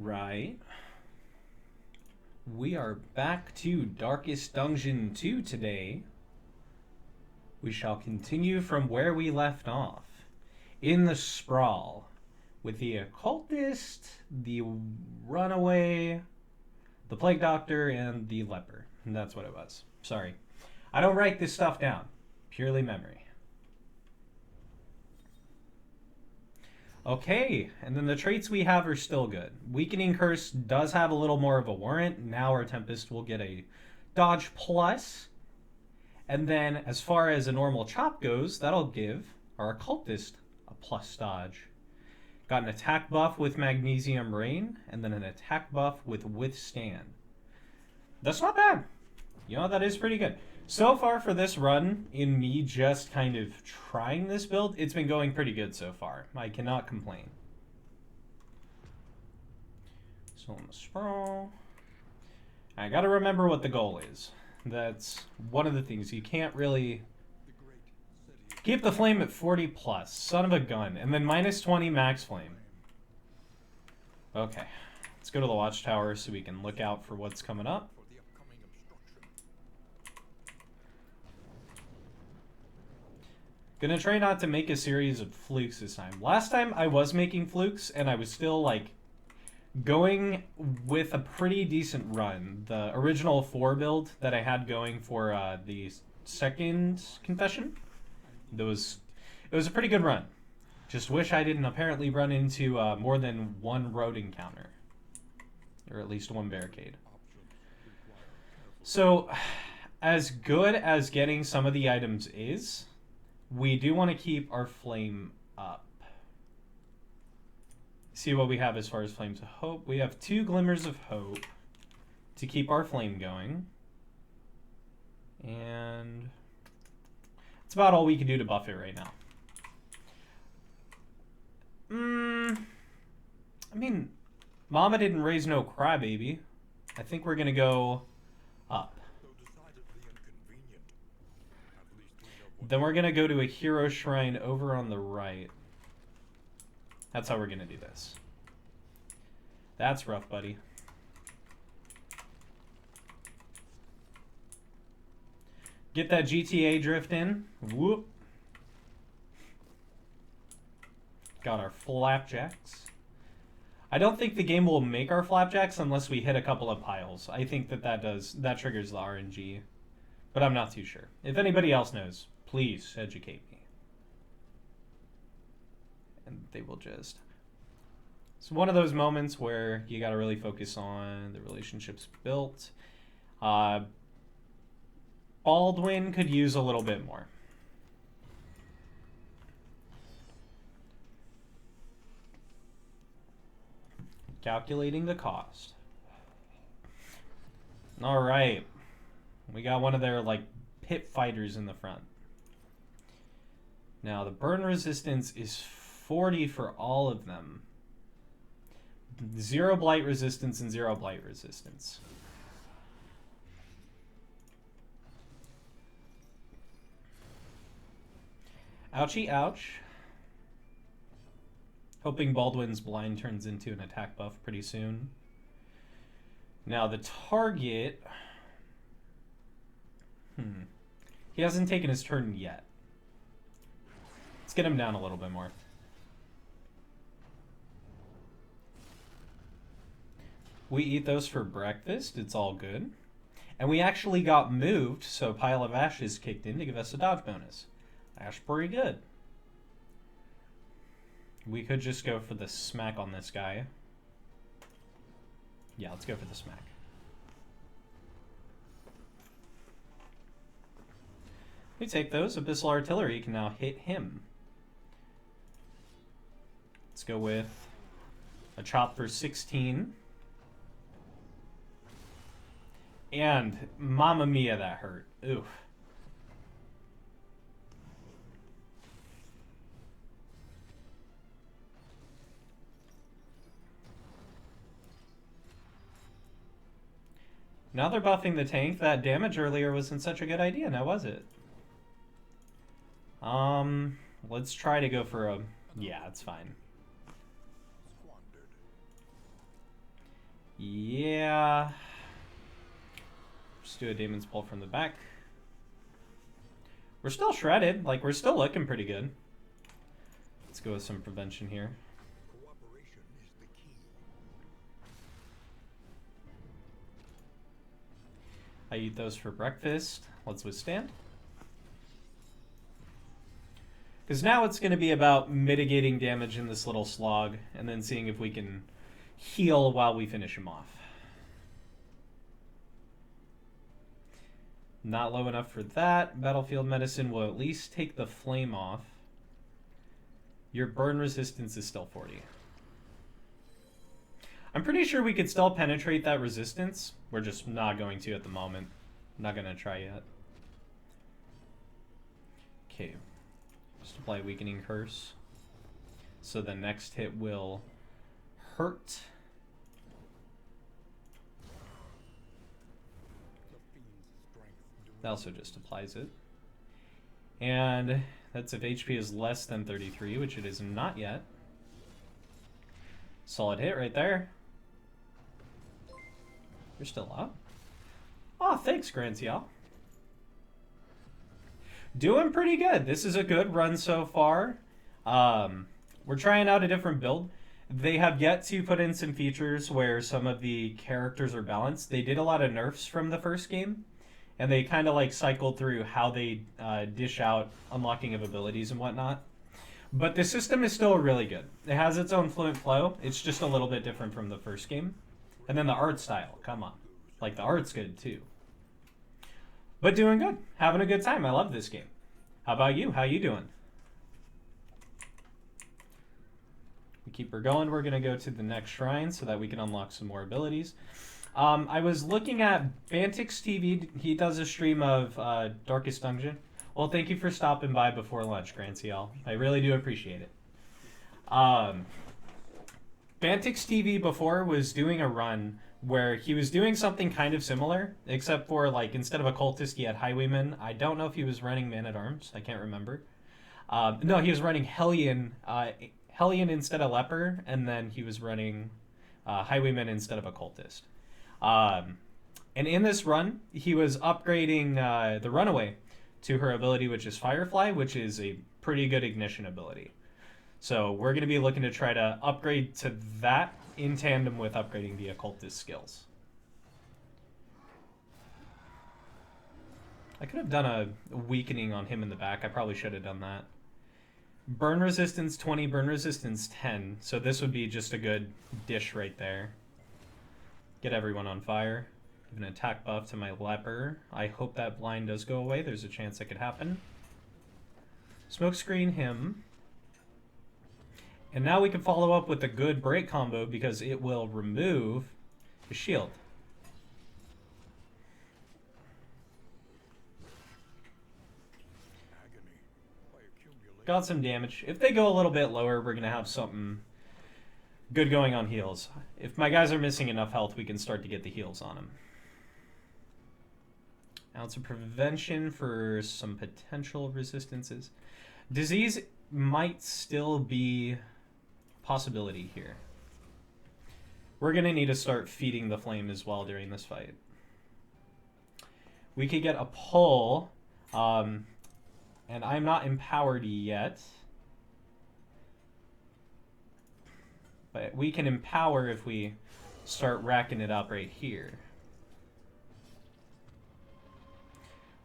Right. We are back to Darkest Dungeon 2 today. We shall continue from where we left off. In the sprawl. With the occultist, the runaway, the plague doctor, and the leper. And that's what it was. Sorry. I don't write this stuff down. Purely memory. Okay, and then the traits we have are still good. Weakening Curse does have a little more of a warrant. Now our Tempest will get a dodge plus. And then as far as a normal chop goes, that'll give our Occultist a plus dodge. Got an attack buff with Magnesium Rain, and then an attack buff with Withstand. That's not bad. You know, that is pretty good. So far for this run, in me just kind of trying this build, it's been going pretty good so far. I cannot complain. So on the sprawl. I gotta remember what the goal is. That's one of the things. You can't really... Keep the flame at 40 plus. Son of a gun. And then minus 20 max flame. Okay. Let's go to the watchtower so we can look out for what's coming up. Gonna try not to make a series of flukes this time. Last time I was making flukes and I was still like going with a pretty decent run. The original 4 build that I had going for the second confession, it was a pretty good run. Just wish I didn't apparently run into more than one road encounter. Or at least one barricade. So, as good as getting some of the items is, we do want to keep our flame up. See what we have as far as Flames of Hope. We have 2 Glimmers of Hope to keep our flame going. And that's about all we can do to buff it right now. I mean, Mama didn't raise no crybaby. I think we're going to go up. Then we're going to go to a hero shrine over on the right. That's how we're going to do this. That's rough, buddy. Get that GTA drift in. Whoop. Got our flapjacks. I don't think the game will make our flapjacks unless we hit a couple of piles. I think that triggers the RNG. But I'm not too sure. If anybody else knows, please educate me. And they will just... It's one of those moments where you got to really focus on the relationships built. Baldwin could use a little bit more. Calculating the cost. All right. We got one of their, like, pit fighters in the front. Now, the burn resistance is 40 for all of them. 0 blight resistance and 0 blight resistance. Ouchie, ouch. Hoping Baldwin's blind turns into an attack buff pretty soon. Now, the target... He hasn't taken his turn yet. Let's get him down a little bit more. We eat those for breakfast. It's all good. And we actually got moved, so Pile of Ashes kicked in to give us a dodge bonus. That's pretty good. We could just go for the smack on this guy. Yeah, let's go for the smack. We take those. Abyssal Artillery can now hit him. Let's go with a chop for 16. And Mamma Mia, that hurt. Oof. Now they're buffing the tank. That damage earlier wasn't such a good idea, now was it? Let's try to go for a... Yeah, it's fine. do a Daemon's Pull from the back. We're still shredded. Like, we're still looking pretty good. Let's go with some prevention here. Cooperation is the key. I eat those for breakfast. Let's withstand. Because now it's going to be about mitigating damage in this little slog and then seeing if we can heal while we finish him off. Not low enough for that. Battlefield Medicine will at least take the flame off. Your burn resistance is still 40. I'm pretty sure we could still penetrate that resistance. We're just not going to at the moment. Not going to try yet. Okay. Just apply Weakening Curse. So the next hit will hurt. That also just applies it. And that's if HP is less than 33, which it is not yet. Solid hit right there. You're still up. Oh, thanks, Grancial. Doing pretty good. This is a good run so far. We're trying out a different build. They have yet to put in some features where some of the characters are balanced. They did a lot of nerfs from the first game. And they kind of like cycled through how they dish out unlocking of abilities and whatnot. But the system is still really good. It has its own fluent flow. It's just a little bit different from the first game. And then the art style, come on. Like the art's good too. But doing good. Having a good time. I love this game. How about you? How you doing? We keep her going. We're going to go to the next shrine so that we can unlock some more abilities. I was looking at Bantix TV. He does a stream of Darkest Dungeon. Well, thank you for stopping by before lunch, Grancial. I really do appreciate it. Bantix TV before was doing a run where he was doing something kind of similar, except for, like, instead of Occultist, he had Highwayman. I don't know if he was running Man-at-Arms. I can't remember. No, he was running Hellion. Hellion instead of Leper, and then he was running Highwayman instead of Occultist. And in this run, he was upgrading the Runaway to her ability, which is Firefly, which is a pretty good ignition ability. So we're going to be looking to try to upgrade to that in tandem with upgrading the Occultist skills. I could have done a weakening on him in the back. I probably should have done that. Burn resistance 20, burn resistance 10. So this would be just a good dish right there. Get everyone on fire. Give an attack buff to my Leper. I hope that blind does go away. There's a chance that could happen. Smoke screen him. And now we can follow up with a good break combo because it will remove the shield. Got some damage. If they go a little bit lower, we're going to have something good going on heals. If my guys are missing enough health, we can start to get the heals on them. Ounce of prevention for some potential resistances. Disease might still be a possibility here. We're going to need to start feeding the flame as well during this fight. We could get a pull, and I'm not empowered yet. But we can empower if we start racking it up right here.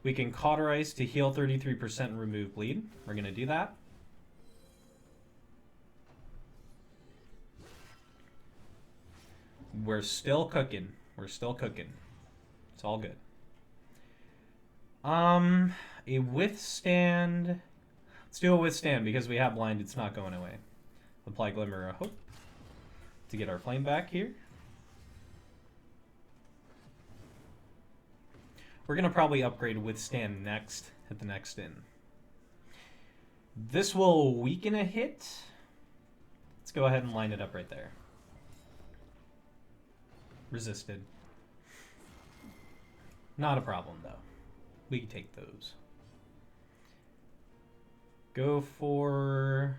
We can cauterize to heal 33% and remove bleed. We're going to do that. We're still cooking. We're still cooking. It's all good. A withstand. Let's do a withstand because we have blind. It's not going away. Apply Glimmer of Hope to get our flame back here. We're going to probably upgrade Withstand next at the next in. This will weaken a hit. Let's go ahead and line it up right there. Resisted. Not a problem, though. We can take those. Go for...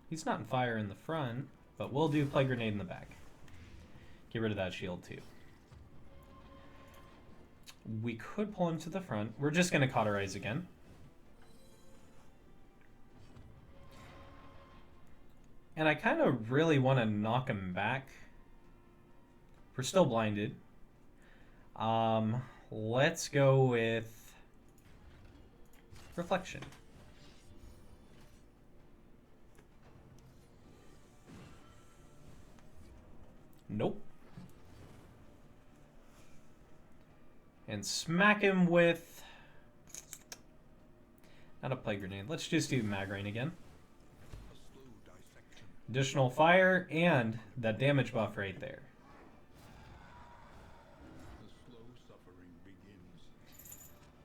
He's not in fire in the front, but we'll do Plague Grenade in the back. Get rid of that shield, too. We could pull him to the front. We're just going to cauterize again. And I kind of really want to knock him back. We're still blinded. Let's go with reflection. Nope. And smack him with... not a plague grenade. Let's just do mag rain again. A slow dissection. Additional fire and that damage buff right there. The slow suffering begins.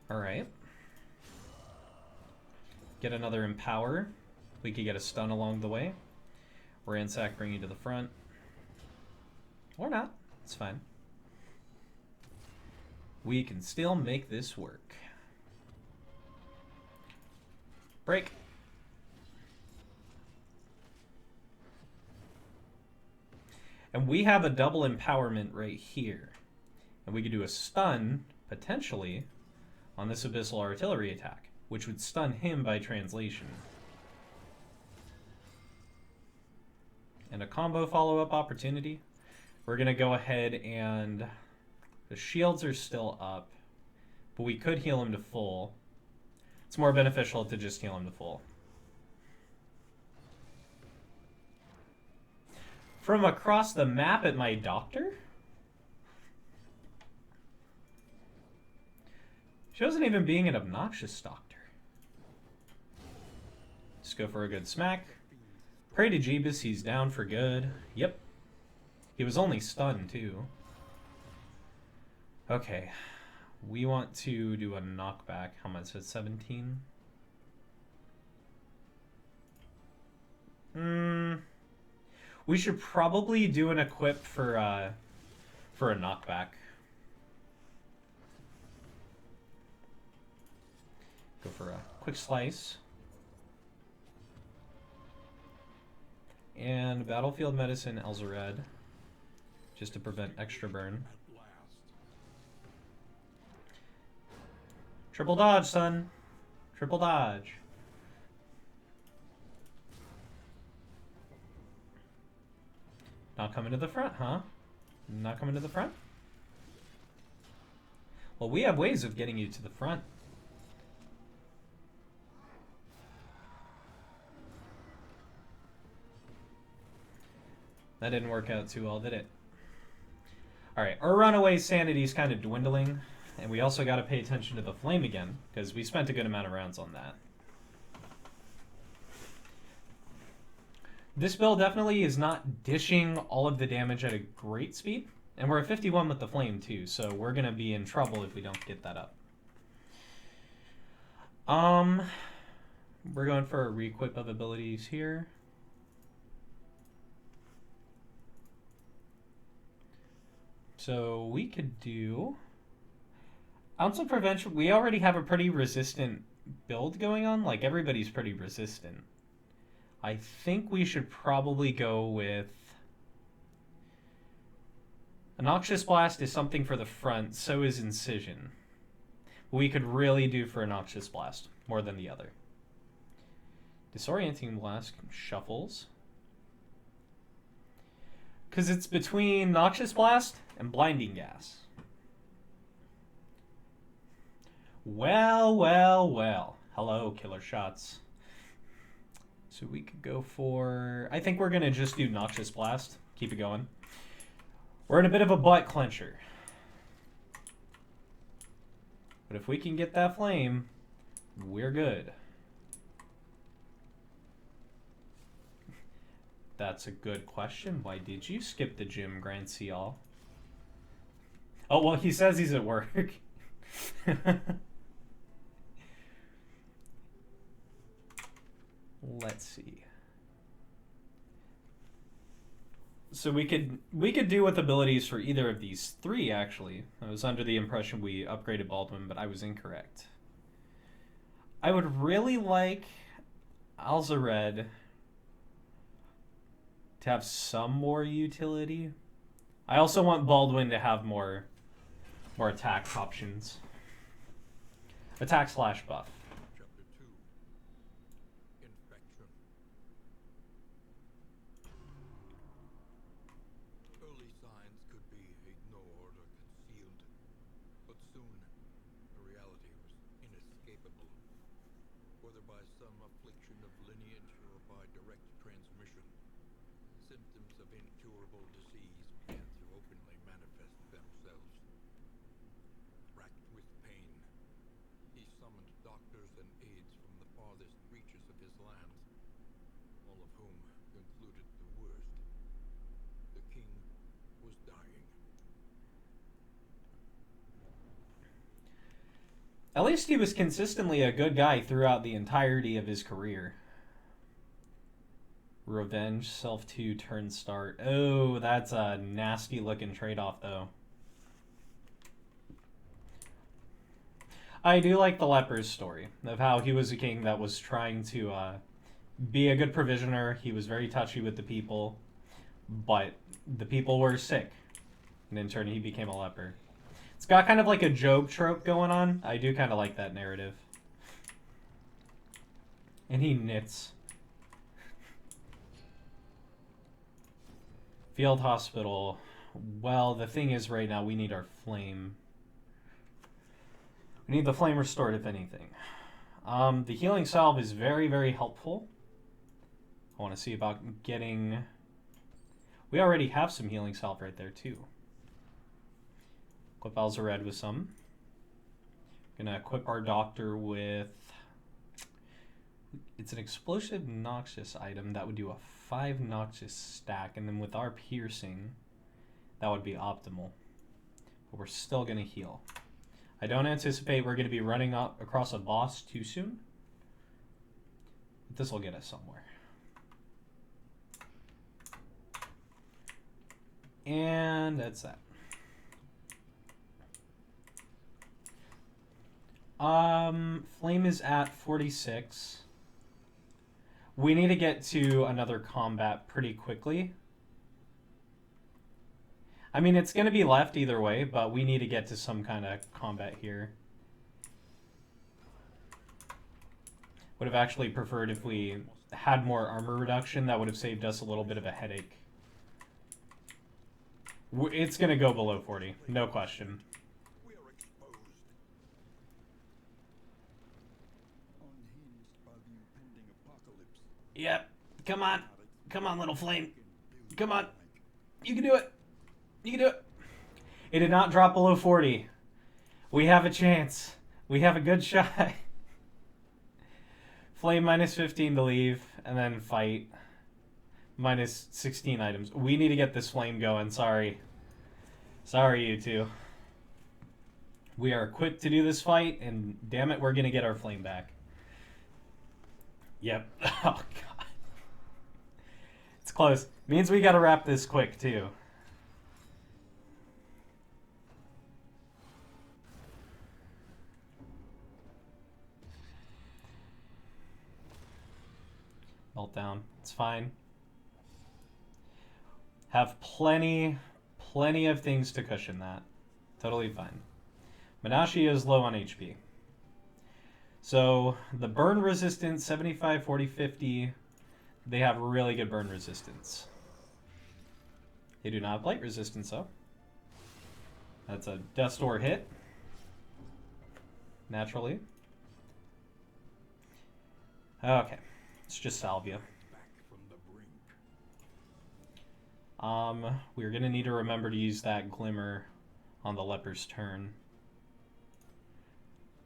Alright. Get another empower. We could get a stun along the way. Ransack, bring you to the front. Or not. It's fine. We can still make this work. Break. And we have a double empowerment right here. And we could do a stun, potentially, on this Abyssal Artillery attack, which would stun him by translation. And a combo follow-up opportunity. We're going to go ahead and... the shields are still up, but we could heal him to full. It's more beneficial to just heal him to full. From across the map at my doctor? She wasn't even being an obnoxious doctor. Let's go for a good smack. Pray to Jeebus, he's down for good. Yep. He was only stunned, too. Okay. We want to do a knockback. How much is it? 17? We should probably do an equip for a knockback. Go for a quick slice. And Battlefield Medicine Elzared, just to prevent extra burn. At last. Triple dodge, son. Triple dodge. Not coming to the front, huh? Not coming to the front? Well, we have ways of getting you to the front. That didn't work out too well, did it? Alright, our runaway sanity is kind of dwindling. And we also got to pay attention to the flame again, because we spent a good amount of rounds on that. This build definitely is not dishing all of the damage at a great speed. And we're at 51 with the flame too, so we're going to be in trouble if we don't get that up. We're going for a re-equip of abilities here. So we could do... Ounce of Prevention. We already have a pretty resistant build going on. Like, everybody's pretty resistant. I think we should probably go with... A Noxious Blast is something for the front, so is Incision. We could really do for a Noxious Blast, more than the other. Disorienting Blast shuffles. Because it's between Noxious Blast and Blinding Gas. Well, well, well. Hello, Killer Shots. So we could go for... I think we're going to just do Noxious Blast. Keep it going. We're in a bit of a butt clencher. But if we can get that flame, we're good. That's a good question. Why did you skip the gym, Grand Seal? Oh, well, he says he's at work. Let's see. So we could do with abilities for either of these three, actually. I was under the impression we upgraded Baldwin, but I was incorrect. I would really like Alzared to have some more utility. I also want Baldwin to have more more attack options. Attack slash buff. Chapter 2. Infection. Early signs could be ignored or concealed, but soon the reality was inescapable. Whether by some affliction of lineage or by direct transmission, symptoms of incurable disease began to openly manifest themselves. Racked with pain, he summoned doctors and aides from the farthest reaches of his lands, all of whom concluded the worst. The king was dying. At least he was consistently a good guy throughout the entirety of his career. Revenge, self 2, turn start. Oh, that's a nasty looking trade-off though. I do like the leper's story of how he was a king that was trying to be a good provisioner. He was very touchy with the people, but the people were sick, and in turn he became a leper. It's got kind of like a Job trope going on. I do kind of like that narrative. And he knits. Field hospital. Well, the thing is right now we need our flame. We need the flame restored, if anything. The healing salve is very, very helpful. I want to see about getting... We already have some healing salve right there, too. Equip Alzared with some. Gonna equip our doctor with... It's an explosive noxious item that would do a 5 noxious stack, and then with our piercing, that would be optimal. But we're still gonna heal. I don't anticipate we're gonna be running up across a boss too soon. But this will get us somewhere. And that's that. Flame is at 46. We need to get to another combat pretty quickly. I mean, it's going to be left either way, but we need to get to some kind of combat here. Would have actually preferred if we had more armor reduction. That would have saved us a little bit of a headache. It's going to go below 40, no question. We are exposed. Unhinged by the impending apocalypse. Yep. Come on. Come on, little flame. Come on. You can do it. You can do it. It did not drop below 40. We have a chance. We have a good shot. Flame minus 15 to leave, and then fight. Minus 16 items. We need to get this flame going. Sorry. Sorry, you two. We are equipped to do this fight, and damn it, we're going to get our flame back. Yep. Oh, God. It's close. Means we got to wrap this quick, too. Meltdown. It's fine. Have plenty of things to cushion that. Totally fine. Minashi is low on HP. So, the burn resistance, 75, 40, 50, they have really good burn resistance. They do not have blight resistance, though. That's a Death's Door hit. Naturally. Okay. Let's just salvia. Back from the brink. We're gonna need to remember to use that glimmer on the leper's turn.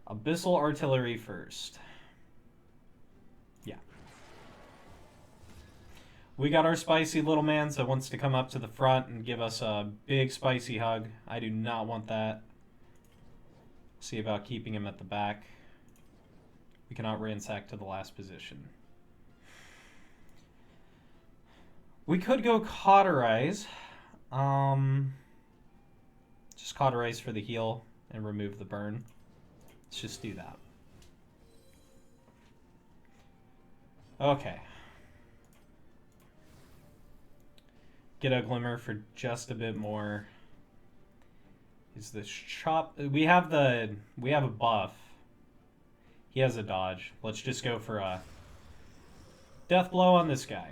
Abyssal artillery first. Yeah. We got our spicy little man that wants to come up to the front and give us a big spicy hug. I do not want that. See about keeping him at the back. We cannot ransack to the last position. We could go cauterize. Just cauterize for the heal and remove the burn. Let's just do that. Okay. Get a glimmer for just a bit more. Is this chop? We have a buff. He has a dodge. Let's just go for a death blow on this guy.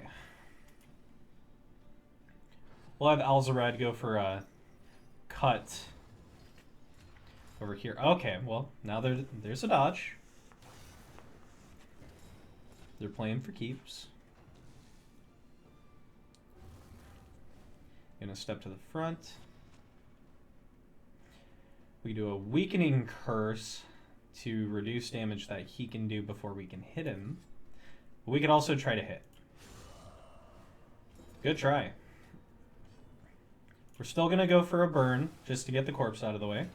We'll have Alzarad go for a cut over here. Okay, well, now there's a dodge. They're playing for keeps. Gonna step to the front. We do a weakening curse to reduce damage that he can do before we can hit him. We could also try to hit. Good try. We're still gonna go for a burn just to get the corpse out of the way. And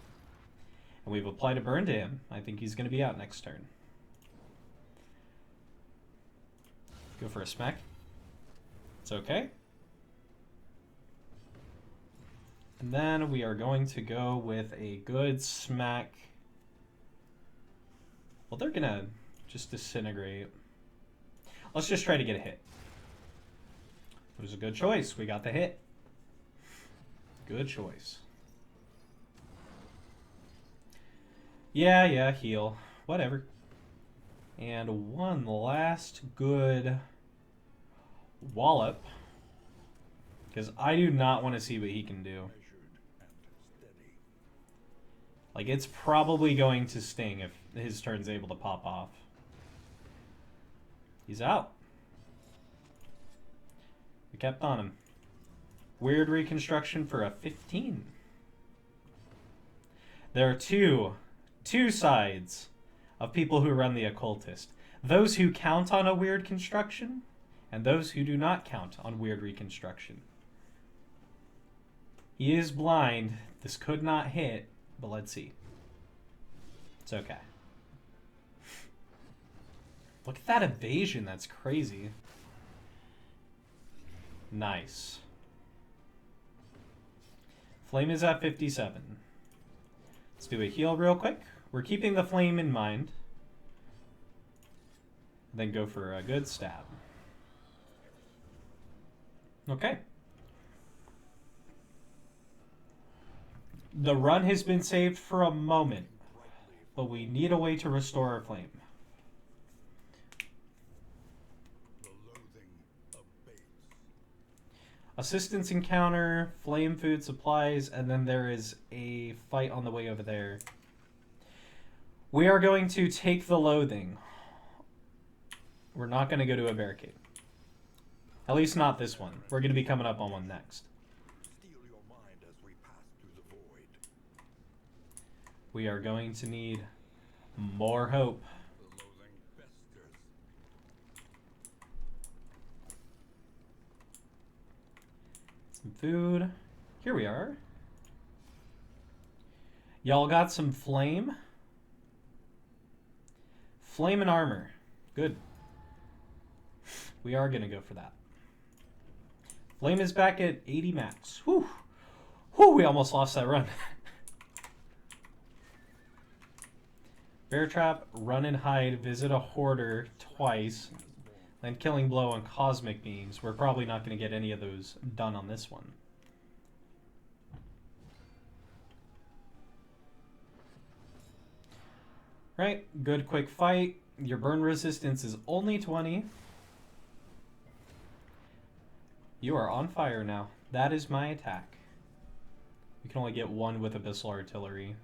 we've applied a burn to him. I think he's gonna be out next turn. Go for a smack. It's okay. And then we are going to go with a good smack. Well, they're gonna just disintegrate. Let's just try to get a hit. It was a good choice. We got the hit. Good choice. Yeah, heal. Whatever. And one last good wallop. Because I do not want to see what he can do. Like, it's probably going to sting if his turn's able to pop off. He's out. We kept on him. Weird reconstruction for a 15. There are two sides of people who run the occultist. Those who count on a weird construction, and those who do not count on weird reconstruction. He is blind. This could not hit, but let's see. It's okay. Look at that evasion. That's crazy. Nice. Flame is at 57. Let's do a heal real quick. We're keeping the flame in mind. Then go for a good stab. Okay. The run has been saved for a moment, but we need a way to restore our flame. Assistance encounter, flame food supplies, and then there is a fight on the way over there. We are going to take the loathing. We're not going to go to a barricade. At least not this one. We're going to be coming up on one next. We are going to need more hope. Some food. Here we are. Y'all got some flame? Flame and armor. Good. We are going to go for that. Flame is back at 80 max. Whew. Whew, we almost lost that run. Bear Trap, Run and Hide, Visit a Hoarder twice, then Killing Blow on Cosmic Beings. We're probably not going to get any of those done on this one. Right, good quick fight. Your burn resistance is only 20. You are on fire now. That is my attack. You can only get one with Abyssal Artillery.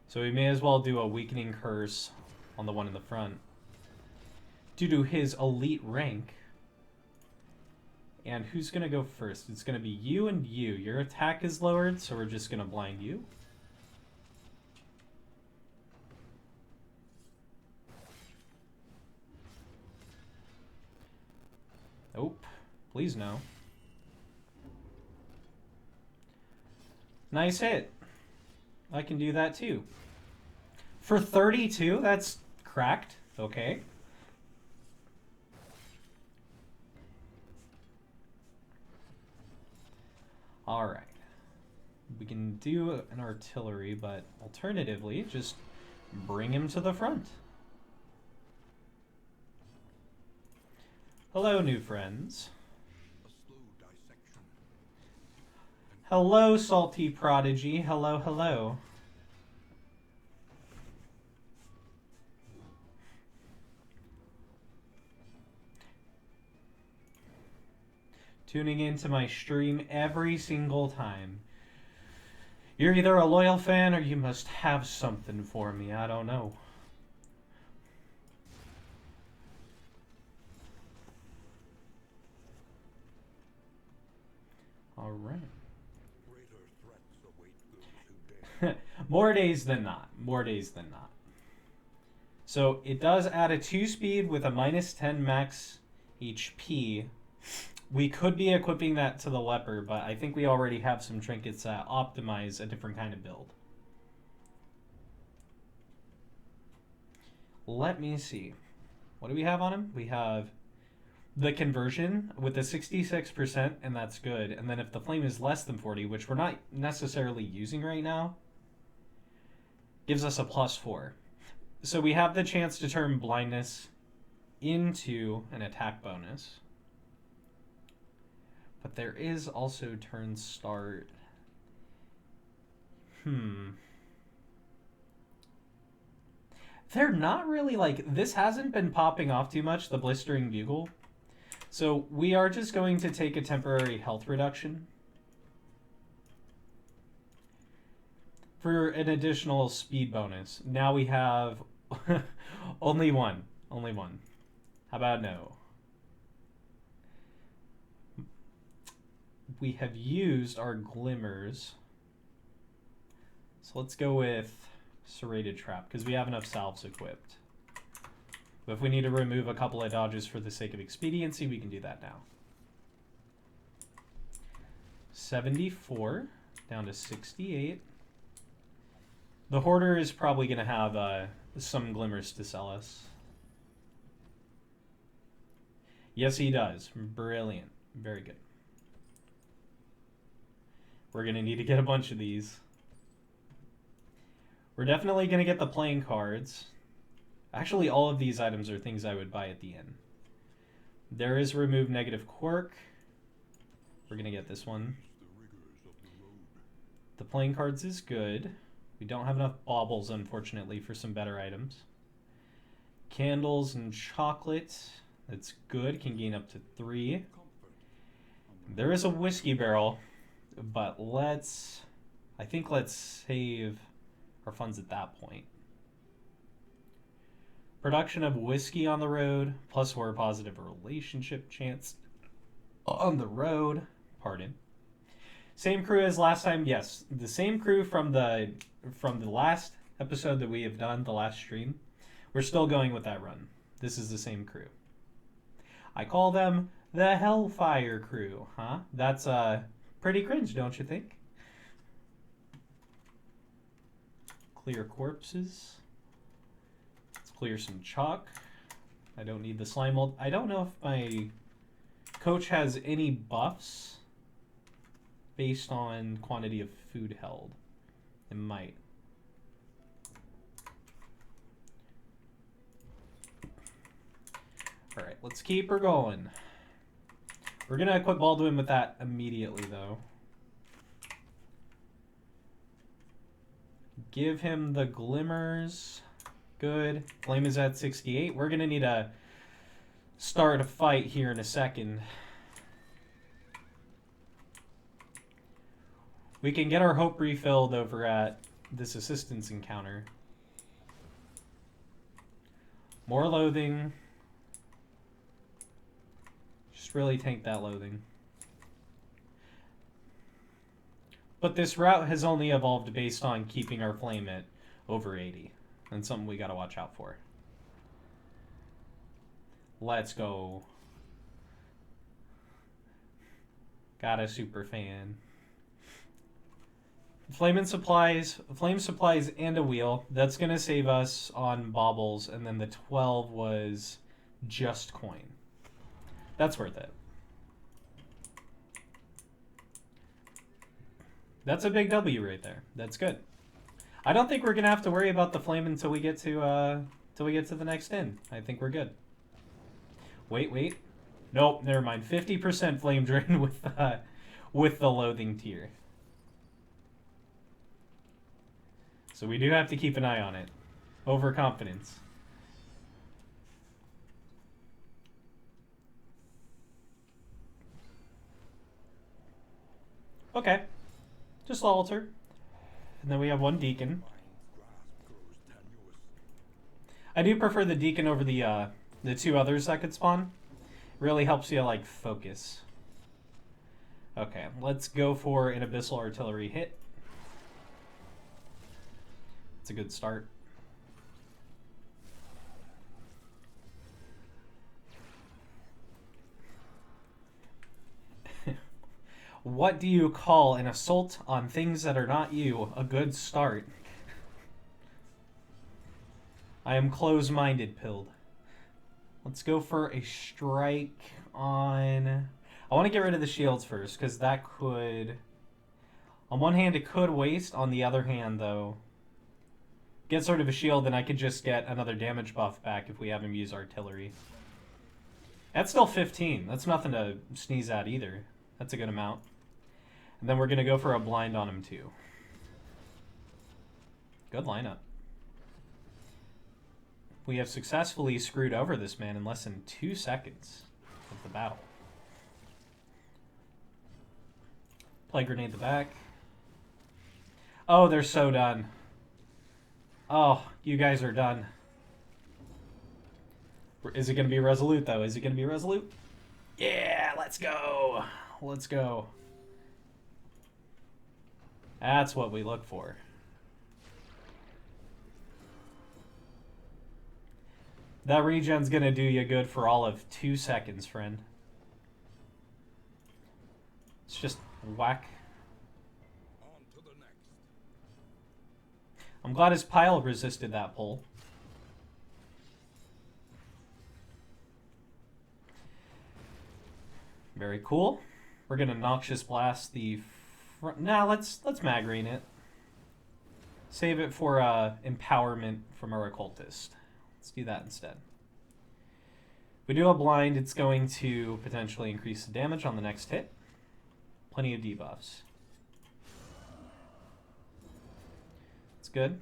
So we may as well do a weakening curse on the one in the front. Due to his elite rank. And who's going to go first? It's going to be you and you. Your attack is lowered, so we're just going to blind you. Nope. Please no. Nice hit. I can do that too. For 32, that's cracked. Okay. Alright. We can do an artillery, but alternatively, just bring him to the front. Hello, new friends. Hello, Salty Prodigy. Hello, hello. Tuning into my stream every single time. You're either a loyal fan or you must have something for me. I don't know. All right. Greater threats await those who dare. More days than not. More days than not. So it does add a 2-speed with a minus 10 max HP. We could be equipping that to the Leper, but I think we already have some trinkets that optimize a different kind of build. Let me see. What do we have on him? We have the conversion with a 66%, and that's good. And then if the flame is less than 40, which we're not necessarily using right now, gives us a +4. So we have the chance to turn blindness into an attack bonus. But there is also turn start. They're not really like, this hasn't been popping off too much, the Blistering Bugle. So we are just going to take a temporary health reduction for an additional speed bonus. Now we have only one. Only one. How about no? We have used our glimmers. So let's go with Serrated Trap, because we have enough salves equipped. But if we need to remove a couple of dodges for the sake of expediency, we can do that now. 74 down to 68. The Hoarder is probably going to have some glimmers to sell us. Yes, he does. Brilliant. Very good. We're going to need to get a bunch of these. We're definitely going to get the playing cards. Actually, all of these items are things I would buy at the end. There is remove negative quirk. We're going to get this one. The playing cards is good. We don't have enough baubles, unfortunately, for some better items. Candles and chocolate. That's good. Can gain up to 3. There is a whiskey barrel, but I think let's save our funds at that point. Production of whiskey on the road, +4 positive relationship chance on the road. Pardon. Same crew as last time. Yes, the same crew from the last episode that we have done, the last stream. We're still going with that run. This is the same crew. I call them the Hellfire crew, huh? That's pretty cringe, don't you think? Clear corpses. Let's clear some chalk. I don't need the slime mold. I don't know if my coach has any buffs based on quantity of food held. It might. Alright, let's keep her going. We're going to equip Baldwin with that immediately, though. Give him the glimmers. Good. Flame is at 68. We're going to need to start a fight here in a second. We can get our hope refilled over at this assistance encounter. More loathing. Just really tank that loathing. But this route has only evolved based on keeping our flame at over 80. And something we gotta watch out for. Let's go. Got a super fan. Flame supplies and a wheel. That's gonna save us on baubles, and then the 12 was just coin. That's worth it. That's a big W right there. That's good. I don't think we're gonna have to worry about the flame until we get to the next inn. I think we're good. Wait. Nope, never mind. 50% flame drain with the loathing tier. So we do have to keep an eye on it. Overconfidence. Okay. Just altar. And then we have one deacon. I do prefer the deacon over the two others that could spawn. Really helps you, like, focus. Okay, let's go for an Abyssal Artillery hit. It's a good start. What do you call an assault on things that are not you a good start? I am close-minded, Pilled. Let's go for a strike on... I want to get rid of the shields first, because that could... On one hand, it could waste. On the other hand, though, get sort of a shield, and I could just get another damage buff back if we have him use artillery. That's still 15. That's nothing to sneeze at either. That's a good amount. And then we're going to go for a blind on him, too. Good lineup. We have successfully screwed over this man in less than 2 seconds of the battle. Play grenade the back. Oh, they're so done. Oh, you guys are done. Is it going to be resolute, though? Is it going to be resolute? Yeah, let's go. Let's go. That's what we look for. That regen's going to do you good for all of 2 seconds, friend. Let's just whack. On to the next. I'm glad his pile resisted that pull. Very cool. We're gonna Noxious Blast the front. Nah, let's Magrine it. Save it for empowerment from our occultist. Let's do that instead. If we do a blind, it's going to potentially increase the damage on the next hit. Plenty of debuffs. It's good.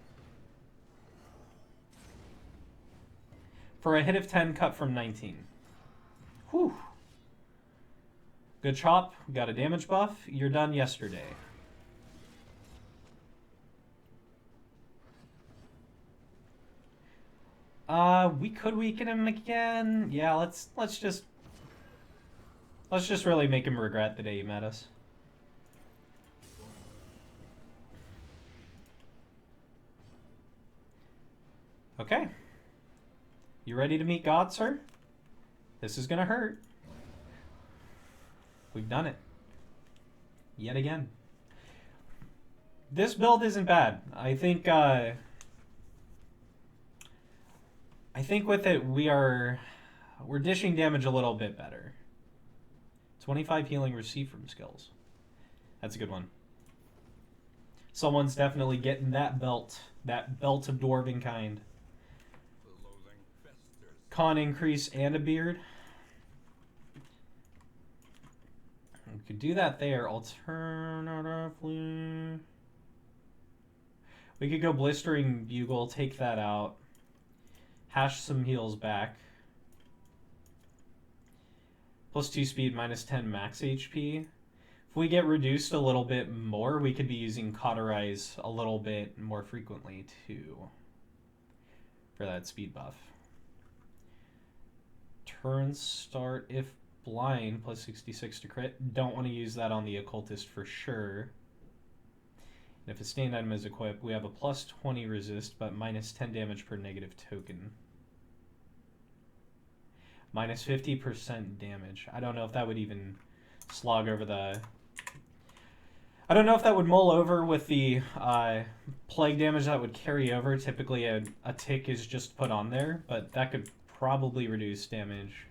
For a hit of 10, cut from 19. Whew. Good chop. We got a damage buff. You're done yesterday. We could weaken him again. Yeah, let's just really make him regret the day he met us. Okay. You ready to meet God, sir? This is gonna hurt. We've done it. Yet again. This build isn't bad. I think with it we're dishing damage a little bit better. 25 healing received from skills. That's a good one. Someone's definitely getting that belt of dwarven kind. The loathing festers. Con increase and a beard. We could do that there. Alternatively, we could go Blistering Bugle, take that out. Hash some heals back. Plus 2 speed, minus 10 max HP. If we get reduced a little bit more, we could be using Cauterize a little bit more frequently too. For that speed buff. Turn start if blind, plus 66 to crit. Don't want to use that on the occultist for sure. And if a stand item is equipped, we have a plus 20 resist, but minus 10 damage per negative token. Minus 50% damage. I don't know if that would even slog over the... I don't know if that would mull over with the plague damage that would carry over. Typically a tick is just put on there, but that could probably reduce damage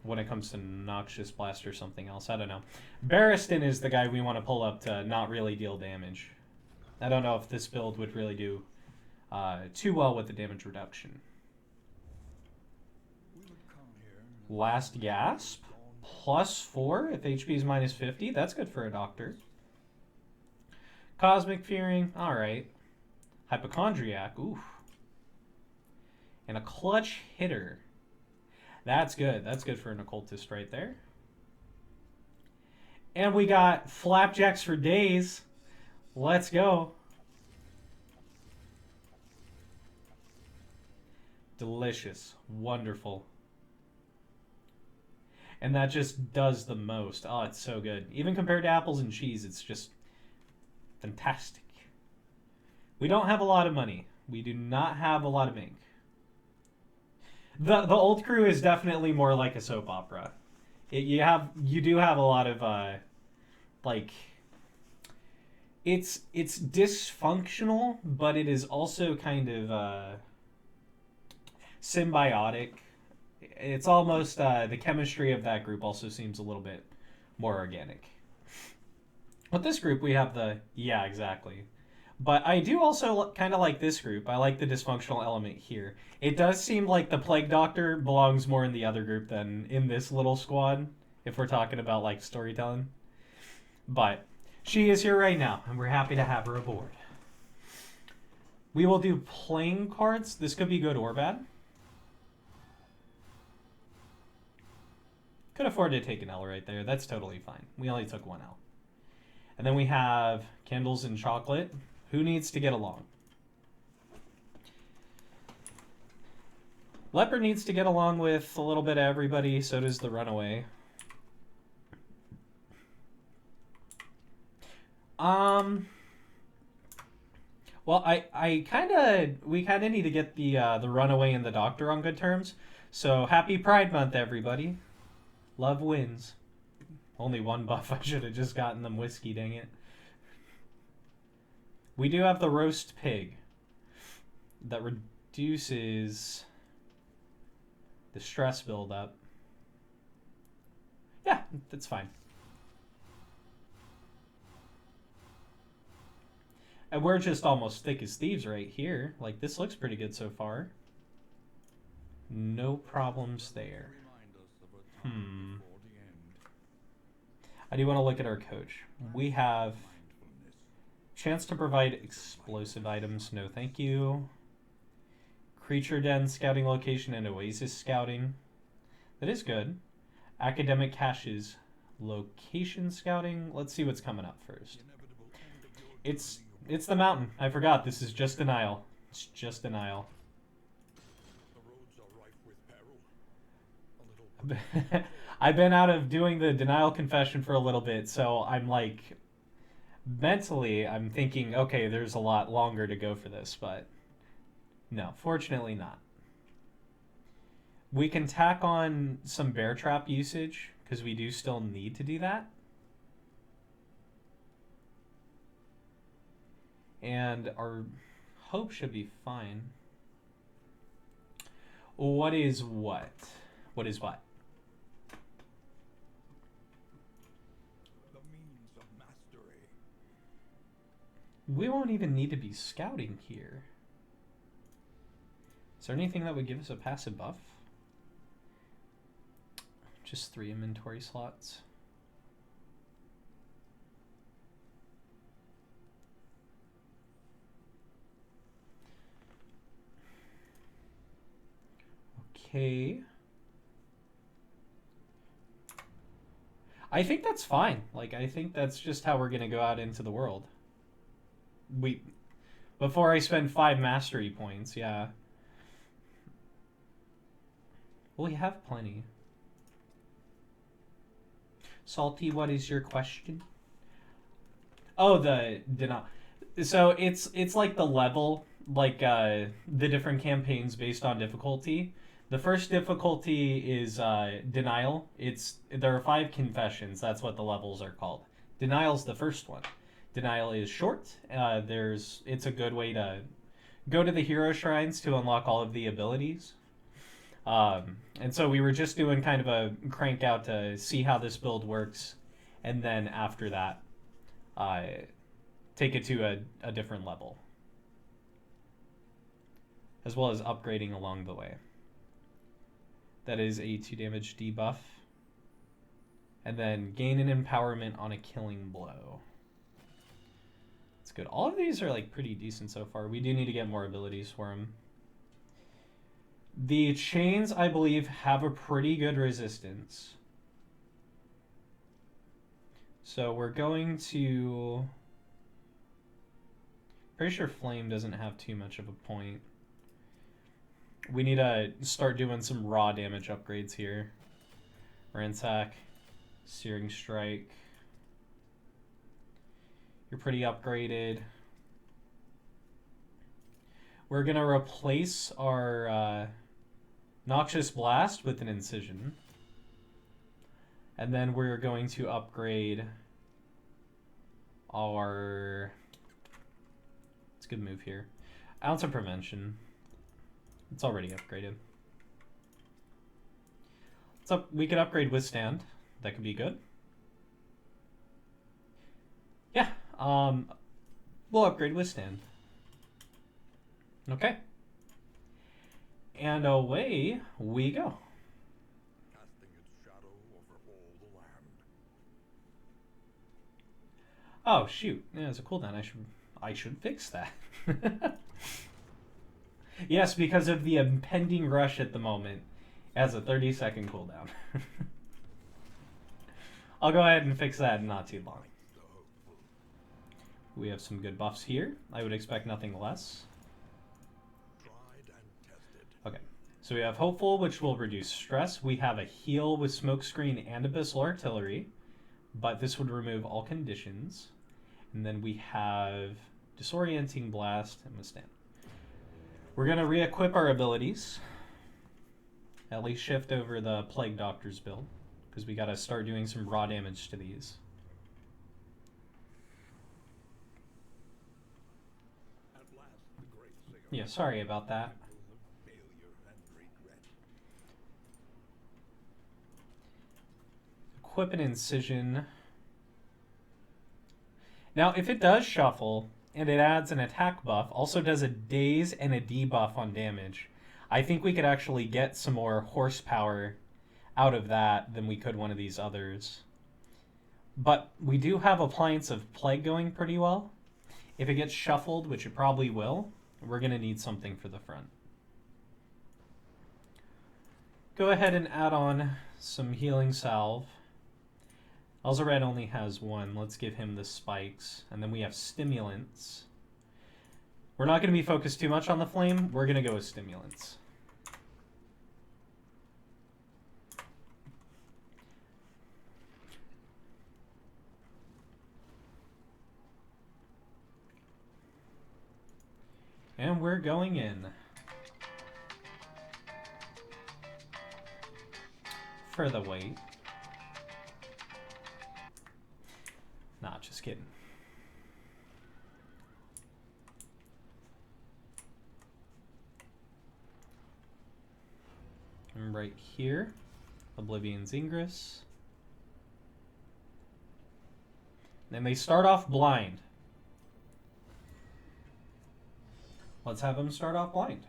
when it comes to Noxious Blast or something else. I don't know. Barristan is the guy we want to pull up to not really deal damage. I don't know if this build would really do too well with the damage reduction. Last Gasp. Plus 4 if HP is minus 50. That's good for a doctor. Cosmic Fearing. Alright. Hypochondriac. Ooh. And a clutch hitter. That's good. That's good for an occultist right there. And we got flapjacks for days. Let's go. Delicious. Wonderful. And that just does the most. Oh, it's so good. Even compared to apples and cheese, it's just fantastic. We don't have a lot of money. We do not have a lot of ink. The old crew is definitely more like a soap opera. You do have a lot of like it's dysfunctional, but it is also kind of symbiotic. It's almost the chemistry of that group also seems a little bit more organic. With this group, we have yeah, exactly. But I do also kind of like this group. I like the dysfunctional element here. It does seem like the Plague Doctor belongs more in the other group than in this little squad, if we're talking about like storytelling. But she is here right now, and we're happy to have her aboard. We will do playing cards. This could be good or bad. Could afford to take an L right there. That's totally fine. We only took one L. And then we have Candles and Chocolate. Who needs to get along? Leper needs to get along with a little bit of everybody. So does the Runaway. Well, we kind of need to get the Runaway and the Doctor on good terms. So happy Pride Month, everybody. Love wins. Only one buff. I should have just gotten them whiskey, dang it. We do have the Roast Pig. That reduces the stress buildup. Yeah, that's fine. And we're just almost thick as thieves right here. Like, this looks pretty good so far. No problems there. I do want to look at our coach. We have chance to provide explosive items. No, thank you. Creature Den scouting location and Oasis scouting. That is good. Academic caches location scouting. Let's see what's coming up first. It's the mountain. I forgot. This is just denial. It's just denial. I've been out of doing the denial confession for a little bit, so I'm like, mentally, I'm thinking, okay, there's a lot longer to go for this, but no, fortunately not. We can tack on some bear trap usage, because we do still need to do that. And our hope should be fine. What is what? What is what? We won't even need to be scouting here. Is there anything that would give us a passive buff? Just 3 inventory slots. Okay. I think that's fine. Like, I think that's just how we're going to go out into the world. Before I spend 5 mastery points, yeah. Well, we have plenty. Salty, what is your question? Oh, the denial. So it's like the level, like the different campaigns based on difficulty. The first difficulty is denial. There are 5 confessions. That's what the levels are called. Denial's the first one. Denial is short. It's a good way to go to the hero shrines to unlock all of the abilities. And so we were just doing kind of a crank out to see how this build works, and then after that, take it to a different level, as well as upgrading along the way. That is a 2 damage debuff, and then gain an empowerment on a killing blow. It's good. All of these are like pretty decent so far. We do need to get more abilities for him. The chains, I believe, have a pretty good resistance. So we're going to... Pretty sure flame doesn't have too much of a point. We need to start doing some raw damage upgrades here. Ransack, Searing Strike. You're pretty upgraded. We're going to replace our Noxious Blast with an Incision. And then we're going to upgrade our... It's a good move here. Ounce of Prevention. It's already upgraded. So we could upgrade Withstand. That could be good. Yeah, we'll upgrade Withstand. Okay. And away we go. Casting its shadow over all the land. Oh shoot! Yeah, there's a cooldown. I should fix that. Yes, because of the impending rush at the moment, it has a 30-second cooldown. I'll go ahead and fix that in not too long. We have some good buffs here. I would expect nothing less. Tried and tested. Okay, so we have Hopeful, which will reduce stress. We have a Heal with Smokescreen and Abyssal Artillery, but this would remove all conditions. And then we have Disorienting Blast and Withstand. We're going to re-equip our abilities. At least shift over the Plague Doctor's build, because we got to start doing some raw damage to these. At last, the great singer. Yeah, sorry about that. Failure and regret. Equip an Incision. Now, if it does shuffle, and it adds an attack buff, also does a daze and a debuff on damage, I think we could actually get some more horsepower out of that than we could one of these others. But we do have Appliance of Plague going pretty well. If it gets shuffled, which it probably will, we're going to need something for the front. Go ahead and add on some Healing Salve. Elzared only has one. Let's give him the spikes. And then we have Stimulants. We're not going to be focused too much on the flame. We're going to go with Stimulants. And we're going in. For the weight. Nah, just kidding. And right here, Oblivion's Ingress. Then they start off blind. Let's have them start off blind.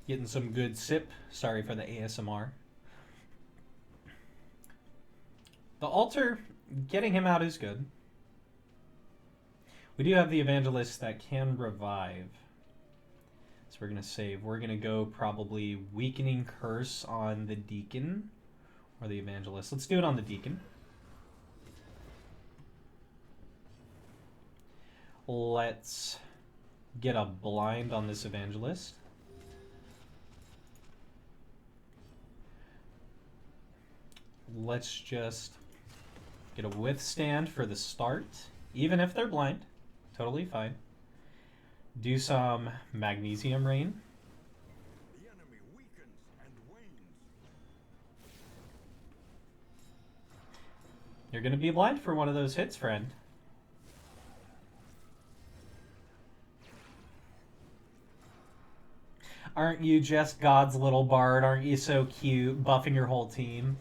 Getting some good sip. Sorry for the ASMR. The altar, getting him out is good. We do have the Evangelist that can revive. So we're going to save. We're going to go probably Weakening Curse on the Deacon or the Evangelist. Let's do it on the Deacon. Let's get a blind on this Evangelist. Let's just get a Withstand for the start, even if they're blind. Totally fine. Do some Magnesium Rain. The enemy weakens and wanes. You're going to be blind for one of those hits, friend. Aren't you just God's little bard? Aren't you so cute, buffing your whole team?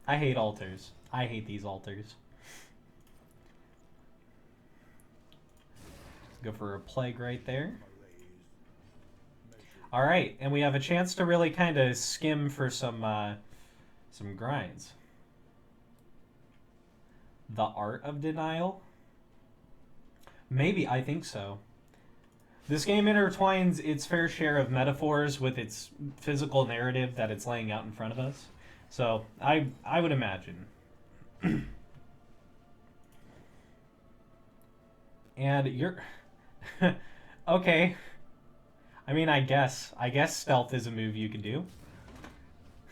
I hate altars. I hate these altars. Go for a plague right there. All right, and we have a chance to really kind of skim for some grinds. The Art of Denial? Maybe, I think so. This game intertwines its fair share of metaphors with its physical narrative that it's laying out in front of us. So, I would imagine. And you're... okay. I mean, I guess stealth is a move you could do.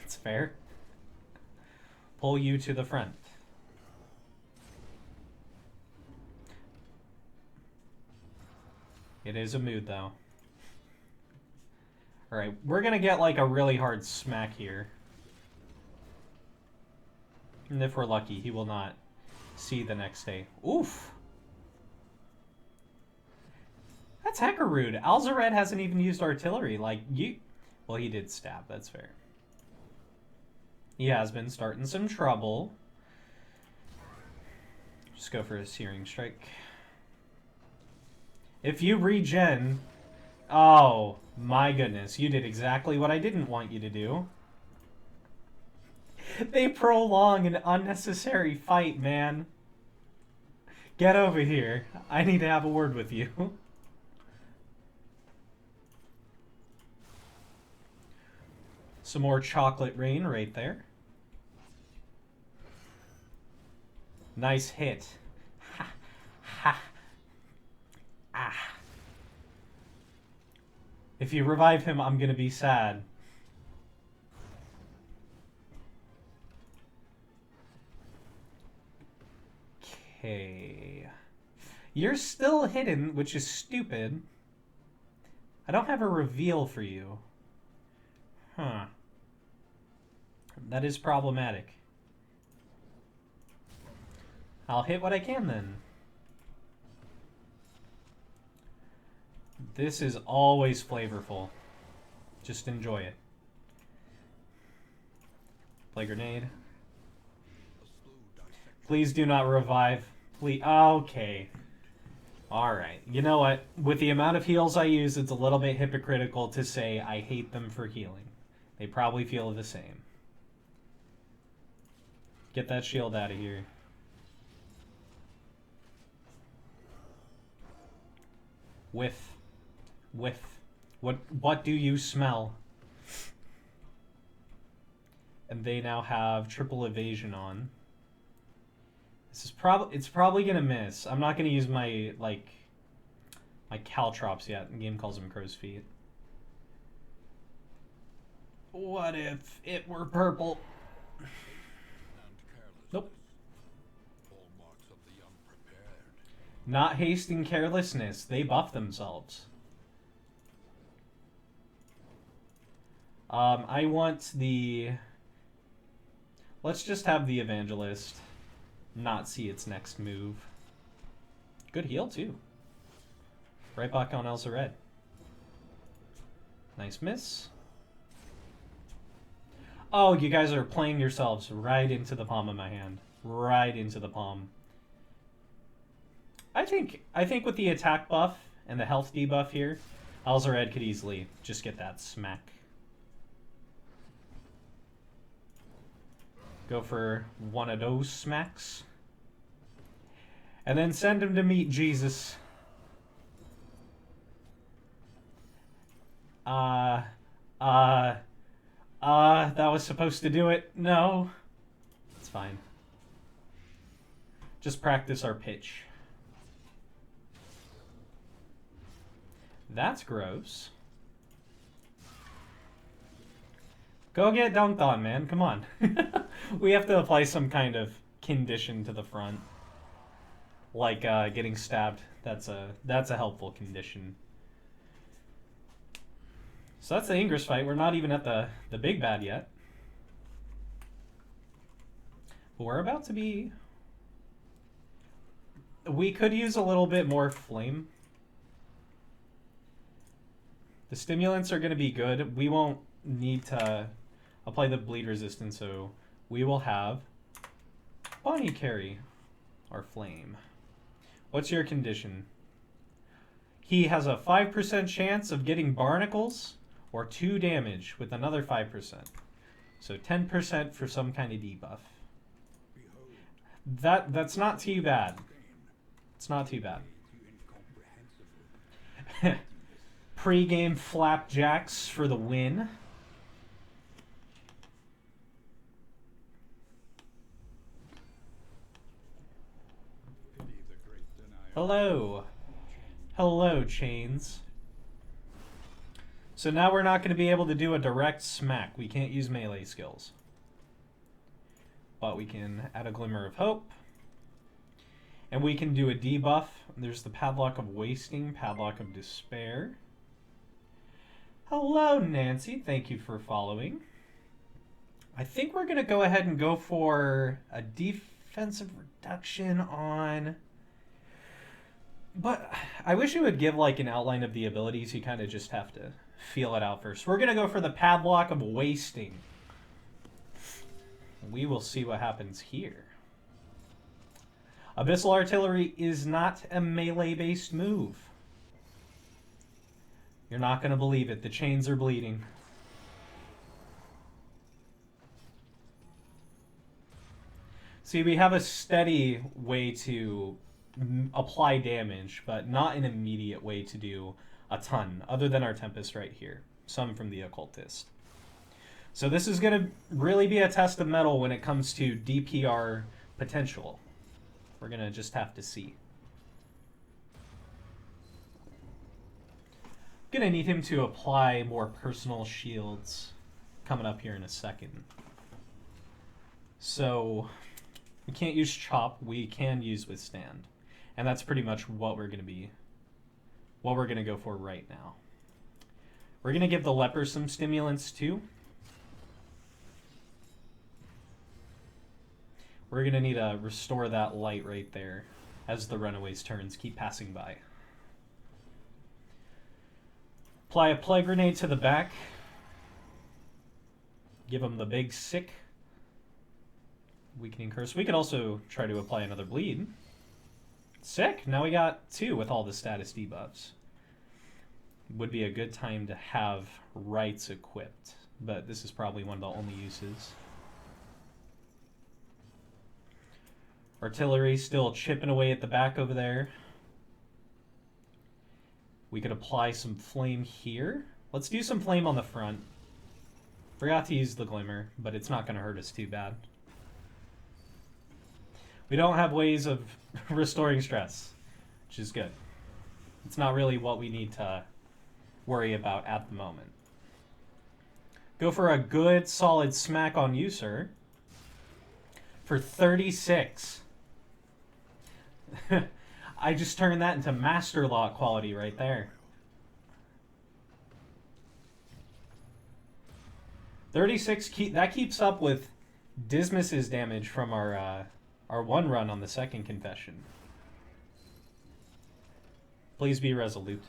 It's fair. Pull you to the front. It is a mood, though. Alright, we're gonna get like a really hard smack here. And if we're lucky, he will not see the next day. Oof! That's hecka rude. Alzared hasn't even used artillery. Like, you... Well, he did stab. That's fair. He has been starting some trouble. Just go for a Searing Strike. If you regen... Oh, my goodness. You did exactly what I didn't want you to do. They prolong an unnecessary fight, man. Get over here. I need to have a word with you. Some more chocolate rain right there. Nice hit. Ha. Ha. Ah. If you revive him, I'm gonna be sad. Okay. You're still hidden, which is stupid. I don't have a reveal for you. Huh. That is problematic. I'll hit what I can then. This is always flavorful. Just enjoy it. Play grenade. Please do not revive. Please. Okay. Alright. You know what? With the amount of heals I use, it's a little bit hypocritical to say I hate them for healing. They probably feel the same. Get that shield out of here. Whiff. What do you smell? And they now have triple evasion on. This is it's probably gonna miss. I'm not gonna use my my caltrops yet. The game calls them crow's feet. What if it were purple? Nope. Not haste and carelessness. They buff themselves. I want the... Let's just have the Evangelist not see its next move. Good heal, too. Right back on Alzared. Nice miss. Oh, you guys are playing yourselves right into the palm of my hand. Right into the palm. I think with the attack buff and the health debuff here, Alzared could easily just get that smack. Go for one of those smacks. And then send him to meet Jesus. That was supposed to do it. No. It's fine. Just practice our pitch. That's gross. Go get dunked on, man. Come on. We have to apply some kind of condition to the front. Like getting stabbed. That's a helpful condition. So that's the Ingress fight. We're not even at the big bad yet. But we're about to be... We could use a little bit more flame. The stimulants are going to be good. We won't need to apply the bleed resistance, so we will have Bonnie carry our flame. What's your condition? He has a 5% chance of getting barnacles or 2 damage with another 5%. So 10% for some kind of debuff. That's not too bad. It's not too bad. Pre-game flapjacks for the win. Hello. Hello, Chains. So now we're not going to be able to do a direct smack. We can't use melee skills. But we can add a Glimmer of Hope. And we can do a debuff. There's the Padlock of Wasting, Padlock of Despair. Hello, Nancy. Thank you for following. I think we're going to go ahead and go for a defensive reduction on... But I wish it would give like an outline of the abilities. You kind of just have to feel it out first. We're going to go for the Padlock of Wasting. We will see what happens here. Abyssal Artillery is not a melee-based move. You're not going to believe it. The chains are bleeding. See, we have a steady way to apply damage, but not an immediate way to do a ton, other than our Tempest right here. Some from the Occultist. So this is going to really be a test of metal when it comes to DPR potential. We're going to just have to see. Gonna need him to apply more personal shields coming up here in a second. So we can't use Chop, we can use Withstand. And that's pretty much what we're gonna go for right now. We're gonna give the Leper some stimulants too. We're gonna need to restore that light right there as the Runaway's turns keep passing by. Apply a Plague Grenade to the back. Give him the big sick. Weakening Curse. We could also try to apply another Bleed. Sick! Now we got 2 with all the status debuffs. Would be a good time to have Rights equipped, but this is probably one of the only uses. Artillery still chipping away at the back over there. We could apply some flame here. Let's do some flame on the front. Forgot to use the Glimmer, but it's not going to hurt us too bad. We don't have ways of restoring stress, which is good. It's not really what we need to worry about at the moment. Go for a good, solid smack on you, sir. For 36. I just turned that into Master Lock quality right there. 36, that keeps up with Dismas's damage from our one run on the second confession. Please be resolute.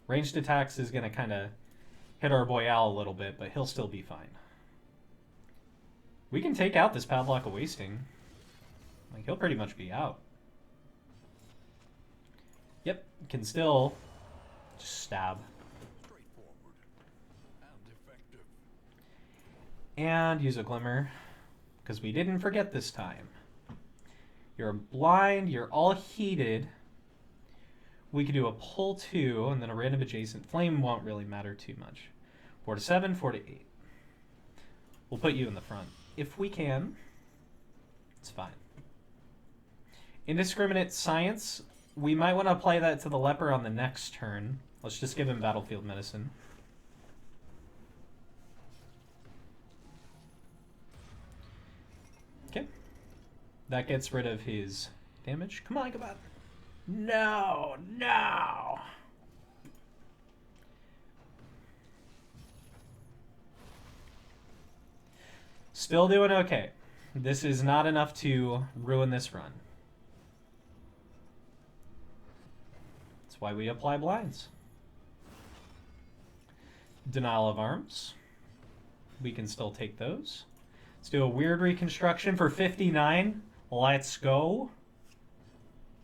Ranged attacks is going to kind of hit our boy Al a little bit, but he'll still be fine. We can take out this Padlock of Wasting. Like, he'll pretty much be out. Yep, can still just stab. Straightforward and effective. And use a Glimmer, because we didn't forget this time. You're blind, you're all heated. We could do a pull 2, and then a random adjacent. Flame won't really matter too much. 4 to 7, 4 to 8. We'll put you in the front. If we can, it's fine. Indiscriminate Science. We might want to apply that to the Leper on the next turn. Let's just give him Battlefield Medicine. Okay. That gets rid of his damage. Come on, come on. No, no. Still doing okay. This is not enough to ruin this run. That's why we apply blinds. Denial of Arms. We can still take those. Let's do a weird reconstruction for 59. Let's go.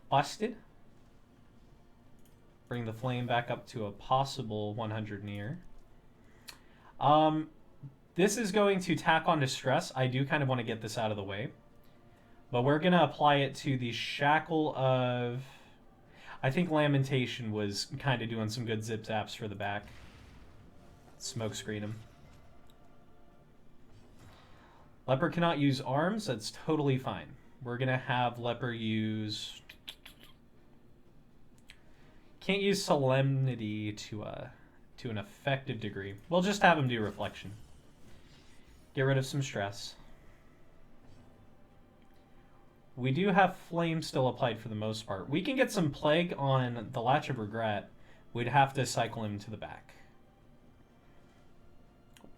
Busted. Bring the flame back up to a possible 100 near. This is going to tack on distress. I do kind of want to get this out of the way. But we're going to apply it to the shackle of... I think Lamentation was kind of doing some good zip-zaps for the back. Smoke screen him. Leper cannot use arms. That's totally fine. We're going to have Leper use... Can't use Solemnity to an effective degree. We'll just have him do Reflection. Get rid of some stress. We do have Flame still applied for the most part. We can get some Plague on the Latch of Regret. We'd have to cycle him to the back.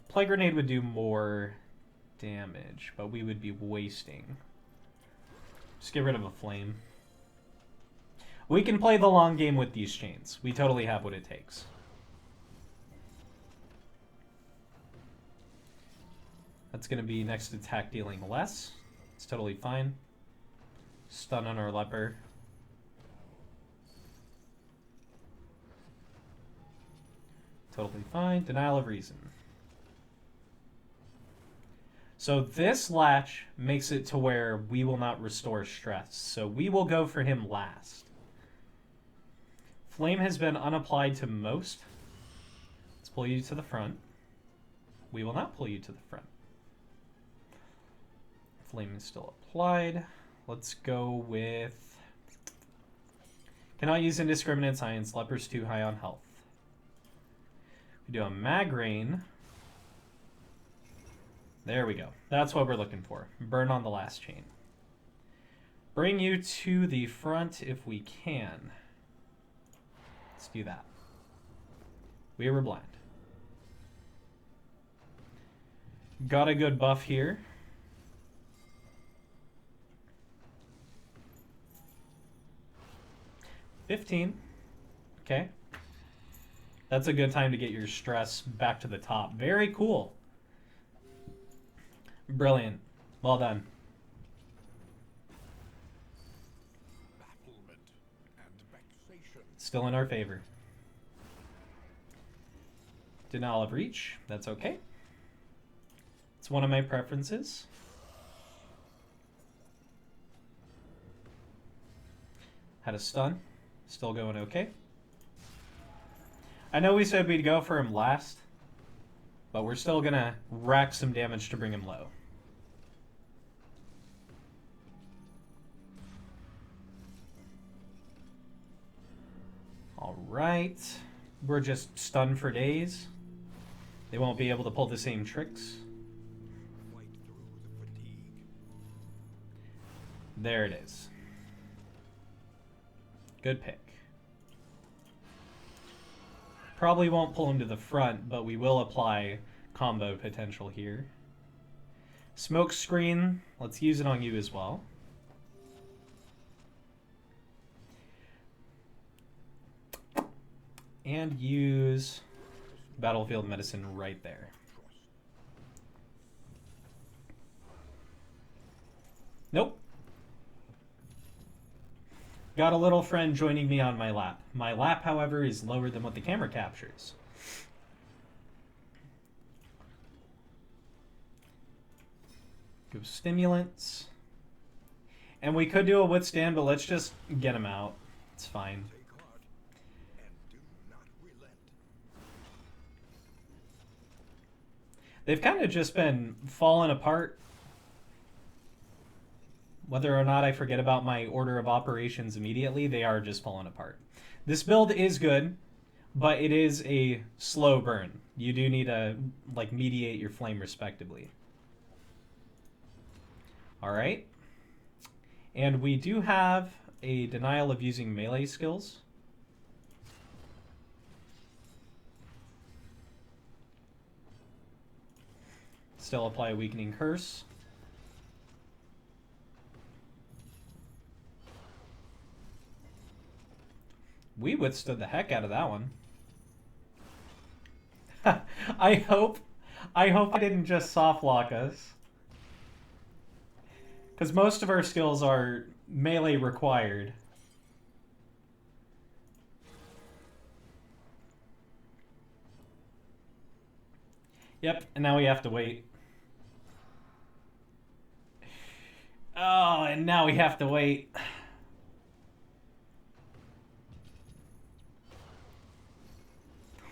Plague Grenade would do more damage, but we would be wasting. Just get rid of a Flame. We can play the long game with these chains. We totally have what it takes. That's going to be next attack dealing less. It's totally fine. Stun on our Leper. Totally fine. Denial of Reason. So this latch makes it to where we will not restore stress. So we will go for him last. Flame has been unapplied to most. Let's pull you to the front. We will not pull you to the front. Flame is still applied. Let's go with... Cannot use Indiscriminate Science. Leper's too high on health. We do a Magrain. There we go. That's what we're looking for. Burn on the last chain. Bring you to the front if we can. Let's do that. We were blind. Got a good buff here. $15. Okay. That's a good time to get your stress back to the top. Very cool. Brilliant. Well done. Bafflement and vexation. Still in our favor. Denial of Reach. That's okay. It's one of my preferences. Had a stun. Still going okay. I know we said we'd go for him last, but we're still going to rack some damage to bring him low. All right. We're just stunned for days. They won't be able to pull the same tricks. Fight through the fatigue. There it is. Good pick. Probably won't pull him to the front, but we will apply combo potential here. Smoke screen. Let's use it on you as well. And use Battlefield Medicine right there. Nope. Got a little friend joining me on my lap. My lap, however, is lower than what the camera captures. Go stimulants. And we could do a withstand, but let's just get him out. It's fine. Take heart and do not relent. They've kind of just been falling apart. Whether or not I forget about my order of operations immediately, they are just falling apart. This build is good, but it is a slow burn. You do need to like mediate your flame respectively. All right. And we do have a denial of using melee skills. Still apply a weakening curse. We withstood the heck out of that one. I hope I didn't just soft lock us. Because most of our skills are melee required. Yep, and now we have to wait. Oh, and now we have to wait.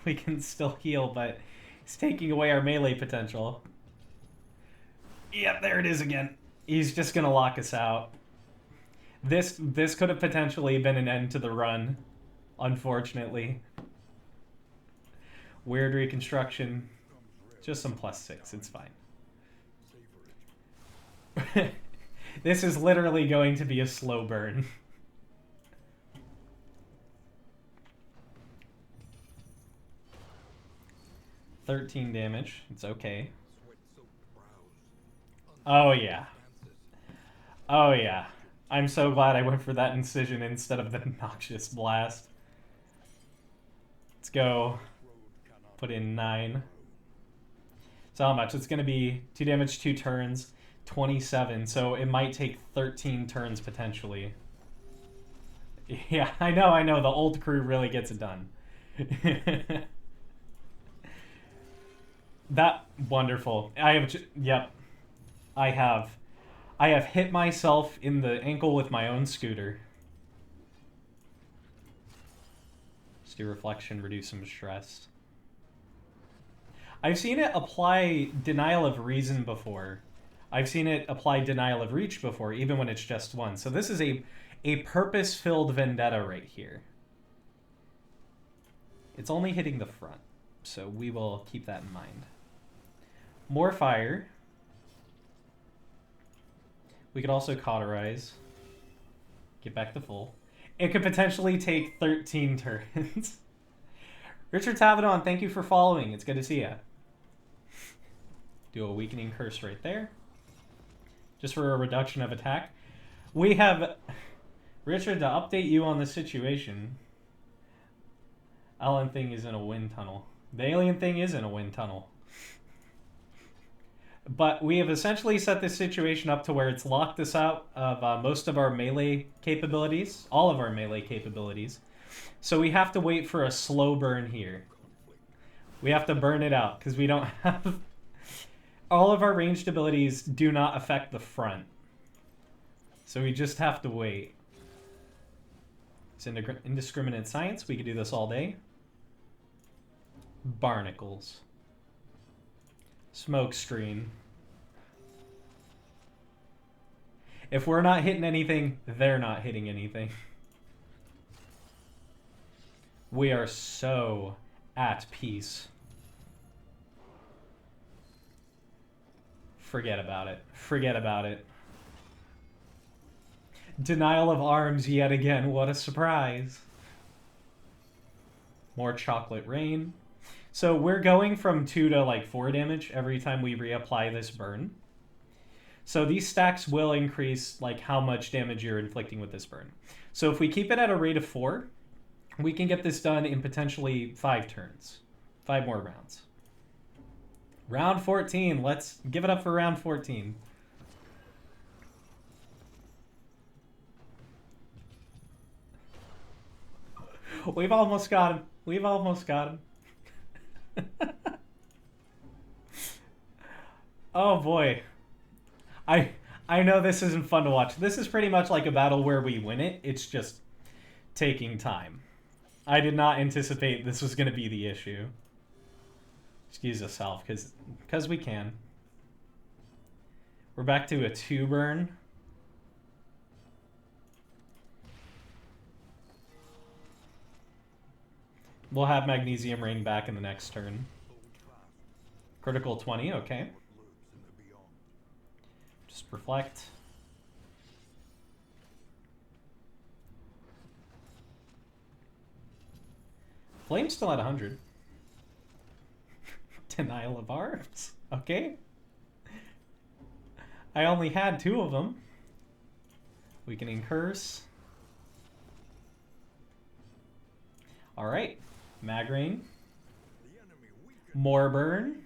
We can still heal, but he's taking away our melee potential. Yep, there it is again. He's just gonna lock us out. This could have potentially been an end to the run, unfortunately. Weird reconstruction. Just some +6, it's fine. This is literally going to be a slow burn. $13 damage, it's okay. Oh yeah. Oh yeah. I'm so glad I went for that incision instead of the noxious blast. Let's go. Put in 9. So how much? It's going to be 2 damage, 2 turns, 27. So it might take 13 turns potentially. Yeah, I know. The old crew really gets it done. That wonderful. Yep. I have hit myself in the ankle with my own scooter. Just do reflection, reduce some stress. I've seen it apply denial of reason before. I've seen it apply denial of reach before, even when it's just one. So this is a purpose-filled vendetta right here. It's only hitting the front, so we will keep that in mind. More fire. We could also cauterize. Get back to full. It could potentially take 13 turns. Richard Tavadon, thank you for following. It's good to see you. Do a weakening curse right there. Just for a reduction of attack. We have... Richard, to update you on the situation. Alien thing is in a wind tunnel. The alien thing is in a wind tunnel. But we have essentially set this situation up to where it's locked us out of most of our melee capabilities. All of our melee capabilities. So we have to wait for a slow burn here. We have to burn it out because we don't have... All of our ranged abilities do not affect the front. So we just have to wait. It's indiscriminate science. We could do this all day. Barnacles. Smoke screen. If we're not hitting anything, they're not hitting anything. We are so at peace. Forget about it. Forget about it. Denial of arms yet again. What a surprise. More chocolate rain. So we're going from 2 to like 4 damage every time we reapply this burn. So these stacks will increase like how much damage you're inflicting with this burn. So if we keep it at a rate of 4, we can get this done in potentially 5 turns. 5 more rounds. Round 14. Let's give it up for round 14. We've almost got him. We've almost got him. Oh boy. I know this isn't fun to watch. This is pretty much like a battle where we win it. It's just taking time. I did not anticipate this was going to be the issue. Excuse yourself, because we can. We're back to a 2 burn. We'll have Magnesium Rain back in the next turn. Critical 20, okay. Just reflect. Flame's still at 100. Denial of arms. Okay. I only had 2 of them. Weakening curse. Alright. Mag rain. More burn.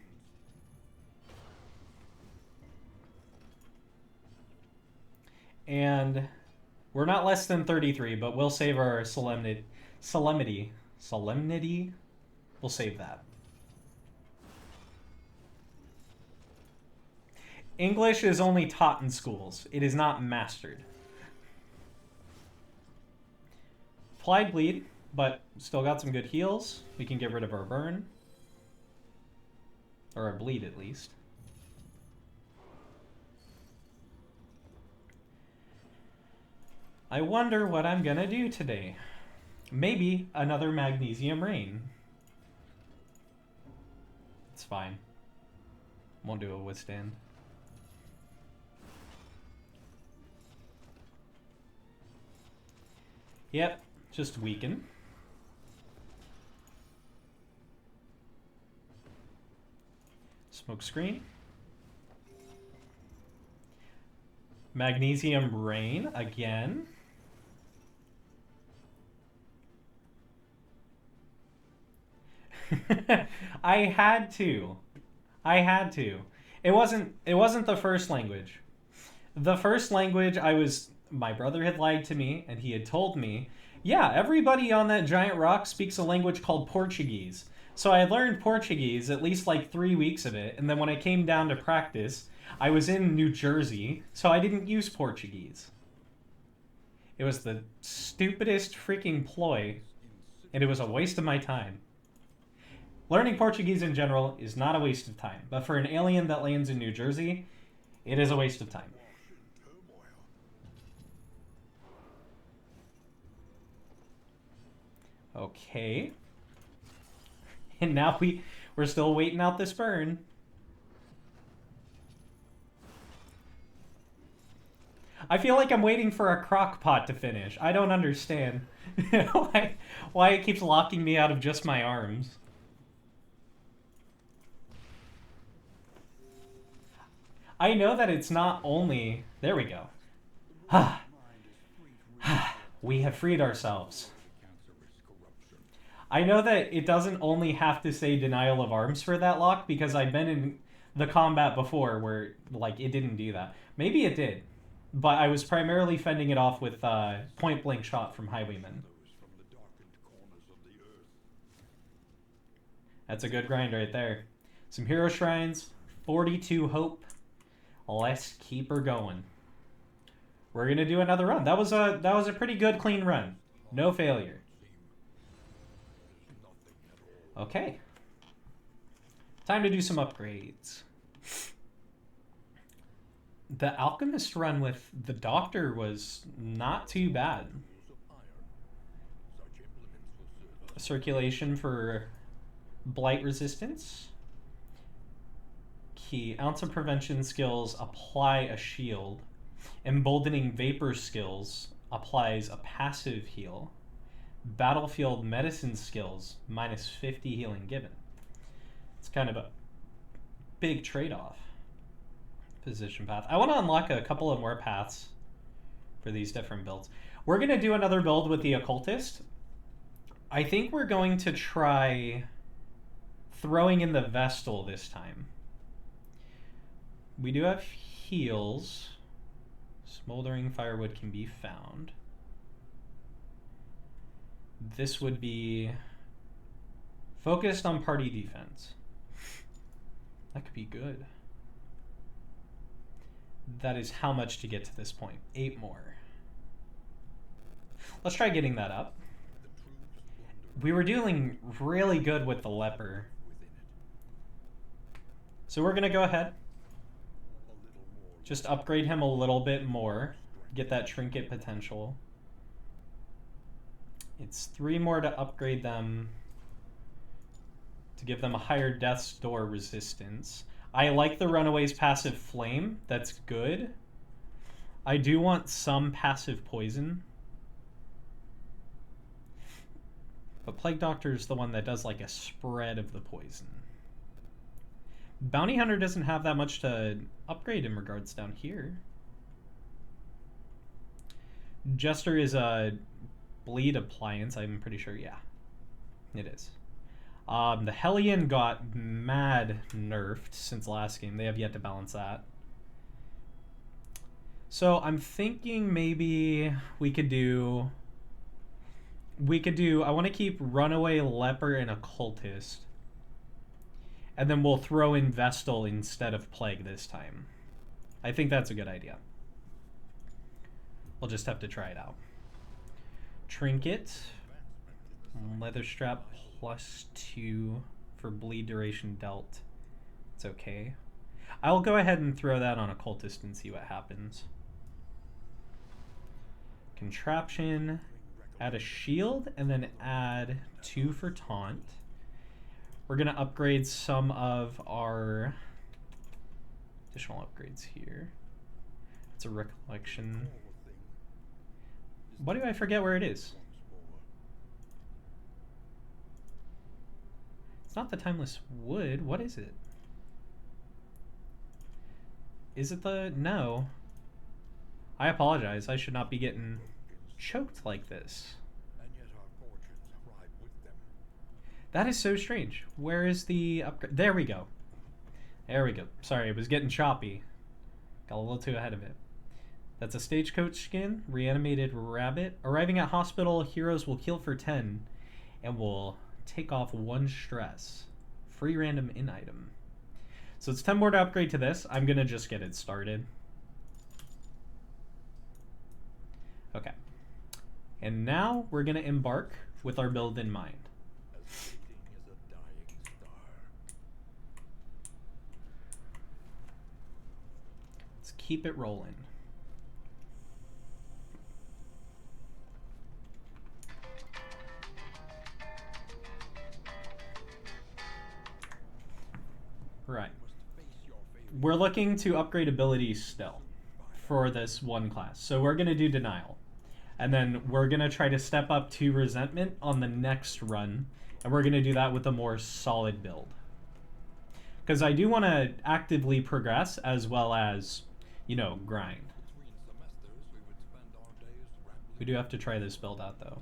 And we're not less than 33, but we'll save our solemnity. Solemnity. We'll save that. English is only taught in schools. It is not mastered. Applied bleed, but still got some good heals. We can get rid of our burn. Or our bleed, at least. I wonder what I'm gonna do today. Maybe another magnesium rain. It's fine. Won't do a withstand. Yep, just weaken. Smoke screen. Magnesium rain again. I had to. It wasn't the first language. The first language my brother had lied to me and he had told me, yeah, everybody on that giant rock speaks a language called Portuguese. So I learned Portuguese, at least like 3 weeks of it, and then when I came down to practice, I was in New Jersey, so I didn't use Portuguese. It was the stupidest freaking ploy, and it was a waste of my time. Learning Portuguese in general is not a waste of time, but for an alien that lands in New Jersey, it is a waste of time. Okay. And now we're still waiting out this burn. I feel like I'm waiting for a crock pot to finish. I don't understand why it keeps locking me out of just my arms. I know that it's not only... There we go. We have freed ourselves. I know that it doesn't only have to say denial of arms for that lock, because I've been in the combat before where, like, it didn't do that. Maybe it did, but I was primarily fending it off with point-blank shot from Highwayman. That's a good grind right there. Some hero shrines, 42 hope. Let's keep her going. We're gonna do another run. That was a pretty good, clean run. No failure. Okay. Time to do some upgrades. The Alchemist run with the Doctor was not too bad. Circulation for blight resistance. Key. Ounce of prevention skills apply a shield. Emboldening vapor skills applies a passive heal. Battlefield medicine skills, minus 50 healing given. It's kind of a big trade-off. Position path. I want to unlock a couple of more paths for these different builds. We're going to do another build with the Occultist. I think we're going to try throwing in the Vestal this time. We do have heals. Smoldering firewood can be found. This would be focused on party defense. That could be good. That is how much to get to this point. 8 more. Let's try getting that up. We were doing really good with the Leper. So we're going to go ahead. Just upgrade him a little bit more. Get that trinket potential. It's 3 more to upgrade them to give them a higher death's door resistance. I like the Runaway's passive flame. That's good. I do want some passive poison. But Plague Doctor is the one that does like a spread of the poison. Bounty Hunter doesn't have that much to upgrade in regards down here. Jester is a bleed appliance, I'm pretty sure. Yeah, it is. The Hellion got mad nerfed since last game. They have yet to balance that. So I'm thinking maybe we could do... I want to keep Runaway, Leper, and Occultist. And then we'll throw in Vestal instead of Plague this time. I think that's a good idea. We'll just have to try it out. Trinket. Leather strap +2 for bleed duration dealt. It's okay. I'll go ahead and throw that on Occultist and see what happens. Contraption. Add a shield and then add 2 for taunt. We're going to upgrade some of our additional upgrades here. It's a recollection. Why do I forget where it is? It's not the timeless wood. What is it? Is it the... No. I apologize. I should not be getting choked like this. That is so strange. Where is the upgrade? There we go. There we go. Sorry, it was getting choppy. Got a little too ahead of it. That's a stagecoach skin. Reanimated rabbit. Arriving at hospital, heroes will heal for 10 and will take off 1 stress. Free random in item. So it's 10 more to upgrade to this. I'm going to just get it started. Okay. And now we're going to embark with our build in mind. Let's keep it rolling. Right. We're looking to upgrade abilities still for this one class. So we're going to do Denial. And then we're going to try to step up to Resentment on the next run. And we're going to do that with a more solid build. Because I do want to actively progress as well as, you know, grind. We do have to try this build out though.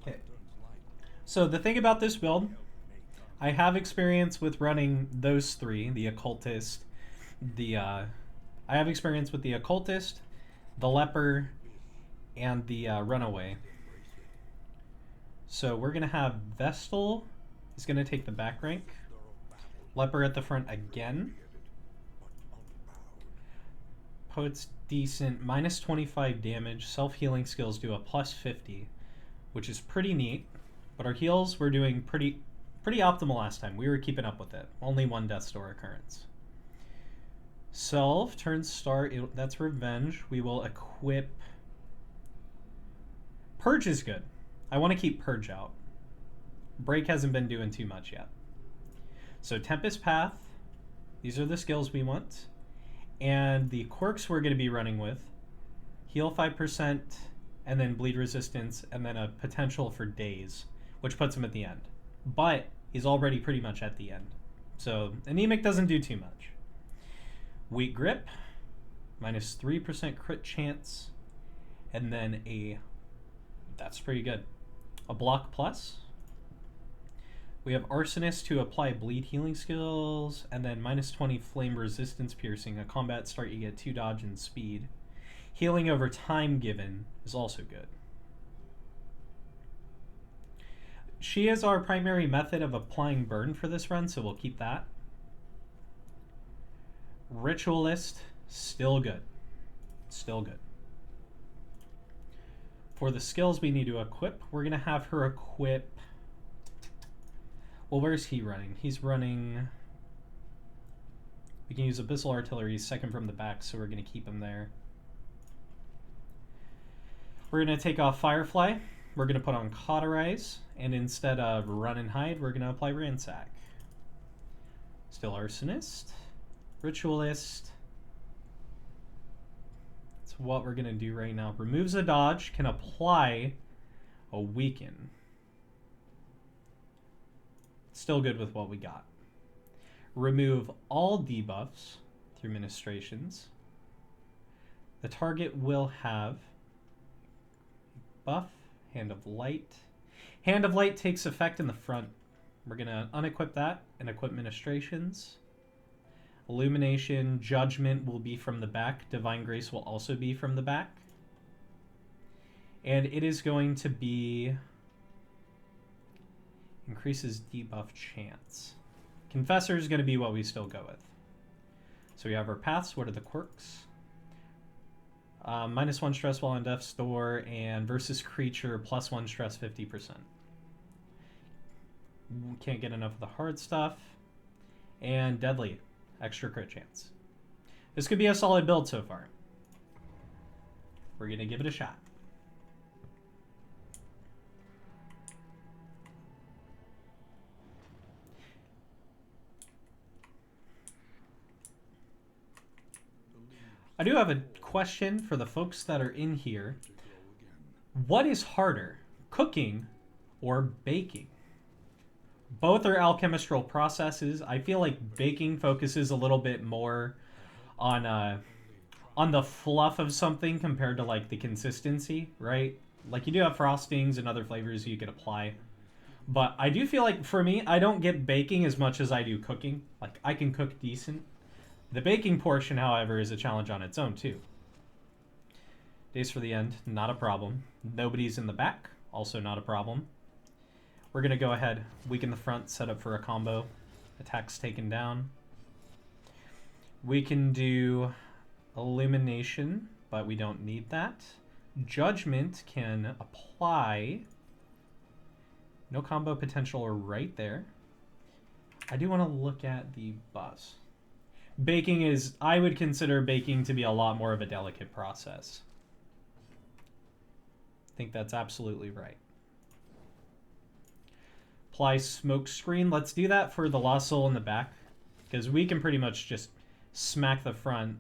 Okay. So the thing about this build, I have experience with running those 3, the Occultist, I have experience with the Occultist, the Leper, and the Runaway. So we're going to have Vestal is going to take the back rank, Leper at the front again. Poet's decent, -25 damage, self-healing skills do a +50, which is pretty neat. But our heals were doing pretty optimal last time. We were keeping up with it. Only 1 Death Store occurrence. Self, turn start, that's Revenge. We will equip... Purge is good. I want to keep Purge out. Break hasn't been doing too much yet. So Tempest Path, these are the skills we want. And the quirks we're going to be running with, heal 5%, and then bleed resistance, and then a potential for daze, which puts him at the end. But he's already pretty much at the end. So anemic doesn't do too much. Weak grip, -3% crit chance, and then that's pretty good. A block plus. We have Arsonist to apply bleed healing skills, and then -20 flame resistance piercing. A combat start, you get 2 dodge and speed. Healing over time given is also good. She is our primary method of applying burn for this run, so we'll keep that. Ritualist, still good. Still good. For the skills we need to equip, we're going to have her equip... Well, where's he running? He's running... We can use Abyssal Artillery, second from the back, so we're going to keep him there. We're going to take off Firefly. We're going to put on Cauterize. And instead of Run and Hide, we're going to apply Ransack. Still Arsonist. Ritualist. That's what we're going to do right now. Removes a dodge, can apply a weaken. Still good with what we got. Remove all debuffs through ministrations. The target will have buff, Hand of Light. Hand of Light takes effect in the front. We're going to unequip that and equip ministrations. Illumination, Judgment will be from the back. Divine Grace will also be from the back. And it is going to be increases debuff chance. Confessor is going to be what we still go with. So we have our paths. What are the quirks? -1 stress while on death's door, and versus creature +1 stress 50%. Can't get enough of the hard stuff. And deadly, extra crit chance. This could be a solid build so far. We're going to give it a shot. I do have a question for the folks that are in here. What is harder, cooking or baking? Both are alchemical processes. I feel like baking focuses a little bit more on the fluff of something compared to like the consistency, right? Like you do have frostings and other flavors you could apply. But I do feel like for me, I don't get baking as much as I do cooking. Like I can cook decent. The baking portion, however, is a challenge on its own, too. Days for the end, not a problem. Nobody's in the back, also not a problem. We're going to go ahead, weaken the front, set up for a combo. Attacks taken down. We can do Illumination, but we don't need that. Judgment can apply. No combo potential right there. I do want to look at the buffs. Baking is, I would consider baking to be a lot more of a delicate process. I think that's absolutely right. Apply smoke screen. Let's do that for the Lost Soul in the back, because we can pretty much just smack the front.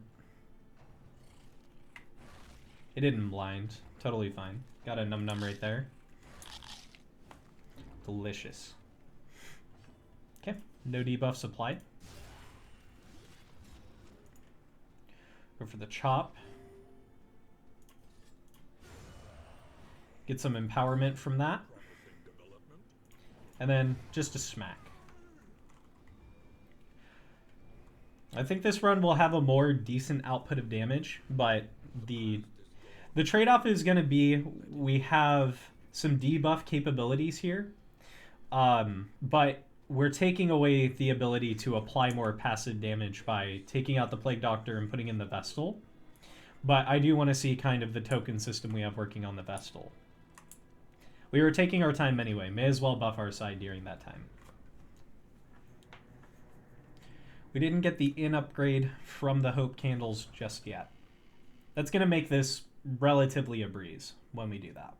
It didn't blind. Totally fine. Got a num num right there. Delicious. Okay, no debuffs applied. Go for the chop. Get some empowerment from that. And then just a smack. I think this run will have a more decent output of damage, but the trade-off is going to be we have some debuff capabilities here, but we're taking away the ability to apply more passive damage by taking out the Plague Doctor and putting in the Vestal. But I do want to see kind of the token system we have working on the Vestal. We were taking our time anyway. May as well buff our side during that time. We didn't get the in upgrade from the Hope Candles just yet. That's going to make this relatively a breeze when we do that.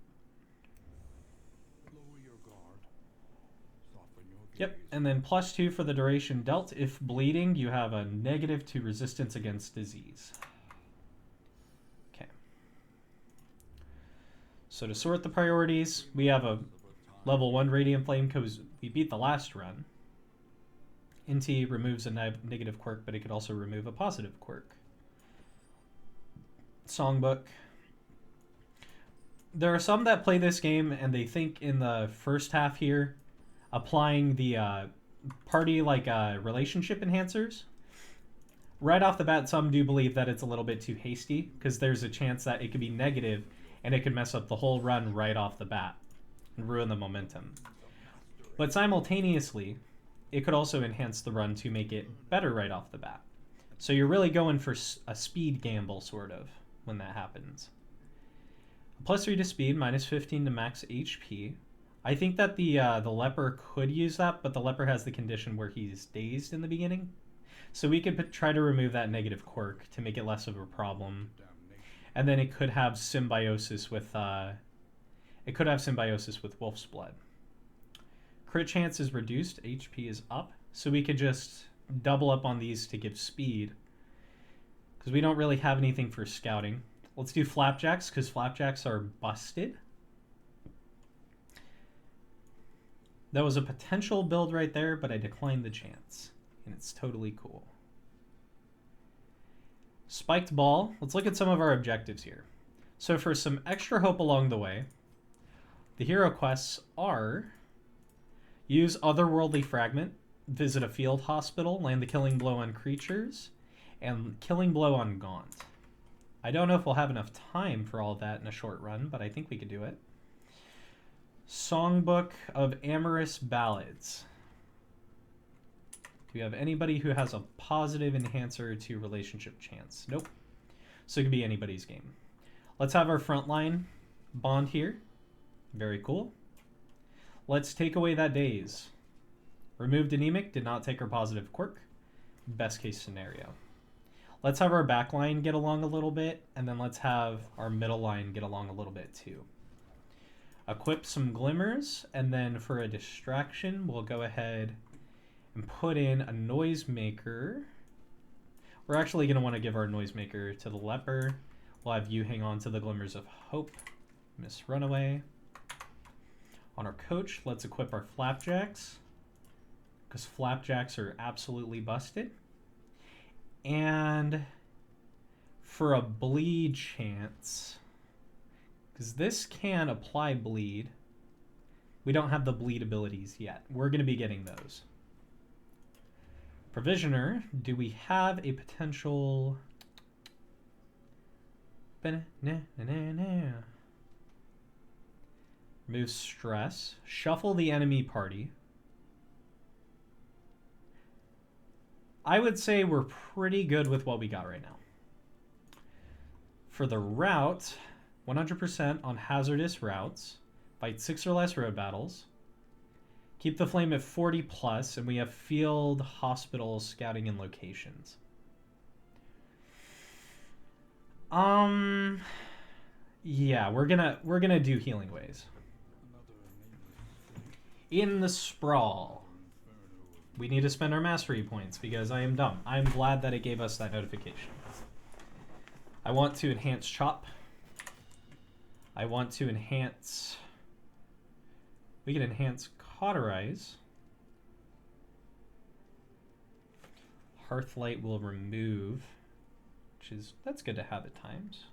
Yep, and then +2 for the duration dealt. If bleeding, you have a -2 resistance against disease. Okay. So to sort the priorities, we have a level 1 Radiant Flame because we beat the last run. NT removes a negative quirk, but it could also remove a positive quirk. Songbook. There are some that play this game and they think in the first half here, applying the party relationship enhancers. Right off the bat, some do believe that it's a little bit too hasty because there's a chance that it could be negative and it could mess up the whole run right off the bat and ruin the momentum. But simultaneously, it could also enhance the run to make it better right off the bat. So you're really going for a speed gamble, sort of, when that happens. +3 to speed, -15 to max HP. I think that the Leper could use that, but the Leper has the condition where he's dazed in the beginning. So we could try to remove that negative quirk to make it less of a problem. And then it could have symbiosis with Wolf's Blood. Crit chance is reduced, HP is up, so we could just double up on these to give speed. Because we don't really have anything for scouting. Let's do Flapjacks, because Flapjacks are busted. That was a potential build right there, but I declined the chance. And it's totally cool. Spiked Ball. Let's look at some of our objectives here. So for some extra hope along the way, the hero quests are: use Otherworldly Fragment, visit a field hospital, land the Killing Blow on creatures, and Killing Blow on Gaunt. I don't know if we'll have enough time for all that in a short run, but I think we could do it. Songbook of Amorous Ballads. Do we have anybody who has a positive enhancer to relationship chance? Nope. So it could be anybody's game. Let's have our frontline bond here. Very cool. Let's take away that daze. Removed anemic, did not take her positive quirk. Best case scenario. Let's have our back line get along a little bit, and then let's have our middle line get along a little bit too. Equip some glimmers, and then for a distraction, we'll go ahead and put in a noisemaker. We're actually going to want to give our noisemaker to the leper. We'll have you hang on to the glimmers of hope. Miss Runaway. On our coach, let's equip our flapjacks, because flapjacks are absolutely busted. And for a bleed chance, because this can apply bleed, we don't have the bleed abilities yet. We're going to be getting those. Provisioner, do we have a potential... Remove stress. Shuffle the enemy party. I would say we're pretty good with what we got right now. For the route, 100% on hazardous routes. Fight 6 or less road battles. Keep the flame at 40 plus, and we have field, hospital, scouting, and locations. Yeah, we're gonna do healing ways. In the sprawl. We need to spend our mastery points because I am dumb. I'm glad that it gave us that notification. I want to enhance chop. I want to enhance... We can enhance cauterize. Hearthlight will remove, which is, that's good to have at times.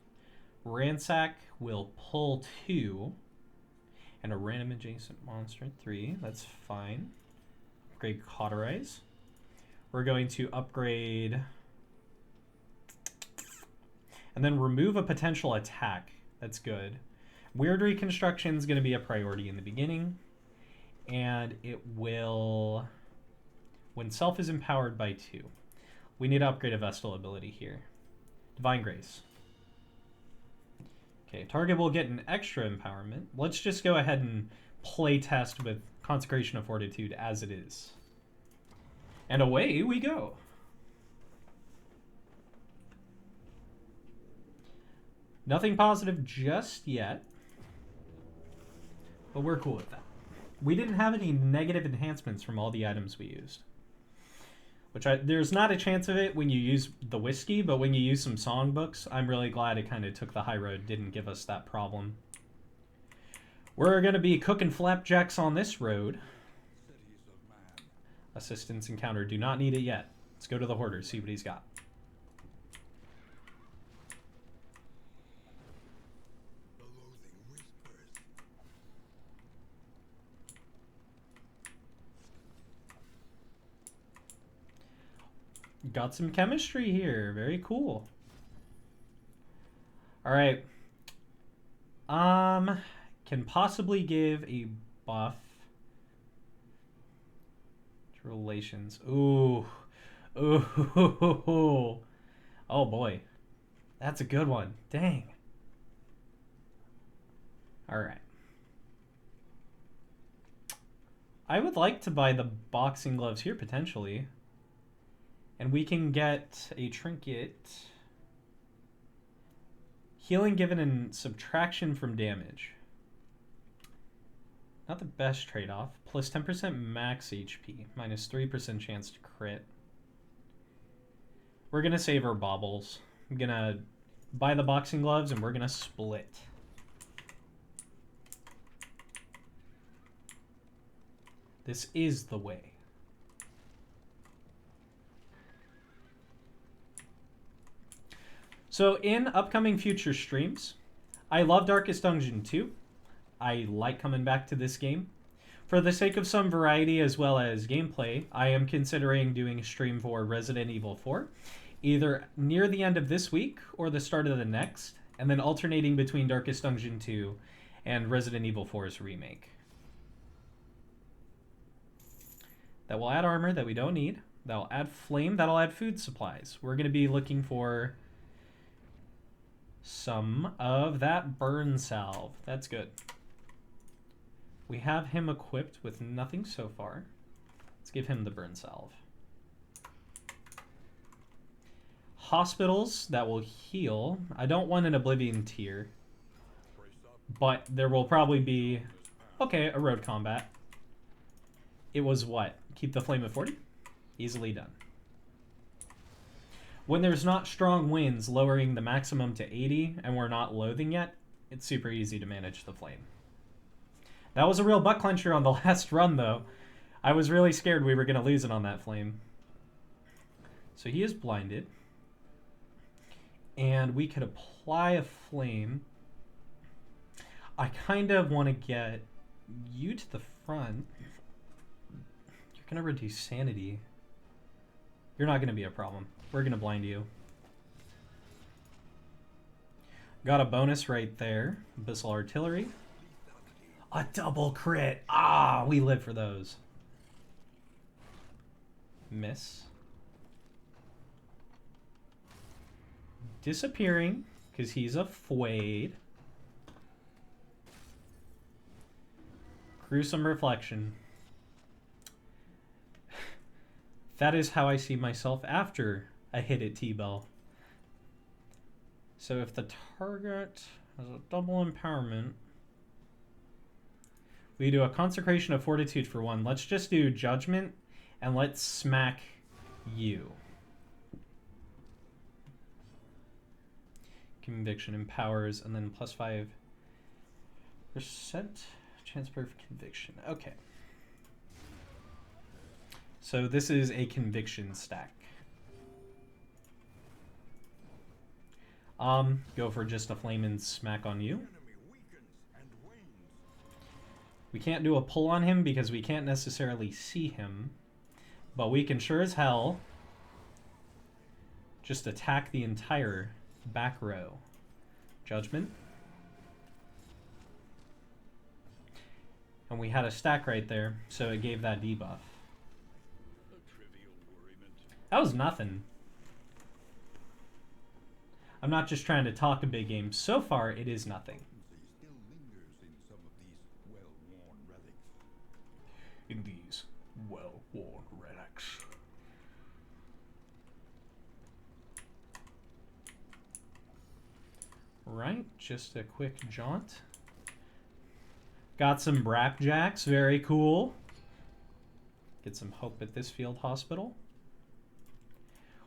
Ransack will pull 2. And a random adjacent monster 3. That's fine. Upgrade cauterize. We're going to upgrade and then remove a potential attack. That's good. Weird reconstruction is going to be a priority in the beginning, and it will, when self is empowered by 2. We need to upgrade a Vestal ability here. Divine Grace. Okay, target will get an extra empowerment. Let's just go ahead and play test with Consecration of Fortitude as it is. And away we go. Nothing positive just yet, but we're cool with that. We didn't have any negative enhancements from all the items we used. There's not a chance of it when you use the whiskey, but when you use some songbooks, I'm really glad it kind of took the high road, didn't give us that problem. We're going to be cooking flapjacks on this road. Assistance encounter, do not need it yet. Let's go to the hoarder, see what he's got. Got some chemistry here. Very cool. All right. Can possibly give a buff to relations. Ooh. Ooh. Oh boy. That's a good one. Dang. All right. I would like to buy the boxing gloves here potentially. And we can get a trinket. Healing given and subtraction from damage. Not the best trade-off. Plus 10% max HP. Minus 3% chance to crit. We're going to save our baubles. I'm going to buy the boxing gloves and we're going to split. This is the way. So in upcoming future streams, I love Darkest Dungeon 2. I like coming back to this game. For the sake of some variety as well as gameplay, I am considering doing a stream for Resident Evil 4. either near the end of this week or the start of the next, and then alternating between Darkest Dungeon 2 and Resident Evil 4's remake. That will add armor that we don't need. That'll add flame. That'll add food supplies. We're going to be looking for some of that burn salve. That's good. We have him equipped with nothing so far. Let's give him the burn salve. Hospitals that will heal. I don't want an Oblivion tier, but there will probably be... Okay, a road combat. It was what? Keep the flame at 40? Easily done. When there's not strong winds lowering the maximum to 80 and we're not loathing yet, it's super easy to manage the flame. That was a real butt clencher on the last run, though. I was really scared we were going to lose it on that flame. So he is blinded. And we could apply a flame. I kind of want to get you to the front. You're going to reduce sanity. You're not going to be a problem. We're going to blind you. Got a bonus right there. Abyssal Artillery. A double crit. Ah, we live for those. Miss. Disappearing, because he's afraid. Gruesome Reflection. That is how I see myself after a hit at T-Bell. So if the target has a double empowerment, we do a Consecration of Fortitude for 1. Let's just do Judgment, and let's smack you. Conviction empowers, and then plus 5% chance for conviction. Okay. So this is a conviction stack. Go for just a flame and smack on you. We can't do a pull on him because we can't necessarily see him, but we can sure as hell just attack the entire back row. Judgment. And we had a stack right there, so it gave that debuff. That was nothing. I'm not just trying to talk a big game. So far, it is nothing. In these well-worn relics. Right, just a quick jaunt. Got some Brapjacks, very cool. Get some hope at this field hospital.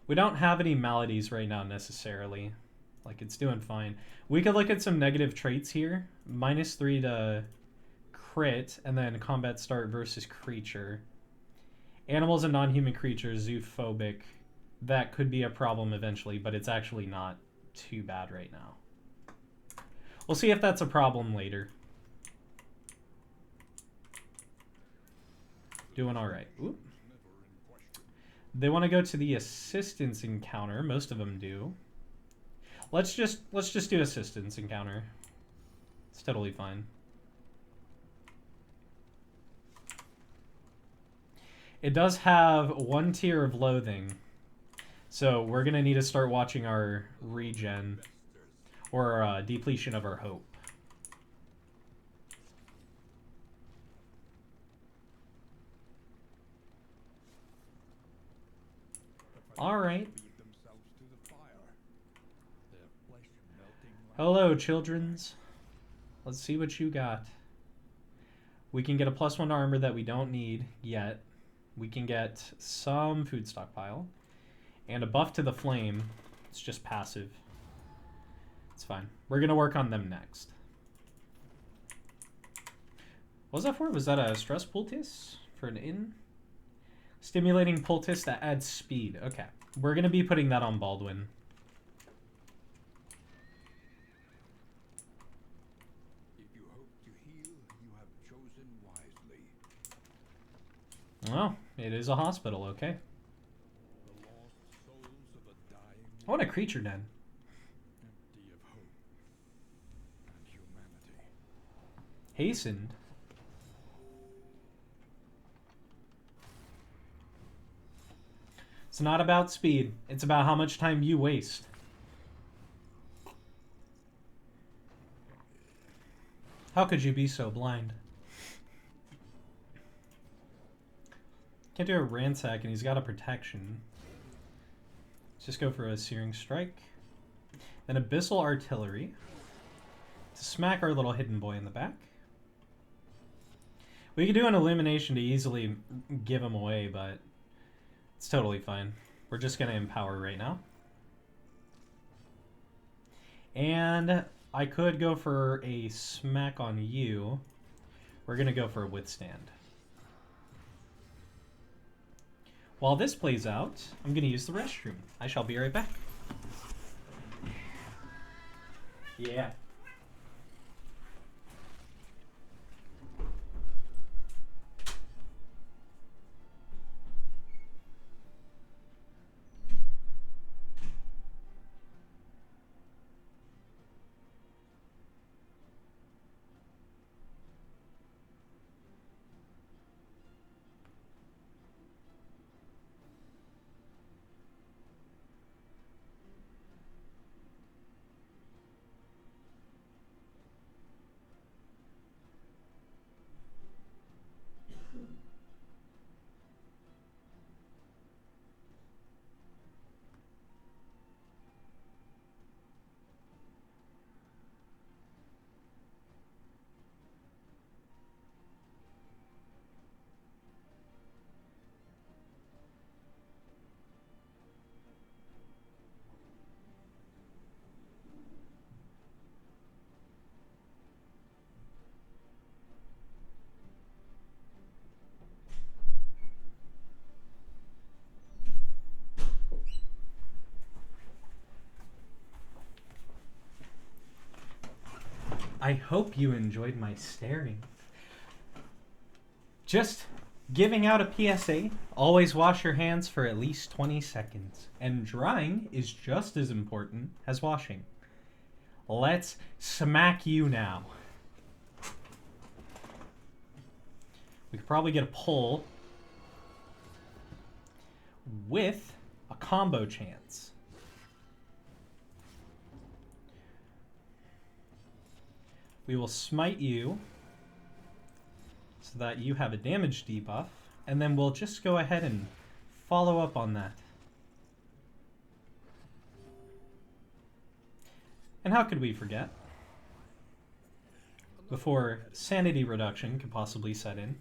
We don't have any maladies right now necessarily. Like, it's doing fine. We could look at some negative traits here. -3 to crit, and then combat start versus creature. Animals and non-human creatures, zoophobic. That could be a problem eventually, but it's actually not too bad right now. We'll see if that's a problem later. Doing all right. Oop. They want to go to the assistance encounter. Most of them do. Let's just do assistance encounter. It's totally fine. It does have 1 tier of loathing, so we're gonna need to start watching our regen or depletion of our hope. All right. Hello, childrens. Let's see what you got. We can get a +1 armor that we don't need yet. We can get some food stockpile. And a buff to the flame. It's just passive. It's fine. We're going to work on them next. What was that for? Was that a stress poultice for an inn? Stimulating poultice that adds speed. Okay. We're going to be putting that on Baldwin. If you hope to heal, you have chosen wisely. Well, it is a hospital, okay. The lost souls of a dying I want a creature den. empty of hope and humanity. Hastened. It's not about speed. It's about how much time you waste. How could you be so blind? Can't do a ransack and he's got a protection. Let's just go for a searing strike. Then abyssal artillery to smack our little hidden boy in the back. We could do an illumination to easily give him away, but it's totally fine. We're just going to empower right now. And I could go for a smack on you. We're going to go for a withstand. While this plays out, I'm going to use the restroom. I shall be right back. Yeah. I hope you enjoyed my staring. Just giving out a PSA, always wash your hands for at least 20 seconds. And drying is just as important as washing. Let's smack you now. We could probably get a pull with a combo chance. We will smite you so that you have a damage debuff, and then we'll just go ahead and follow up on that. And how could we forget? Before sanity reduction could possibly set in.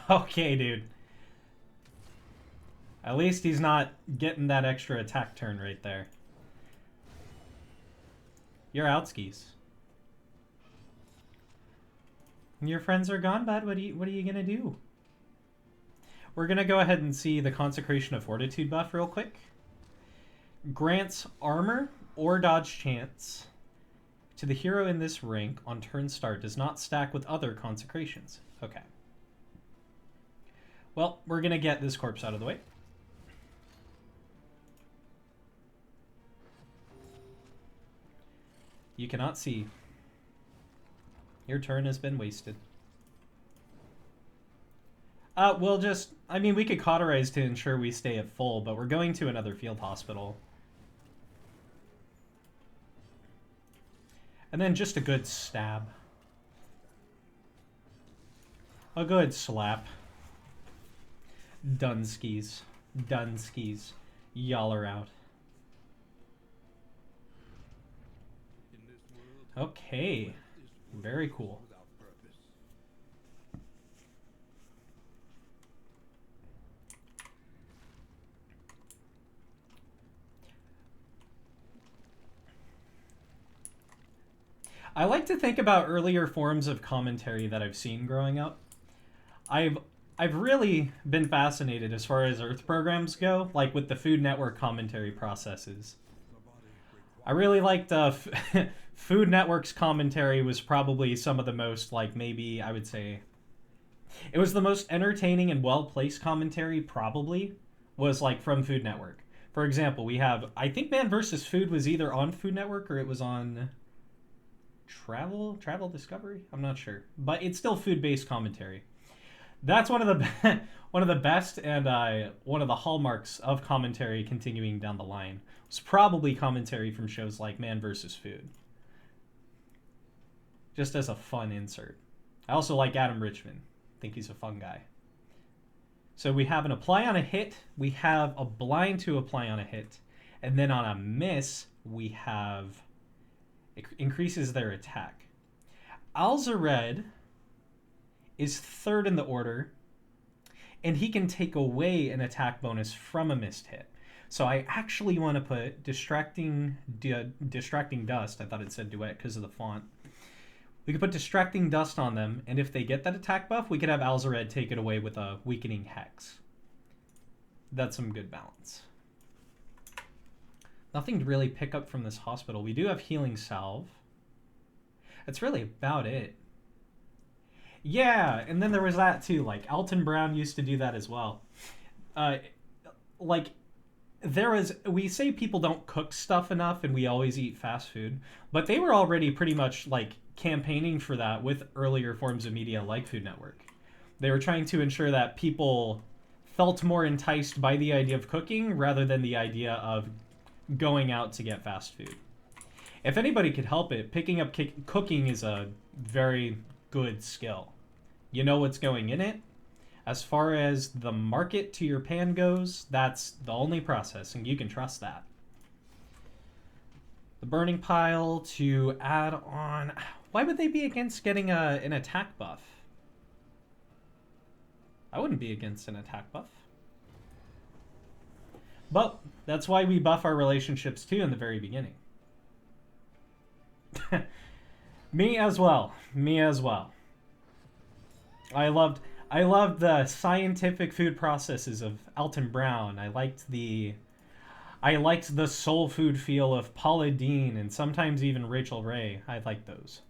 Okay, dude. At least he's not getting that extra attack turn right there. You're out, skis. Your friends are gone, bud. What are you gonna do? We're gonna go ahead and see the Consecration of Fortitude buff real quick. Grants armor or dodge chance to the hero in this rank on turn start. Does not stack with other consecrations. Okay. Well, we're gonna get this corpse out of the way. You cannot see. Your turn has been wasted. We'll just... I mean, we could cauterize to ensure we stay at full, but we're going to another field hospital. And then just a good stab. A good slap. Dunskies. Dunskies. Y'all are out. Okay. Very cool. I like to think about earlier forms of commentary that I've seen growing up. I've really been fascinated as far as Earth programs go, like with the Food Network commentary processes. I really liked Food Network's commentary was probably some of the most, like, maybe I would say It was the most entertaining and well-placed commentary, probably, was like from Food Network. For example, we have, I think Man vs. Food was either on Food Network or it was on Travel Discovery? I'm not sure. But it's still food-based commentary. That's one of the one of the best and one of the hallmarks of commentary continuing down the line. It's probably commentary from shows like Man vs. Food. Just as a fun insert. I also like Adam Richman. I think he's a fun guy. So we have an apply on a hit, we have a blind to apply on a hit, and then on a miss, we have it increases their attack. Alzared is third in the order, and he can take away an attack bonus from a missed hit. So I actually want to put Distracting Dust. I thought it said Duet because of the font. We could put Distracting Dust on them, and if they get that attack buff, we could have Alzared take it away with a Weakening Hex. That's some good balance. Nothing to really pick up from this hospital. We do have Healing Salve. That's really about it. Yeah, and then there was that too. Like, Alton Brown used to do that as well. Like, we say people don't cook stuff enough and we always eat fast food, but they were already pretty much, like, campaigning for that with earlier forms of media like Food Network. They were trying to ensure that people felt more enticed by the idea of cooking rather than the idea of going out to get fast food. If anybody could help it, picking up cooking is a very good skill. You know what's going in it. As far as the market to your pan goes, that's the only process, and you can trust that. The Burning Pile to add on... Why would they be against getting an attack buff? I wouldn't be against an attack buff. But that's why we buff our relationships too in the very beginning. Me as well. Me as well. I loved the scientific food processes of Alton Brown. I liked the soul food feel of Paula Deen and sometimes even Rachel Ray. I liked those.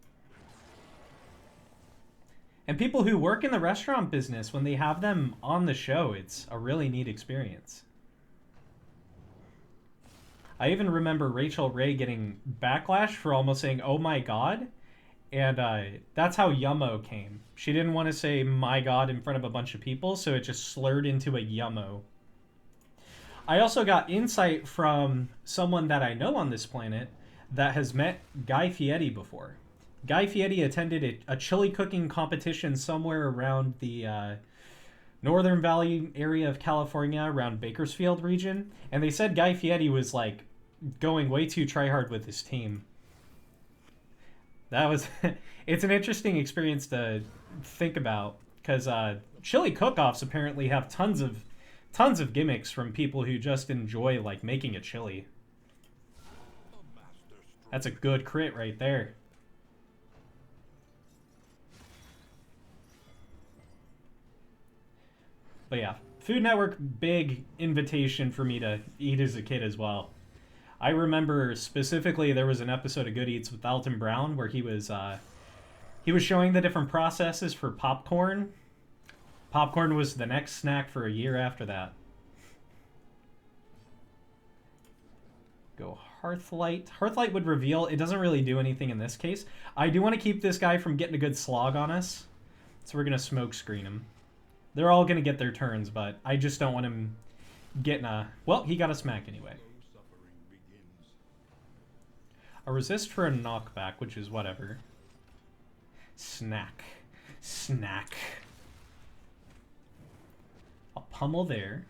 And people who work in the restaurant business, when they have them on the show, it's a really neat experience. I even remember Rachel Ray getting backlash for almost saying, "Oh my God." And that's how Yummo came. She didn't want to say "my God" in front of a bunch of people, so it just slurred into a Yummo. I also got insight from someone that I know on this planet that has met Guy Fieri before. Guy Fieri attended a chili cooking competition somewhere around the Northern Valley area of California, around Bakersfield region, and they said Guy Fieri was like going way too tryhard with his team. That was it's an interesting experience to think about, because chili cook-offs apparently have tons of gimmicks from people who just enjoy like making a chili. That's a good crit right there. But yeah, Food Network, big invitation for me to eat as a kid as well. I remember specifically there was an episode of Good Eats with Alton Brown where he was showing the different processes for popcorn. Popcorn was the next snack for a year after that. Go Hearthlight. Hearthlight would reveal. It doesn't really do anything in this case. I do want to keep this guy from getting a good slog on us, so we're going to smoke screen him. They're all going to get their turns, but I just don't want him getting a... Well, he got a smack anyway. A resist for a knockback, which is whatever. Snack. Snack. A pummel there.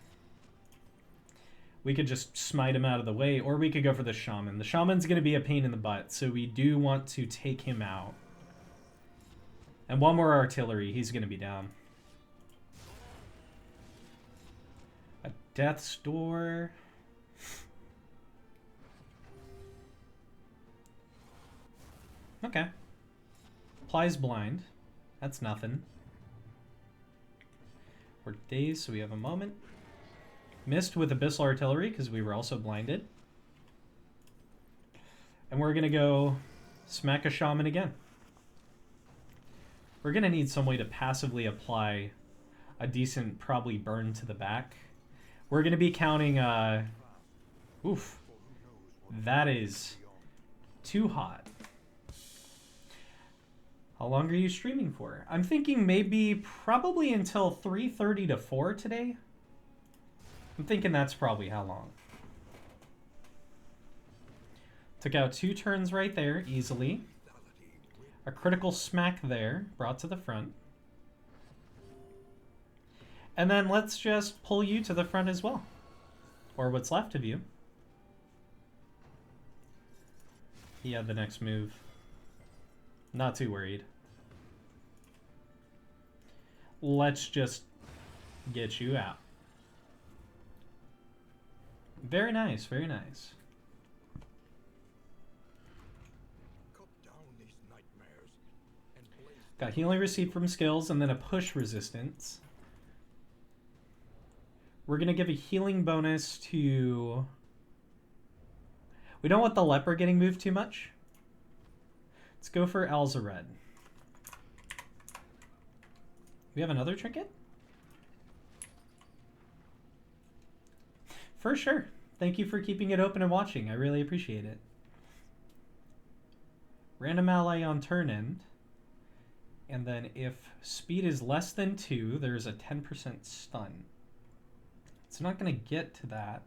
We could just smite him out of the way, or we could go for the shaman. The shaman's going to be a pain in the butt, so we do want to take him out. And one more artillery, he's going to be down. A death's door. Okay. Applies blind. That's nothing. We're dazed, so we have a moment. Missed with Abyssal Artillery, because we were also blinded. And we're going to go smack a shaman again. We're going to need some way to passively apply a decent, probably burn to the back. We're going to be counting, oof, that is too hot. How long are you streaming for? I'm thinking maybe probably until 3:30 to 4 today. I'm thinking that's probably how long. Took out 2 turns right there, easily. A critical smack there, brought to the front. And then let's just pull you to the front as well. Or what's left of you. He had the next move. Not too worried. Let's just get you out. Very nice, very nice. Got healing received from skills and then a push resistance. We're going to give a healing bonus to... We don't want the leper getting moved too much. Let's go for Alzared. We have another trinket? For sure. Thank you for keeping it open and watching. I really appreciate it. Random ally on turn end. And then if speed is less than 2, there's a 10% stun. It's not going to get to that.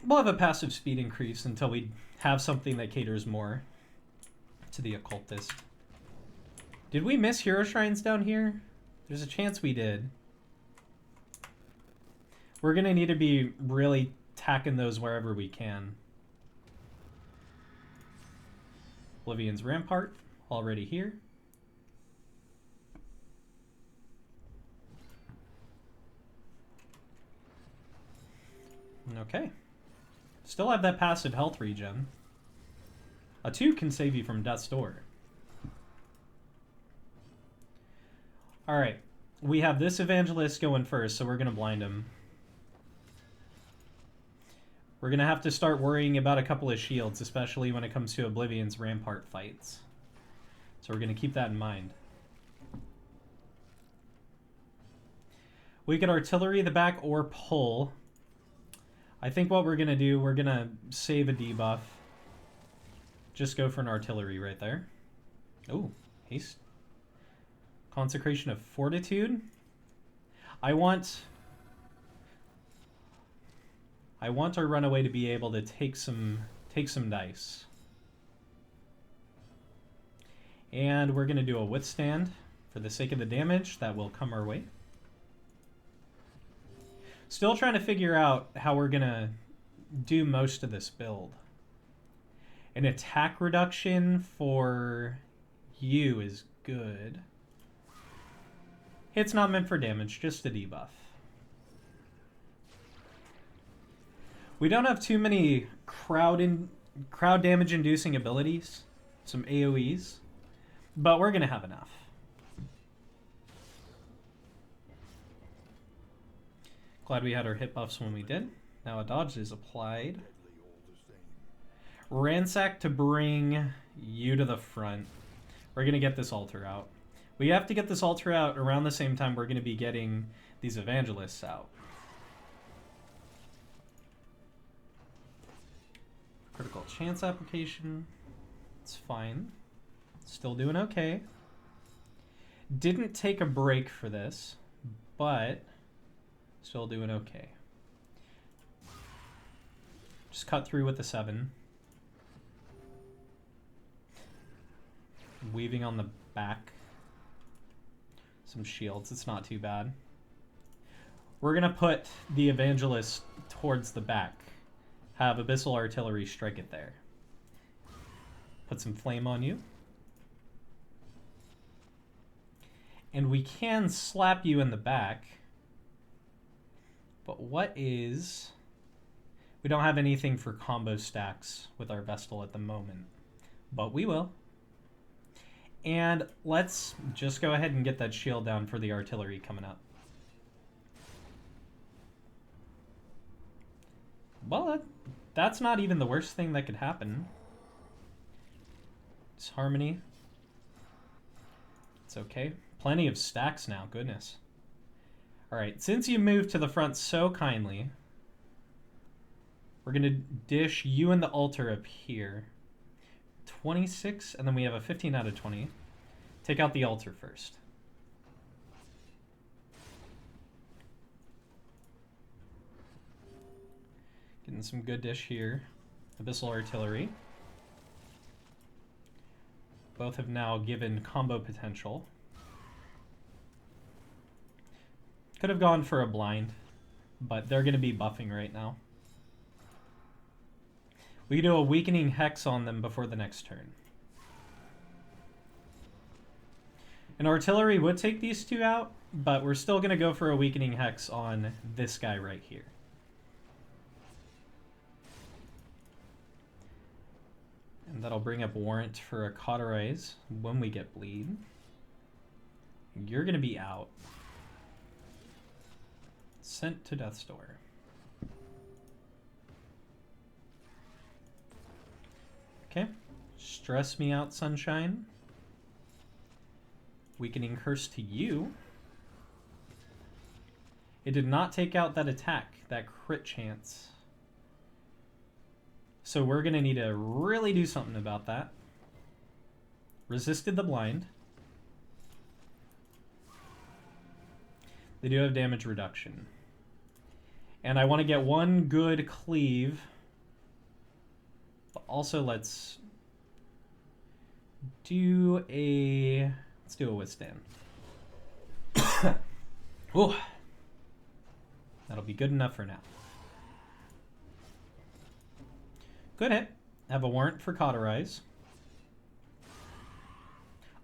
We'll have a passive speed increase until we have something that caters more to the occultist. Did we miss hero shrines down here? There's a chance we did. We're going to need to be really tacking those wherever we can. Oblivion's Rampart, already here. Okay. Still have that passive health regen. A 2 can save you from Death's Door. Alright. We have this Evangelist going first, so we're going to blind him. We're going to have to start worrying about a couple of shields, especially when it comes to Oblivion's Rampart fights. So we're going to keep that in mind. We could artillery the back or pull. I think what we're going to do, we're going to save a debuff. Just go for an artillery right there. Oh, haste. Consecration of Fortitude. I want our runaway to be able to take some dice. And we're going to do a withstand for the sake of the damage that will come our way. Still trying to figure out how we're going to do most of this build. An attack reduction for you is good. It's not meant for damage, just a debuff. We don't have too many crowd damage inducing abilities, some AoEs, but we're going to have enough. Glad we had our hit buffs when we did. Now a dodge is applied. Ransack to bring you to the front. We're going to get this altar out. We have to get this altar out around the same time we're going to be getting these evangelists out. Critical chance application. It's fine. Still doing okay. Didn't take a break for this, but still doing okay. Just cut through with the 7. Weaving on the back. Some shields. It's not too bad. We're going to put the evangelist towards the back. Have Abyssal Artillery strike it there. Put some flame on you. And we can slap you in the back. But what is... We don't have anything for combo stacks with our Vestal at the moment. But we will. And let's just go ahead and get that shield down for the artillery coming up. Well, that's not even the worst thing that could happen. It's Harmony. It's okay. Plenty of stacks now, goodness. Alright, since you moved to the front so kindly, we're going to dish you and the altar up here. 26, and then we have a 15 out of 20. Take out the altar first. Getting some good dish here. Abyssal Artillery. Both have now given combo potential. Could have gone for a blind, but they're going to be buffing right now. We can do a weakening hex on them before the next turn. An artillery would take these two out, but we're still going to go for a weakening hex on this guy right here. And that'll bring up warrant for a cauterize when we get bleed. You're going to be out. Sent to Death's Door. Okay. Stress me out, Sunshine. Weakening Curse to you. It did not take out that attack, that crit chance. So we're going to need to really do something about that. Resisted the blind. They do have damage reduction. And I want to get one good cleave. But also let's do a withstand. Ooh. That'll be good enough for now. Good hit. Have a warrant for cauterize.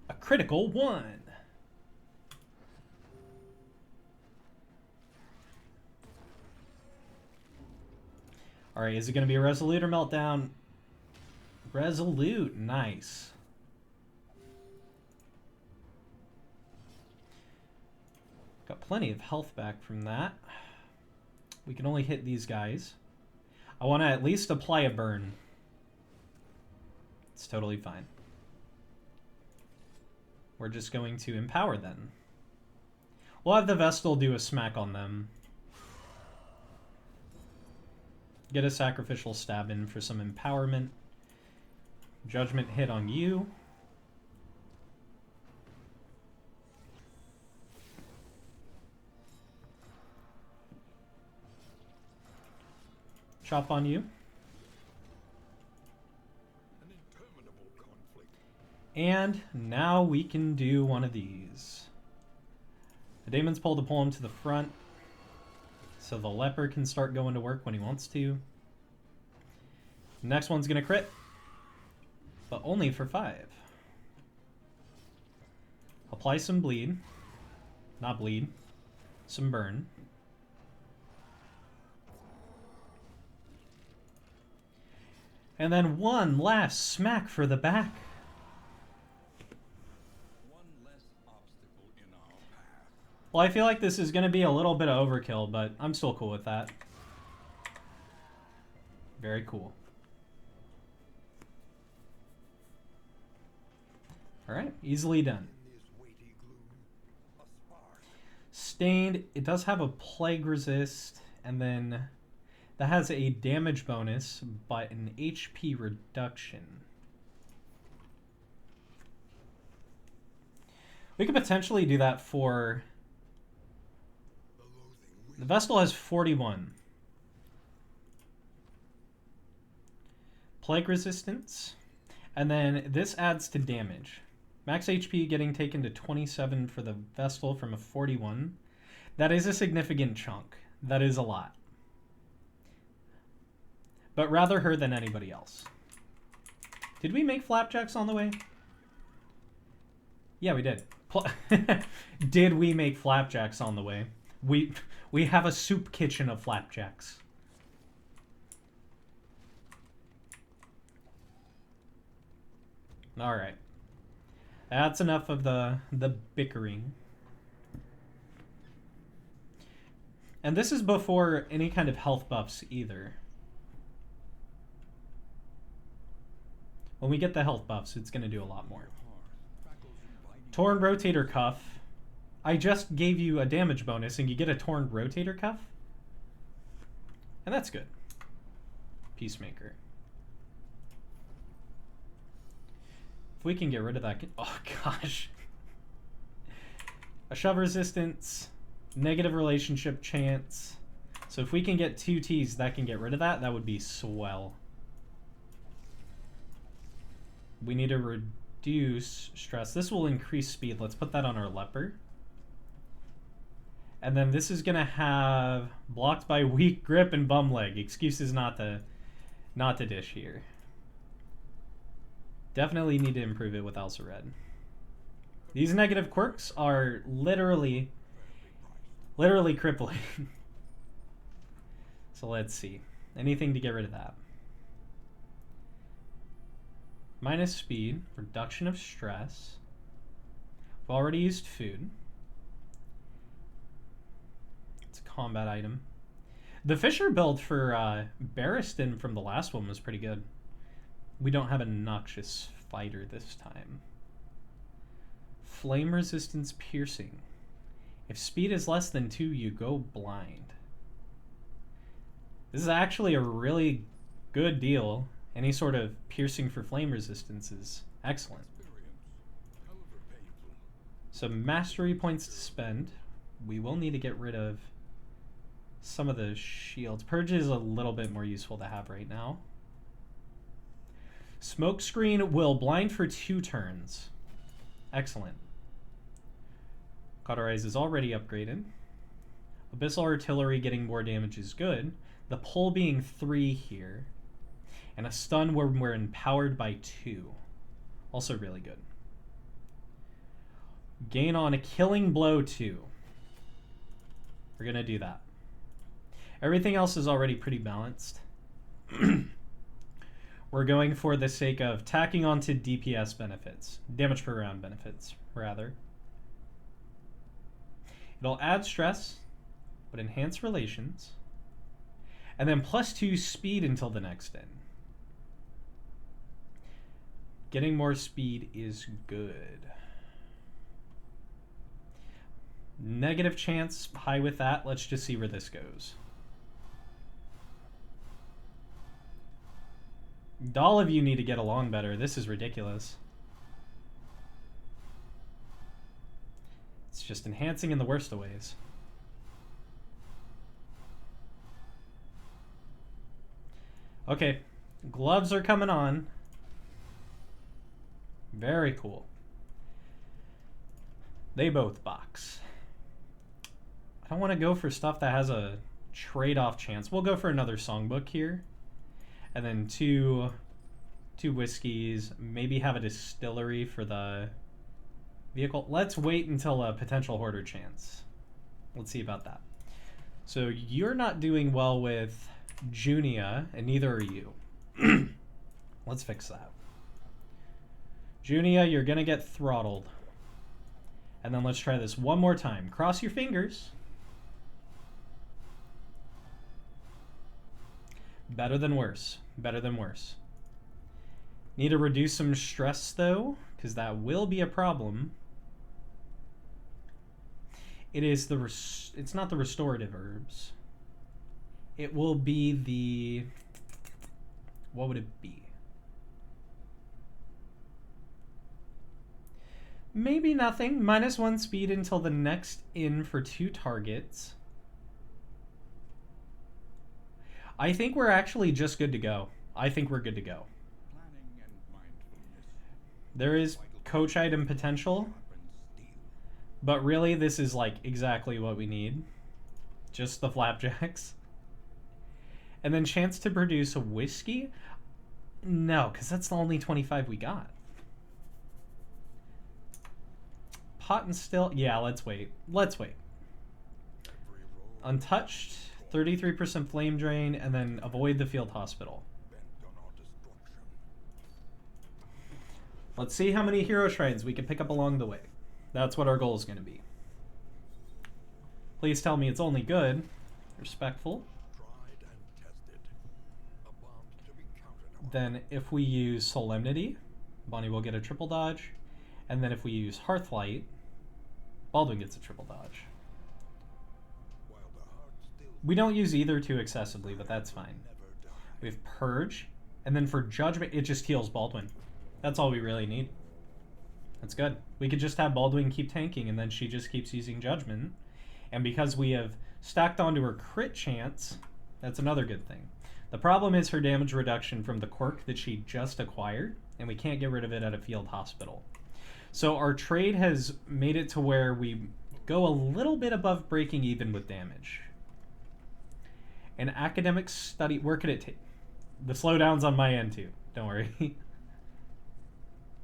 A critical 1. Alright, is it going to be a Resolute or Meltdown? Resolute, nice. Got plenty of health back from that. We can only hit these guys. I want to at least apply a burn. It's totally fine. We're just going to empower them. We'll have the Vestal do a smack on them. Get a sacrificial stab in for some empowerment. Judgment hit on you. Chop on you. An interminable conflict. And now we can do one of these. The Daemon's Pull to pull him to the front. So the Leper can start going to work when he wants to. Next one's going to crit. But only for 5. Apply some bleed. Not bleed. Some burn. And then one last smack for the back. One less obstacle in our path. Well, I feel like this is going to be a little bit of overkill, but I'm still cool with that. Very cool. Alright, easily done. In this weighty gloom, a spark. Stained, it does have a plague resist, and then that has a damage bonus, but an HP reduction. We could potentially do that for... The loathing The Vestal has 41. Plague resistance. And then this adds to damage. Max HP getting taken to 27 for the Vestal from a 41. That is a significant chunk. That is a lot. But rather her than anybody else. Did we make flapjacks on the way? Yeah, we did. Did we make flapjacks on the way? We have a soup kitchen of flapjacks. All right. That's enough of the bickering. And this is before any kind of health buffs either. When we get the health buffs, it's going to do a lot more. Torn rotator cuff. I just gave you a damage bonus and you get a torn rotator cuff. And that's good. Peacemaker. If we can get rid of that... Oh, gosh. A shove resistance. Negative relationship chance. So if we can get 2 T's that can get rid of that, that would be swell. We need to reduce stress. This will increase speed. Let's put that on our leper. And then this is going to have blocked by weak grip and bum leg. Excuses not to dish here. Definitely need to improve it with Elsa Red. These negative quirks are literally crippling. So let's see. Anything to get rid of that. Minus speed, reduction of stress. We've already used food. It's a combat item. The Fisher build for Barristan from the last one was pretty good. We don't have a noxious fighter this time. Flame resistance piercing. If speed is less than 2, you go blind. This is actually a really good deal. Any sort of piercing for flame resistance is excellent. So mastery points to spend. We will need to get rid of some of the shields. Purge is a little bit more useful to have right now. Smokescreen will blind for 2 turns. Excellent. Cauterize is already upgraded. Abyssal Artillery getting more damage is good. The pull being 3 here. And a stun where we're empowered by 2. Also really good. Gain on a killing blow 2. We're going to do that. Everything else is already pretty balanced. We're going for the sake of tacking onto DPS benefits. Damage per round benefits, rather. It'll add stress, but enhance relations. And then +2 speed until the next end. Getting more speed is good. Negative chance, high with that. Let's just see where this goes. All of you need to get along better. This is ridiculous. It's just enhancing in the worst of ways. Okay, gloves are coming on. Very cool. They both box. I don't want to go for stuff that has a trade-off chance. We'll go for another songbook here. And then two whiskeys. Maybe have a distillery for the vehicle. Let's wait until a potential hoarder chance. Let's see about that. So you're not doing well with Junia, and neither are you. Let's fix that. Junia, you're going to get throttled. And then let's try this one more time. Cross your fingers. Better than worse. Better than worse. Need to reduce some stress, though, because that will be a problem. It's not the restorative herbs. It will be the... What would it be? Maybe nothing. -1 speed until the next in for 2 targets. I think we're actually just good to go. I think we're good to go. There is coach item potential, but really this is like exactly what we need. Just the flapjacks. And then chance to produce a whiskey? No, because that's the only 25 we got. Pot and still? Yeah, let's wait. Let's wait. Untouched, 33% flame drain, and then avoid the field hospital. Let's see how many hero shrines we can pick up along the way. That's what our goal is going to be. Please tell me it's only good. Respectful. Then if we use Solemnity, Bonnie will get a triple dodge. And then if we use Hearthlight, Baldwin gets a triple dodge. While the heart still We don't use either too excessively, but that's fine. never die. We have Purge, and then for Judgment, it just heals Baldwin. That's all we really need. That's good. We could just have Baldwin keep tanking, and then she just keeps using Judgment. And because we have stacked onto her crit chance, that's another good thing. The problem is her damage reduction from the quirk that she just acquired, and we can't get rid of it at a field hospital. So our trade has made it to where we go a little bit above breaking even with damage. An academic study, where could it take? The slowdown's on my end too, don't worry.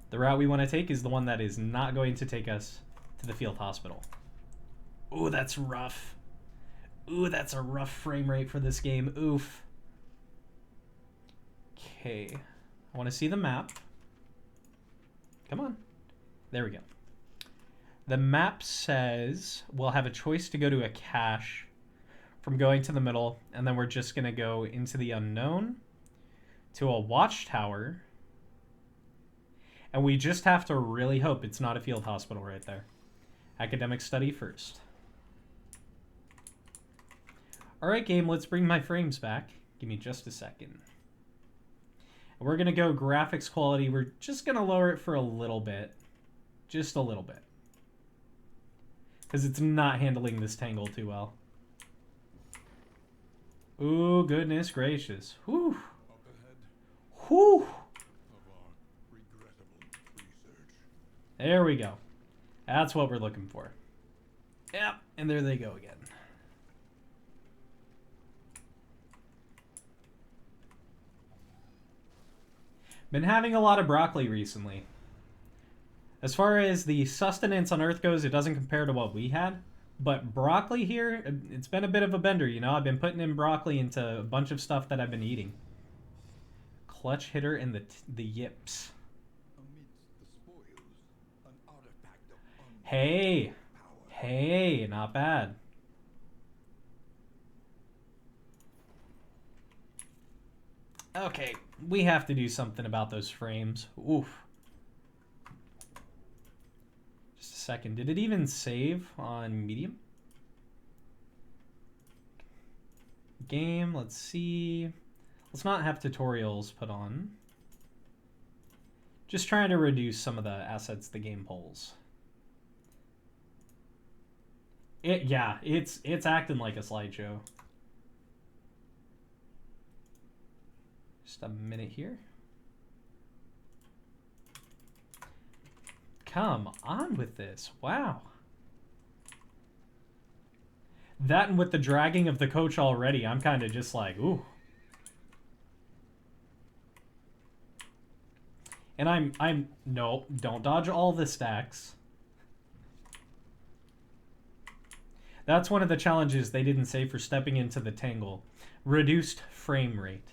The route we want to take is the one that is not going to take us to the field hospital. Ooh, that's rough. Ooh, that's a rough frame rate for this game. Oof. Okay. I want to see the map. Come on. There we go. The map says we'll have a choice to go to a cache from going to the middle, and then we're just going to go into the unknown, to a watchtower, and we just have to really hope it's not a field hospital right there. Academic study first. Alright, game, let's bring my frames back. Give me just a second. We're going to go graphics quality. We're just going to lower it for a little bit. Just a little bit. Because it's not handling this tangle too well. Ooh, goodness gracious. Whew. Up ahead Whew. of our regrettable research. There we go. That's what we're looking for. Yep, and there they go again. Been having a lot of broccoli recently. As far as the sustenance on Earth goes, it doesn't compare to what we had. But broccoli here, it's been a bit of a bender, you know? I've been putting in broccoli into a bunch of stuff that I've been eating. Clutch hitter and the yips. Amidst the spoils, an artifact of Hey! power. Hey, not bad. Okay, we have to do something about those frames. Oof. Just a second. Did it even save on medium? Game, let's see. Let's not have tutorials put on. Just trying to reduce some of the assets the game pulls. Yeah, it's acting like a slideshow. Just a minute here. Come on with this. Wow. That and with the dragging of the coach already, I'm kind of just like, ooh. And no, don't dodge all the stacks. That's one of the challenges they didn't say for stepping into the tangle. Reduced frame rate.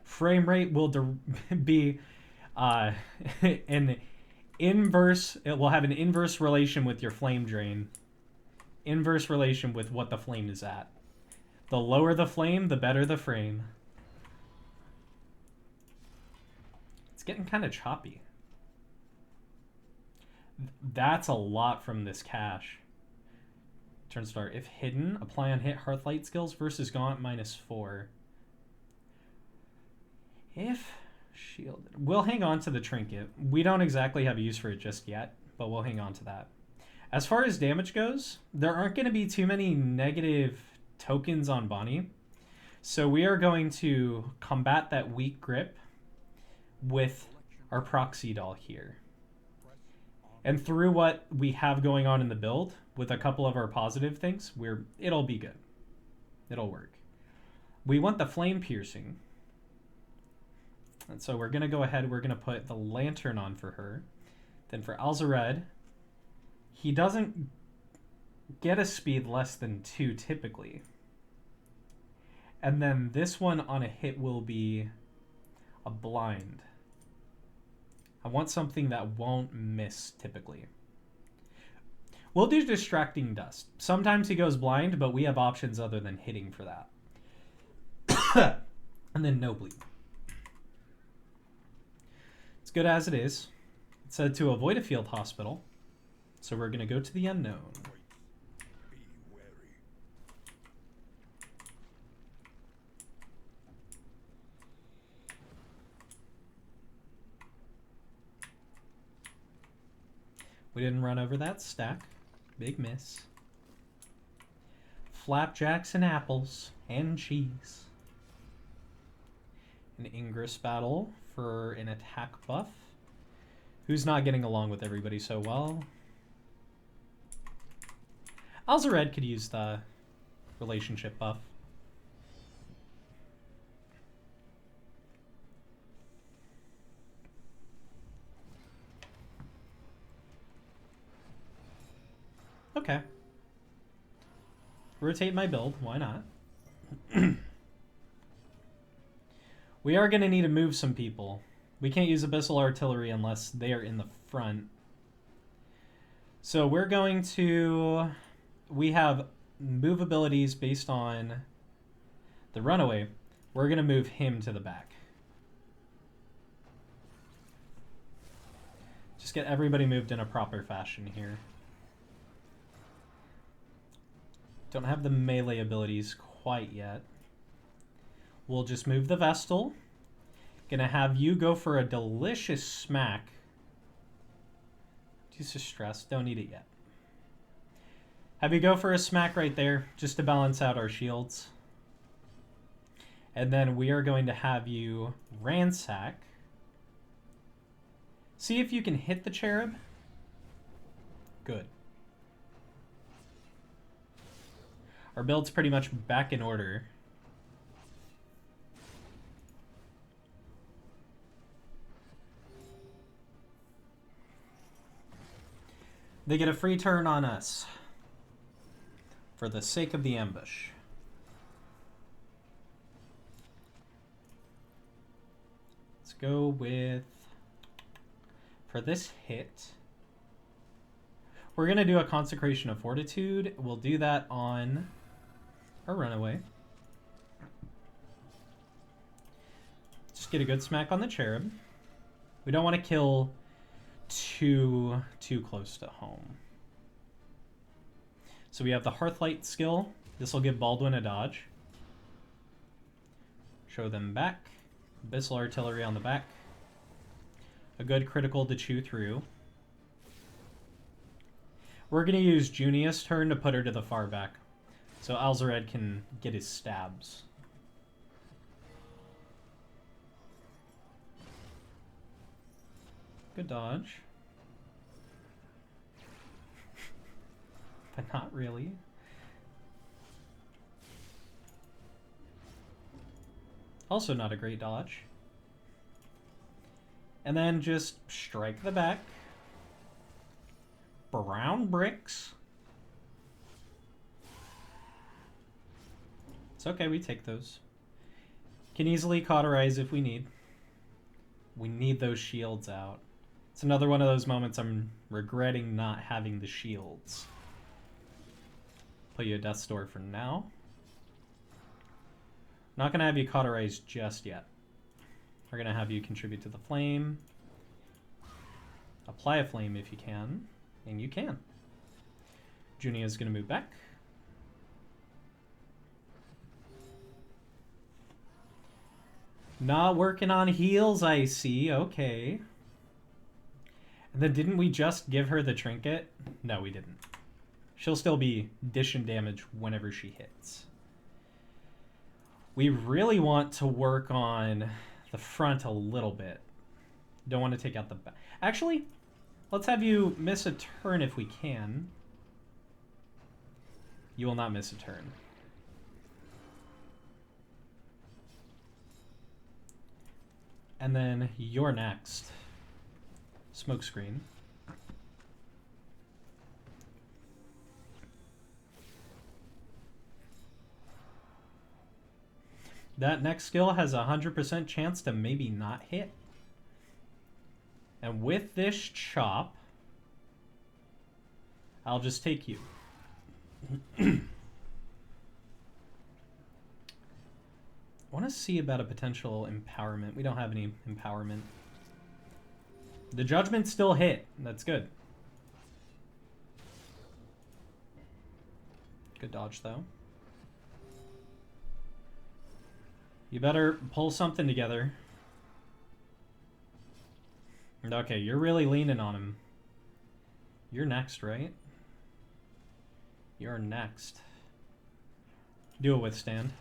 Frame rate will be an inverse, it will have an inverse relation with your flame drain. Inverse relation with what the flame is at. The lower the flame, the better the frame. It's getting kind of choppy. That's a lot from this cache. Turn start. If hidden, apply on hit Hearthlight skills versus Gaunt -4. If shielded. We'll hang on to the trinket. We don't exactly have a use for it just yet, but we'll hang on to that. As far as damage goes, there aren't going to be too many negative tokens on Bonnie. So we are going to combat that weak grip with our proxy doll here. And through what we have going on in the build, with a couple of our positive things, it'll be good. It'll work. We want the flame piercing. And so we're going to go ahead, we're going to put the lantern on for her. Then for Alzared, he doesn't get a speed less than 2 typically. And then this one on a hit will be a blind. I want something that won't miss typically. We'll do distracting dust. Sometimes he goes blind, but we have options other than hitting for that. And then no bleed. It's good as it is. It said to avoid a field hospital, so we're going to go to the unknown. Be wary. We didn't run over that stack. Big miss. Flapjacks and apples and cheese. An Ingress battle for an attack buff. Who's not getting along with everybody so well? Alzared could use the relationship buff. Okay. Rotate my build. Why not? We are going to need to move some people. We can't use Abyssal Artillery unless they are in the front. So we're going to... We have move abilities based on the runaway. We're going to move him to the back. Just get everybody moved in a proper fashion here. Don't have the melee abilities quite yet. We'll just move the Vestal. Gonna have you go for a delicious smack. Use of stress. Don't need it yet. Have you go for a smack right there, just to balance out our shields. And then we are going to have you ransack. See if you can hit the cherub. Good. Our build's pretty much back in order. They get a free turn on us for the sake of the ambush. Let's go with, for this hit, we're going to do a Consecration of Fortitude. We'll do that on our runaway. Just get a good smack on the cherub. We don't want to kill too close to home. So we have the Hearthlight skill. This will give Baldwin a dodge. Show them back. Abyssal Artillery on the back. A good critical to chew through. We're going to use Junia's turn to put her to the far back, so Alzared can get his stabs. Good dodge. But not really. Also not a great dodge. And then just strike the back. Brown bricks. It's okay, we take those. Can easily cauterize if we need. We need those shields out. It's another one of those moments I'm regretting not having the shields. Put you a Death's Door for now. Not going to have you cauterize just yet. We're going to have you contribute to the flame. Apply a flame if you can. And you can. Junia is going to move back. Not working on heals, I see. Okay. And then didn't we just give her the trinket? No, we didn't. She'll still be dishing damage whenever she hits. We really want to work on the front a little bit. Don't want to take out the back. Actually, let's have you miss a turn if we can. You will not miss a turn. And then you're next. Smokescreen. That next skill has a 100% chance to maybe not hit. And with this chop, I'll just take you. I want to see about a potential empowerment. We don't have any empowerment. The judgment still hit. That's good. Good dodge, though. You better pull something together. Okay, you're really leaning on him. You're next, right? You're next. Do a withstand.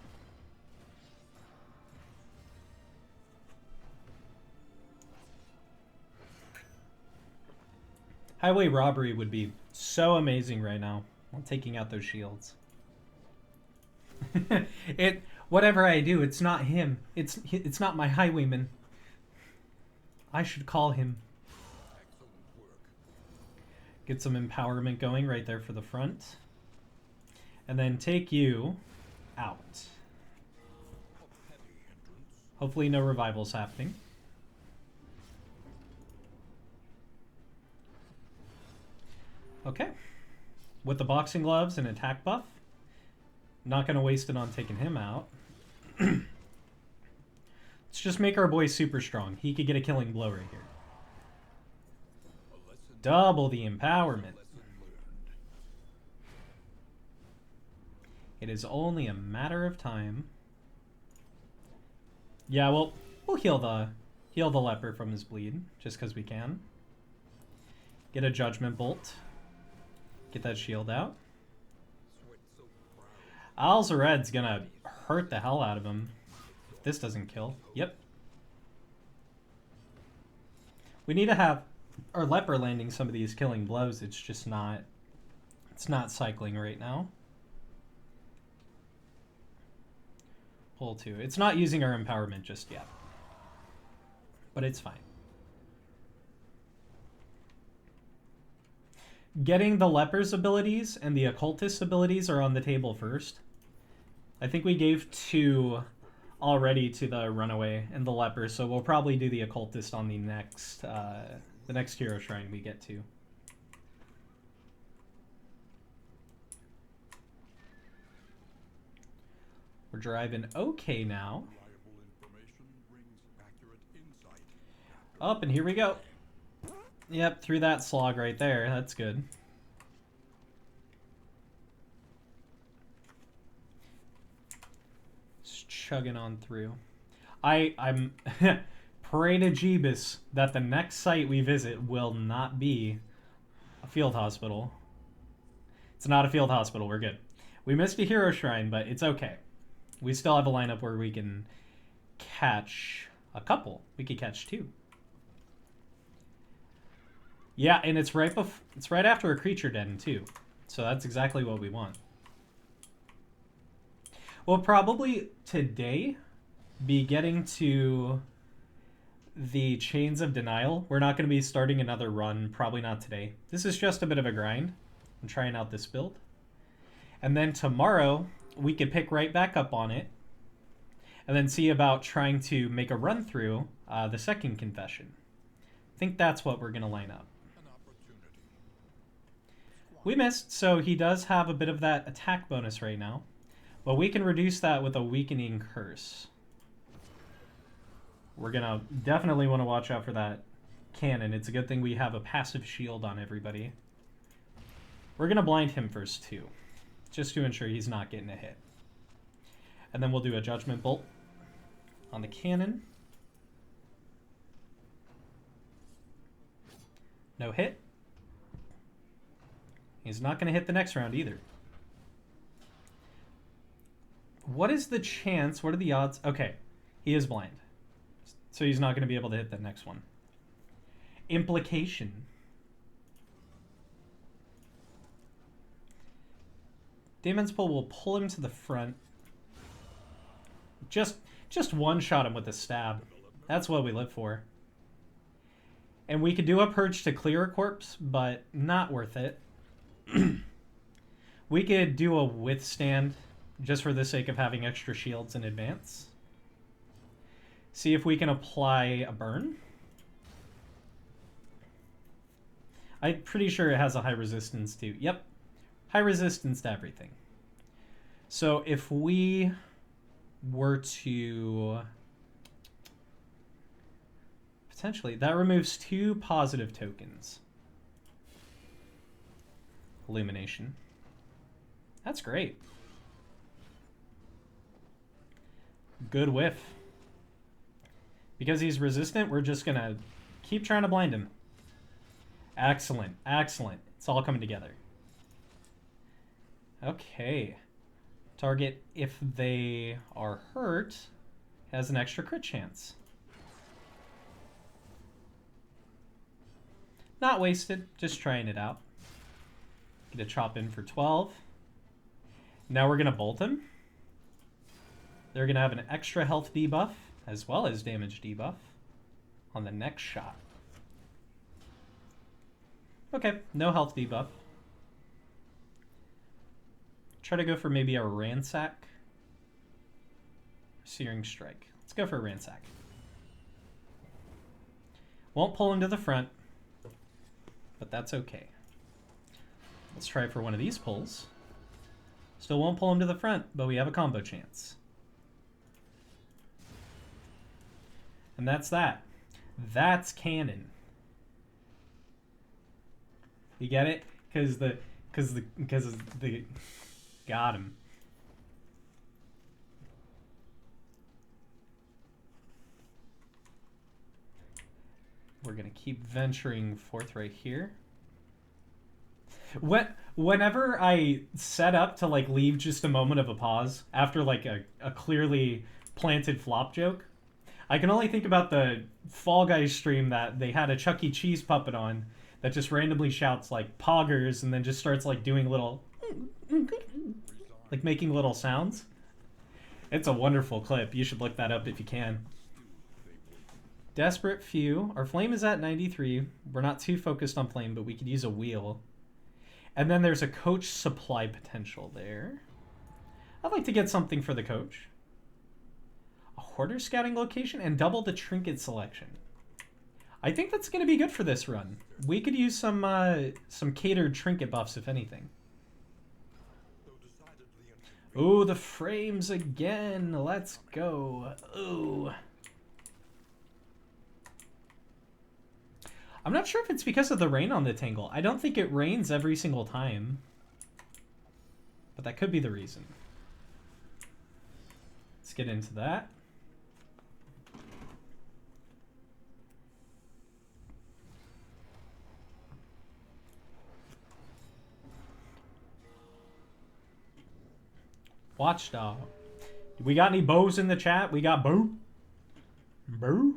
Highway robbery would be so amazing right now. I'm taking out those shields. Whatever I do, it's not him. It's not my highwayman. I should call him. Excellent work. Get some empowerment going right there for the front. And then take you out. Heavy entrance. Hopefully no revivals happening. Okay. With the boxing gloves and attack buff. Not going to waste it on taking him out. Let's just make our boy super strong. He could get a killing blow right here. A lesson. Double the empowerment. Lesson learned. It is only a matter of time. Yeah, we'll heal the leper from his bleed, just because we can. Get a judgment bolt. Get that shield out. Sweat so proud. Alzared's gonna hurt the hell out of him. If this doesn't kill. Yep. We need to have our leper landing some of these killing blows. It's just not... It's not cycling right now. Pull 2. It's not using our empowerment just yet. But it's fine. Getting the leper's abilities and the occultist abilities are on the table first. I think we gave 2 already to the runaway and the leper, so we'll probably do the occultist on the next hero shrine we get to. We're driving okay now. Reliable information brings accurate insight. Up, and here we go. Yep, through that slog right there. That's good. Just chugging on through. I'm pray to Jeebus that the next site we visit will not be a field hospital. It's not a field hospital. We're good. We missed a hero shrine, but it's okay. We still have a lineup where we can catch a couple. We could catch 2. Yeah, and it's right after a creature den too. So that's exactly what we want. We'll probably today be getting to the Chains of Denial. We're not going to be starting another run, probably not today. This is just a bit of a grind. I'm trying out this build. And then tomorrow, we could pick right back up on it and then see about trying to make a run through the second confession. I think that's what we're going to line up. An opportunity. We missed, so he does have a bit of that attack bonus right now. But we can reduce that with a weakening curse. We're going to definitely want to watch out for that cannon. It's a good thing we have a passive shield on everybody. We're going to blind him first too, just to ensure he's not getting a hit. And then we'll do a judgment bolt on the cannon. No hit. He's not going to hit the next round either. What is the chance? What are the odds? Okay, he is blind. So he's not going to be able to hit the next one. Implication. Damon's Pull will pull him to the front. Just one-shot him with a stab. That's what we live for. And we could do a purge to clear a corpse, but not worth it. We could do a withstand just for the sake of having extra shields in advance. See if we can apply a burn. I'm pretty sure it has a high resistance to... Yep. High resistance to everything. So if we were to Potentially. That removes 2 positive tokens. Illumination. That's great. Good whiff. Because he's resistant, we're just going to keep trying to blind him. Excellent. Excellent. It's all coming together. Okay. Target, if they are hurt, has an extra crit chance. Not wasted, just trying it out. Get a chop in for 12. Now we're going to bolt him. They're going to have an extra health debuff as well as damage debuff on the next shot. Okay, no health debuff. Try to go for maybe a Ransack. Searing Strike. Let's go for a Ransack. Won't pull him to the front, but that's okay. Let's try for one of these pulls. Still won't pull him to the front, but we have a combo chance. And that's that. That's canon. You get it? Because the got him. We're gonna keep venturing forth right here. Whenever I set up to like leave just a moment of a pause after like a clearly planted flop joke, I can only think about the Fall Guys stream that they had a Chuck E. Cheese puppet on that just randomly shouts like poggers and then just starts like doing little like making little sounds. It's a wonderful clip. You should look that up if you can. Desperate Few. Our flame is at 93. We're not too focused on flame, but we could use a wheel. And then there's a coach supply potential there. I'd like to get something for the coach. A hoarder scouting location and double the trinket selection. I think that's going to be good for this run. We could use some catered trinket buffs, if anything. Ooh, the frames again. Let's go. Ooh. I'm not sure if it's because of the rain on the Tangle. I don't think it rains every single time. But that could be the reason. Let's get into that. Watchdog. We got any bows in the chat? We got bow. Bow.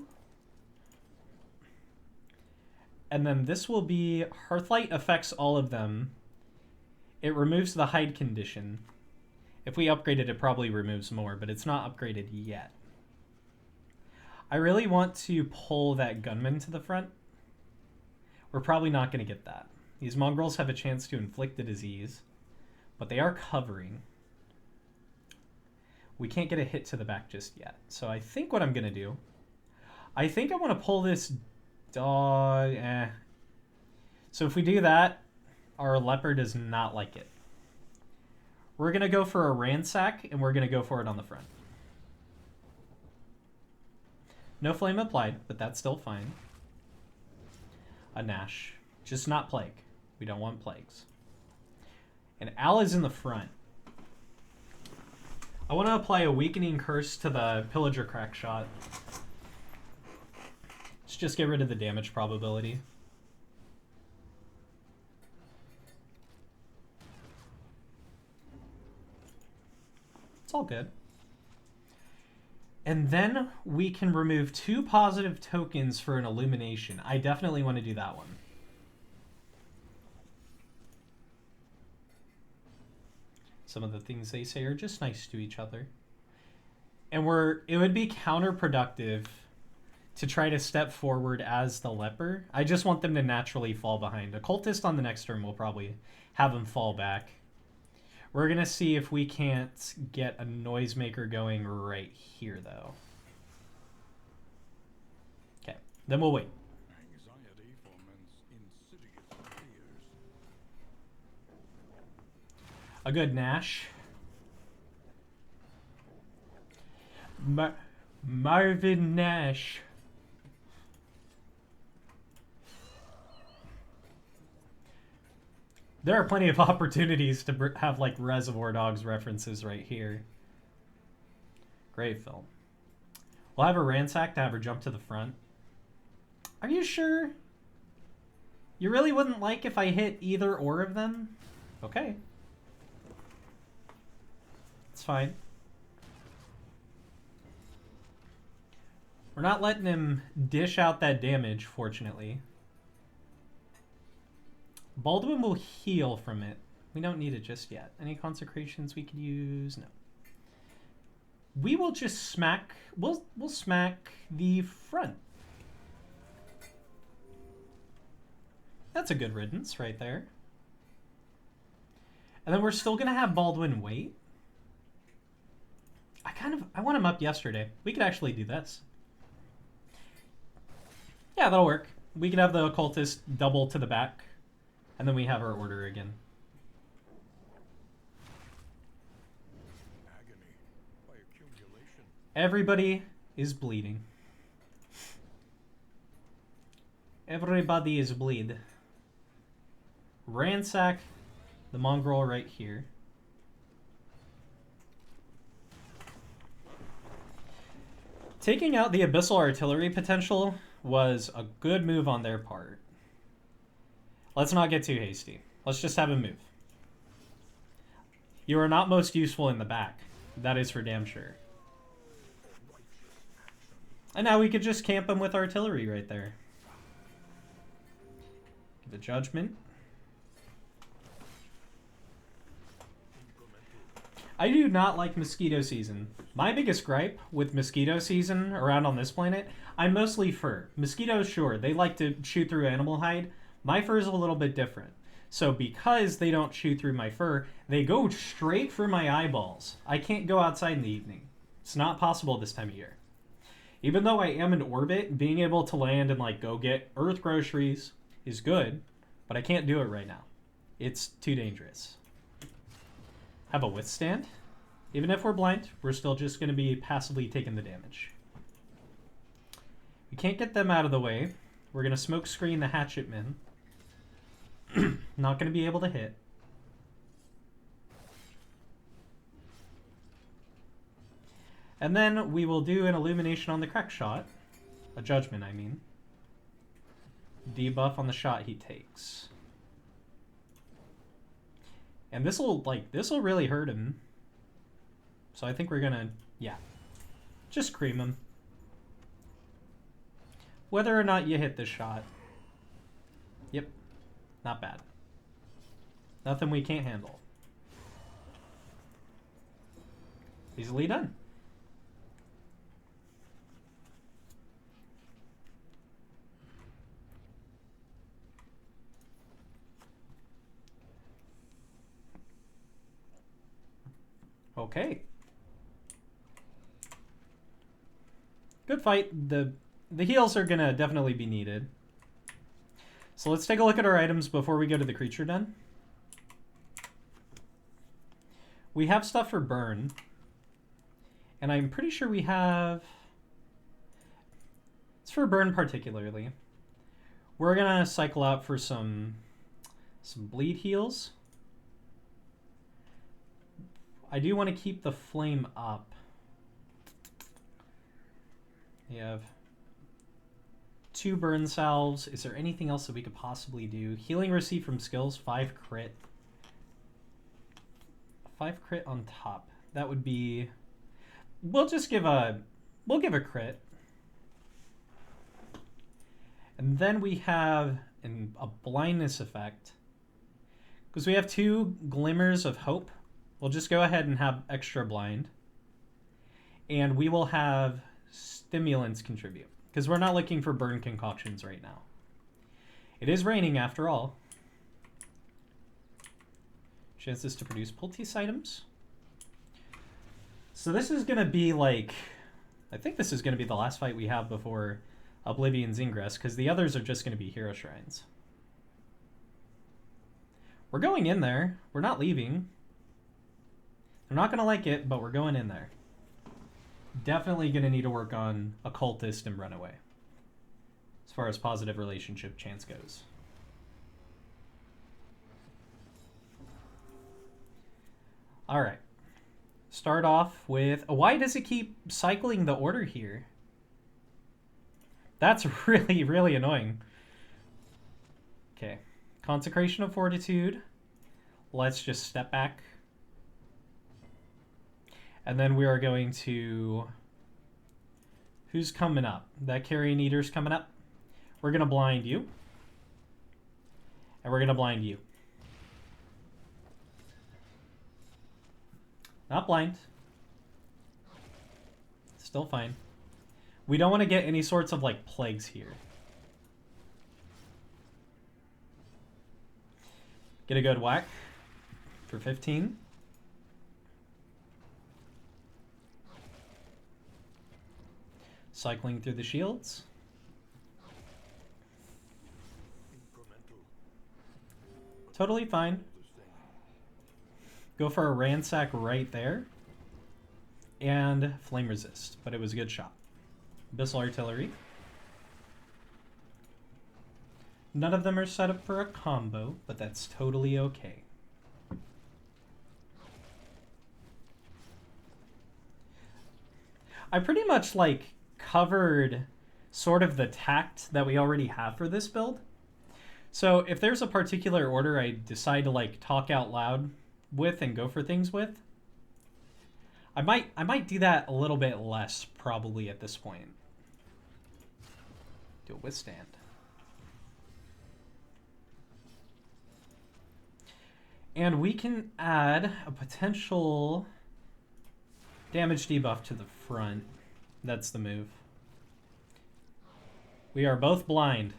And then this will be Hearthlight affects all of them. It removes the hide condition. If we upgrade it, it probably removes more, but it's not upgraded yet. I really want to pull that gunman to the front. We're probably not going to get that. These mongrels have a chance to inflict the disease, but they are covering. We can't get a hit to the back just yet. So I think what I'm going to do, I think I want to pull this dog. So if we do that, our leper does not like it. We're going to go for a ransack, and we're going to go for it on the front. No flame applied, but that's still fine. A Nash. Just not plague. We don't want plagues. And Al is in the front. I want to apply a weakening curse to the pillager crack shot. Let's just get rid of the damage probability. It's all good. And then we can remove 2 positive tokens for an illumination. I definitely want to do that one. Some of the things they say are just nice to each other. And it would be counterproductive to try to step forward as the leper. I just want them to naturally fall behind. Occultist on the next turn will probably have them fall back. We're going to see if we can't get a noisemaker going right here, though. Okay, then we'll wait. Anxiety foments insidious fears. A good Nash. Marvin Nash. There are plenty of opportunities to have like Reservoir Dogs references right here. Great film. We'll have her ransack to have her jump to the front. Are you sure? You really wouldn't like if I hit either or of them? Okay. It's fine. We're not letting him dish out that damage, fortunately. Baldwin will heal from it. We don't need it just yet. Any consecrations we could use? No. We will just smack... We'll smack the front. That's a good riddance right there. And then we're still going to have Baldwin wait. I want him up yesterday. We could actually do this. Yeah, that'll work. We could have the occultist double to the back. And then we have our order again. Agony by accumulation. Everybody is bleeding. Everybody is bleed. Ransack the mongrel right here. Taking out the abyssal artillery potential was a good move on their part. Let's not get too hasty. Let's just have him move. You are not most useful in the back. That is for damn sure. And now we could just camp him with artillery right there. The judgment. I do not like mosquito season. My biggest gripe with mosquito season around on this planet, I'm mostly fur. Mosquitoes, sure, they like to shoot through animal hide. My fur is a little bit different. So because they don't shoot through my fur, they go straight for my eyeballs. I can't go outside in the evening. It's not possible this time of year. Even though I am in orbit, being able to land and like go get Earth groceries is good, but I can't do it right now. It's too dangerous. Have a withstand. Even if we're blind, we're still just going to be passively taking the damage. We can't get them out of the way. We're going to smoke screen the hatchetmen. Not going to be able to hit. And then we will do an illumination on the crack shot. A judgment, I mean. Debuff on the shot he takes. And this'll really hurt him. So I think we're gonna, yeah. Just cream him. Whether or not you hit this shot. Yep. Not bad. Nothing we can't handle. Easily done. Okay. Good fight. The heals are gonna definitely be needed. So let's take a look at our items before we go to the creature den. We have stuff for burn. And I'm pretty sure we have... It's for burn particularly. We're gonna cycle out for some bleed heals. I do want to keep the flame up. We have 2 burn salves. Is there anything else that we could possibly do? Healing received from skills, 5 crit. 5 crit on top. That would be... We'll give a crit. And then we have a blindness effect. Because we have 2 glimmers of hope. We'll just go ahead and have extra blind. And we will have stimulants contribute. Because we're not looking for burn concoctions right now. It is raining after all. Chances to produce poultice items. So this is going to be like... I think this is going to be the last fight we have before Oblivion's Ingress. Because the others are just going to be hero shrines. We're going in there. We're not leaving. I'm not going to like it, but we're going in there. Definitely going to need to work on Occultist and Runaway. As far as positive relationship chance goes. Alright. Start off with... Why does it keep cycling the order here? That's really, really annoying. Okay. Consecration of Fortitude. Let's just step back. And then we are going to... Who's coming up? That Carrion Eater's coming up. We're going to blind you. And we're going to blind you. Not blind. Still fine. We don't want to get any sorts of, like, plagues here. Get a good whack for 15. Cycling through the shields. Totally fine. Go for a ransack right there. And flame resist, but it was a good shot. Abyssal Artillery. None of them are set up for a combo, but that's totally okay. I pretty much, like, covered sort of the tact that we already have for this build. So if there's a particular order I decide to, like, talk out loud with and go for things with, I might do that a little bit less probably at this point. Do a withstand. And we can add a potential damage debuff to the front. That's the move. We are both blind.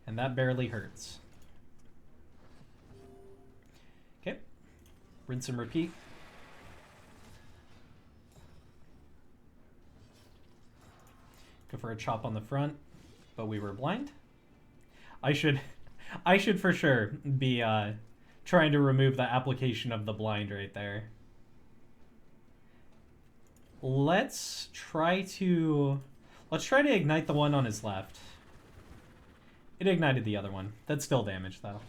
And that barely hurts. Okay. Rinse and repeat. Go for a chop on the front, but we were blind. I should for sure be trying to remove the application of the blind right there. Let's try to ignite the one on his left. It ignited the other one. That's still damage though.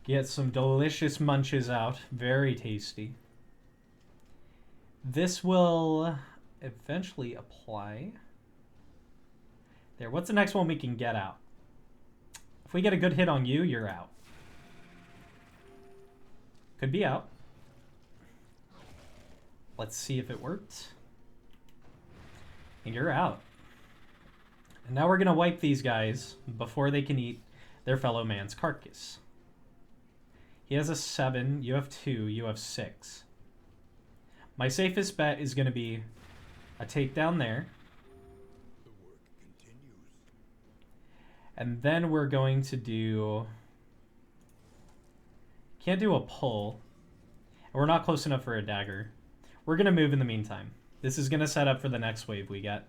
Get some delicious munches out. Very tasty. This will eventually apply. There, what's the next one we can get out? If we get a good hit on you, you're out. Could be out. Let's see if it worked. And you're out. And now we're going to wipe these guys before they can eat their fellow man's carcass. He has a 7, you have 2, you have 6. My safest bet is going to be a takedown there. The work continues. And then we're going to do... Can't do a pull. And we're not close enough for a dagger. We're going to move in the meantime. This is going to set up for the next wave we get.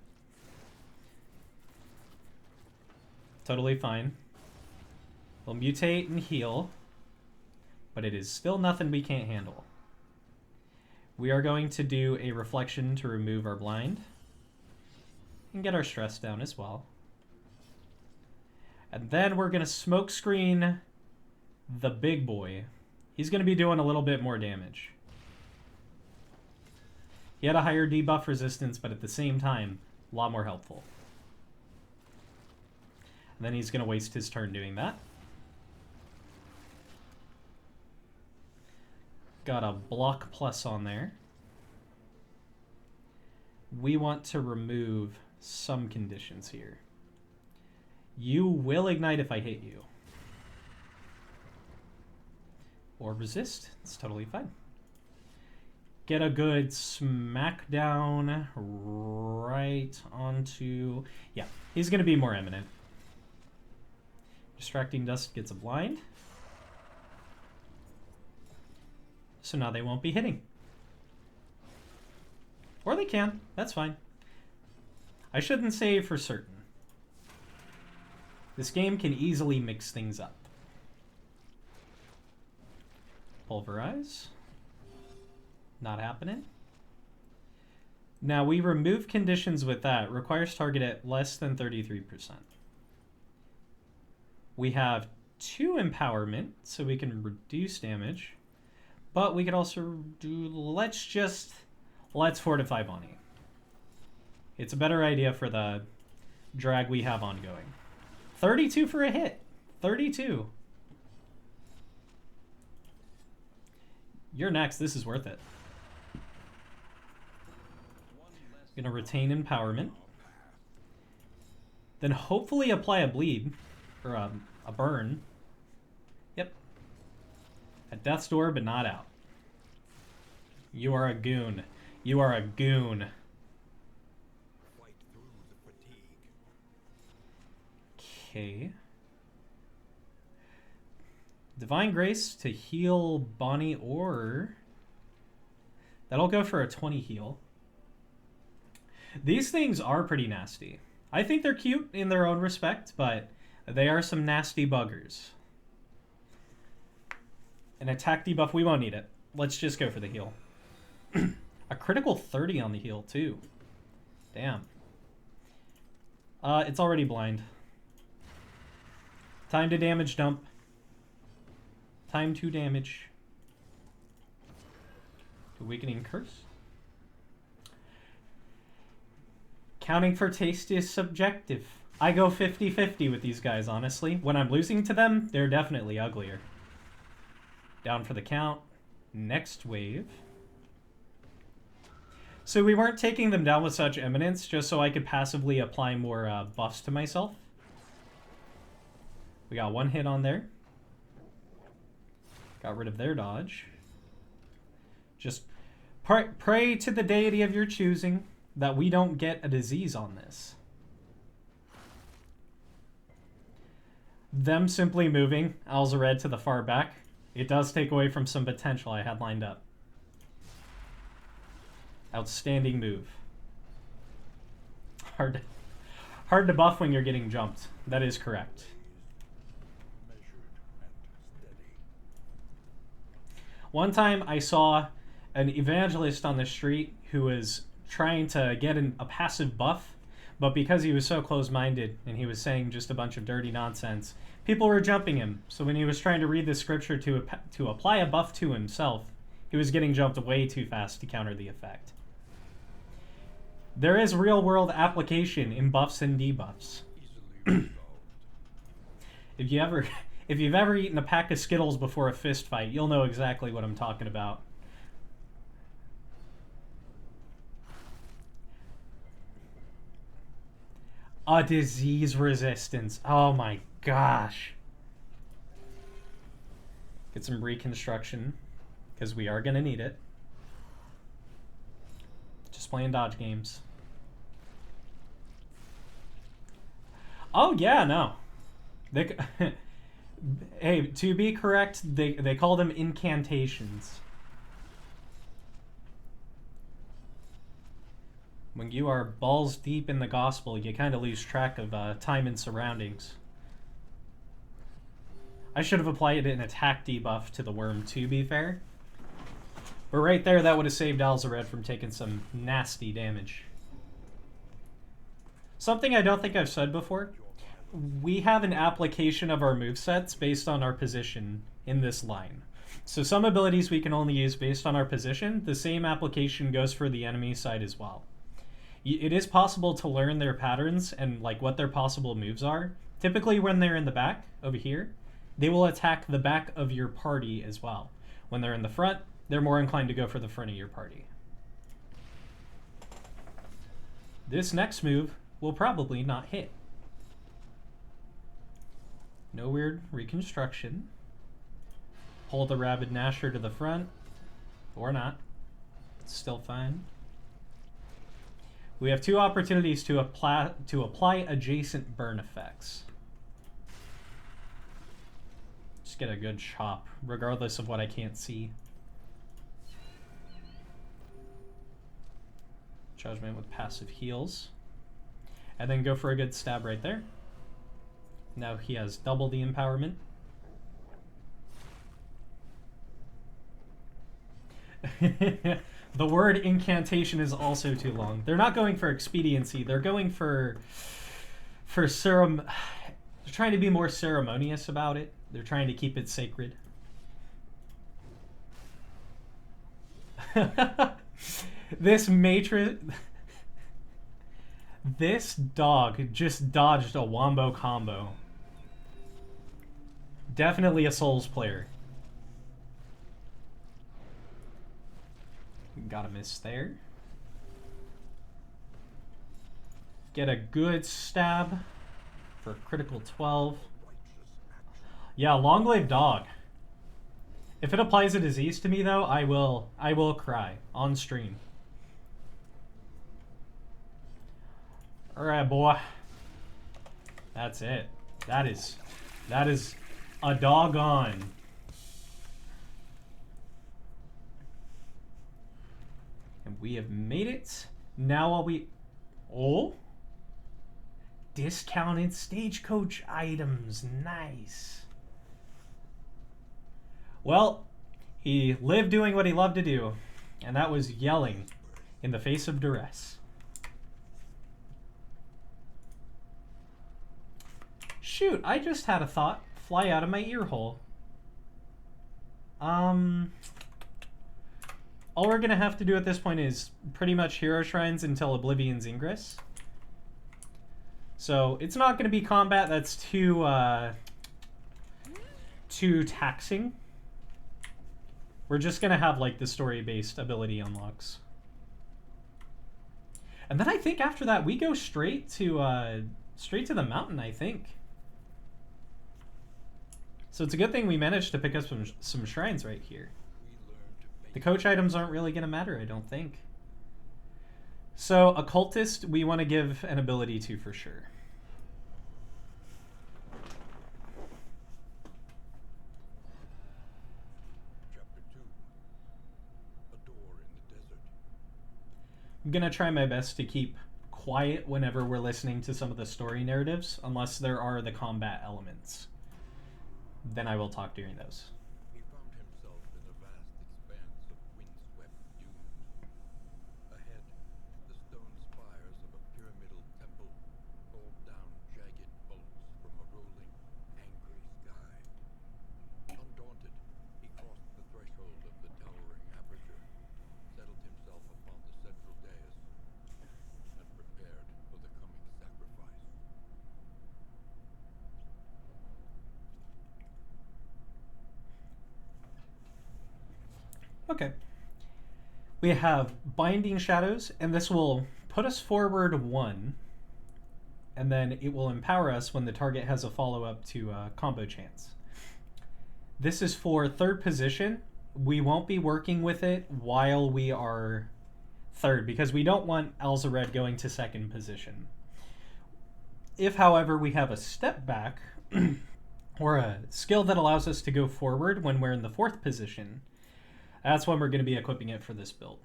Totally fine. We'll mutate and heal. But it is still nothing we can't handle. We are going to do a reflection to remove our blind. And get our stress down as well. And then we're going to smoke screen the big boy. He's going to be doing a little bit more damage. He had a higher debuff resistance, but at the same time, a lot more helpful. And then he's going to waste his turn doing that. Got a block plus on there. We want to remove some conditions here. You will ignite if I hit you. Or resist. It's totally fine. Get a good smackdown right onto... Yeah, he's going to be more eminent. Distracting Dust gets a blind. So now they won't be hitting. Or they can. That's fine. I shouldn't say for certain. This game can easily mix things up. Pulverize. Not happening. Now we remove conditions with that. Requires target at less than 33%. We have 2 empowerment, so we can reduce damage. But we could also do, let's fortify Bonnie. It's a better idea for the drag we have ongoing. 32 for a hit. 32. You're next. This is worth it. Gonna retain empowerment. Then hopefully apply a bleed. Or a burn. Yep. At death's door, but not out. You are a goon. You are a goon. Fight through the fatigue. Okay. Divine Grace to heal Bonnie, or that'll go for a 20 heal. These things are pretty nasty. I think they're cute in their own respect, but they are some nasty buggers. An attack debuff, we won't need it. Let's just go for the heal. A critical 30 on the heal, too. Damn. It's already blind. Time to damage dump. Time to damage. Awakening Curse. Counting for taste is subjective. I go 50-50 with these guys, honestly. When I'm losing to them, they're definitely uglier. Down for the count. Next wave. So we weren't taking them down with such eminence just so I could passively apply more buffs to myself. We got 1 hit on there. Got rid of their dodge. Just pray to the deity of your choosing that we don't get a disease on this. Them simply moving Alzared to the far back, it does take away from some potential I had lined up. Outstanding move. Hard to buff when you're getting jumped. That is correct. One time I saw an evangelist on the street who was trying to get a passive buff, but because he was so close-minded and he was saying just a bunch of dirty nonsense, people were jumping him. So when he was trying to read the scripture to apply a buff to himself, he was getting jumped way too fast to counter the effect. There is real-world application in buffs and debuffs. If you've ever eaten a pack of Skittles before a fist fight, you'll know exactly what I'm talking about. A disease resistance. Oh my gosh. Get some reconstruction, because we are going to need it. Just playing dodge games. Oh yeah, no. They... Hey, to be correct, they call them incantations. When you are balls deep in the gospel, you kind of lose track of time and surroundings. I should have applied an attack debuff to the worm, to be fair. But right there, that would have saved Alzared from taking some nasty damage. Something I don't think I've said before. We have an application of our movesets based on our position in this line. So some abilities we can only use based on our position. The same application goes for the enemy side as well. It is possible to learn their patterns and like what their possible moves are. Typically when they're in the back, over here, they will attack the back of your party as well. When they're in the front, they're more inclined to go for the front of your party. This next move will probably not hit. No weird reconstruction. Pull the Rabid Gnasher to the front. Or not. It's still fine. We have 2 opportunities to apply adjacent burn effects. Just get a good chop, regardless of what I can't see. Judgment with passive heals. And then go for a good stab right there. Now he has double the empowerment. The word incantation is also too long. They're not going for expediency. They're going for they're trying to be more ceremonious about it. They're trying to keep it sacred. This this dog just dodged a wombo combo. Definitely a Souls player. Got a miss there. Get a good stab for critical 12. Yeah, long-lived dog. If it applies a disease to me, though, I will cry on stream. All right, boy. That's it. That is a doggone. And we have made it. Now all we... Oh? Discounted stagecoach items. Nice. Well, he lived doing what he loved to do, and that was yelling in the face of duress. Shoot, I just had a thought fly out of my ear hole. All we're going to have to do at this point is pretty much hero shrines until Oblivion's Ingress. So it's not going to be combat that's too taxing. We're just going to have like the story-based ability unlocks. And then I think after that we go straight to the mountain, I think. So it's a good thing we managed to pick up some shrines right here. The coach items aren't really going to matter, I don't think. So, Occultist, we want to give an ability to for sure. Chapter 2. A door in the desert. I'm going to try my best to keep quiet whenever we're listening to some of the story narratives, unless there are the combat elements. Then I will talk during those. He found himself in a vast expanse of windswept dunes. Ahead, the stone spires of a pyramidal temple rolled down jagged bolts from a rolling, angry sky. Undaunted, he crossed the threshold of the towering aperture, settled himself upon the central dais, and prepared for the coming sacrifice. Okay. We have Binding Shadows, and this will put us forward 1, and then it will empower us when the target has a follow-up to combo chance. This is for 3rd position. We won't be working with it while we are 3rd, because we don't want Alzared going to 2nd position. If, however, we have a step back, or a skill that allows us to go forward when we're in the 4th position, that's when we're going to be equipping it for this build.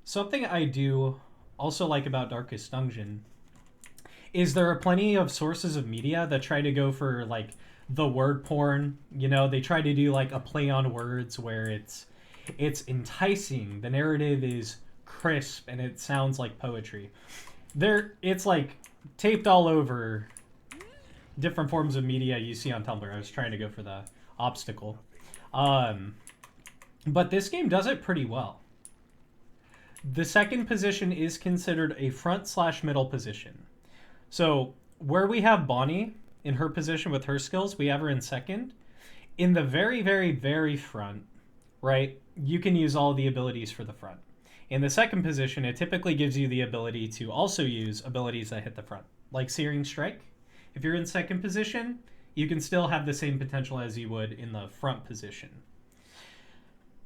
Something I do also like about Darkest Dungeon is there are plenty of sources of media that try to go for like the word porn. You know, they try to do like a play on words where it's enticing, the narrative is crisp, and it sounds like poetry. It's like taped all over different forms of media you see on Tumblr. I was trying to go for the obstacle. But this game does it pretty well. The 2nd position is considered a front/middle position. So where we have Bonnie in her position with her skills, we have her in 2nd. In the very, very, very front, right, you can use all the abilities for the front. In the 2nd position, it typically gives you the ability to also use abilities that hit the front, like Searing Strike. If you're in 2nd position, you can still have the same potential as you would in the front position.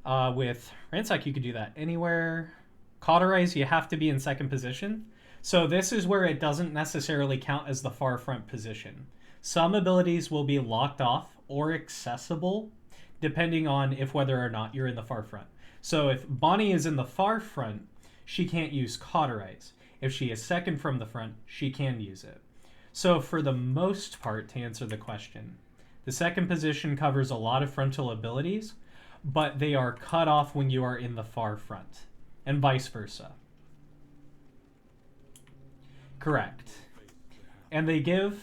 With Ransack, you could do that anywhere. Cauterize, you have to be in 2nd position. So this is where it doesn't necessarily count as the far front position. Some abilities will be locked off or accessible depending on whether or not you're in the far front. So if Bonnie is in the far front, she can't use Cauterize. If she is 2nd from the front, she can use it. So for the most part, to answer the question, the 2nd position covers a lot of frontal abilities, but they are cut off when you are in the far front, and vice versa. Correct. And they give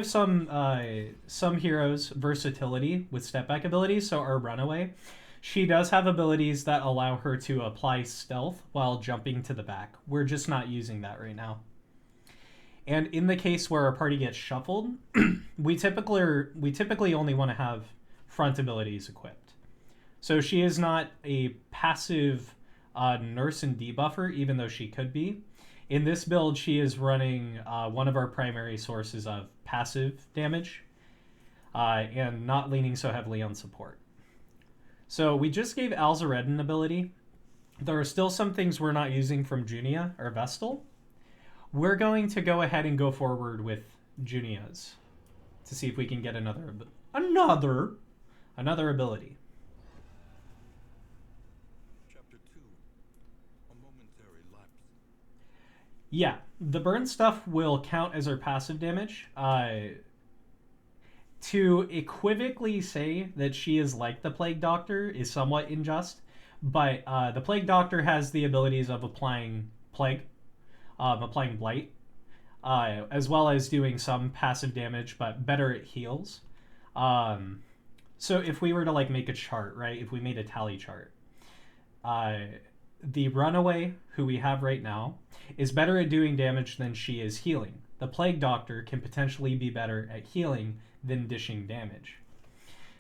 some heroes versatility with step back abilities. So our runaway, she does have abilities that allow her to apply stealth while jumping to the back. We're just not using that right now. And in the case where our party gets shuffled, we typically only want to have front abilities equipped. So she is not a passive nurse and debuffer, even though she could be. In this build, she is running one of our primary sources of passive damage and not leaning so heavily on support. So we just gave Alzared an ability. There are still some things we're not using from Junia or Vestal. We're going to go ahead and go forward with Junia's to see if we can get another ability. Chapter 2. A momentary lapse. Yeah, the burn stuff will count as our passive damage. To equivocally say that she is like the Plague Doctor is somewhat unjust, but the Plague Doctor has the abilities of applying Plague, applying Blight, as well as doing some passive damage, but better at heals. So if we were to like make a chart, right? If we made a tally chart, the Runaway, who we have right now, is better at doing damage than she is healing. The Plague Doctor can potentially be better at healing than dishing damage.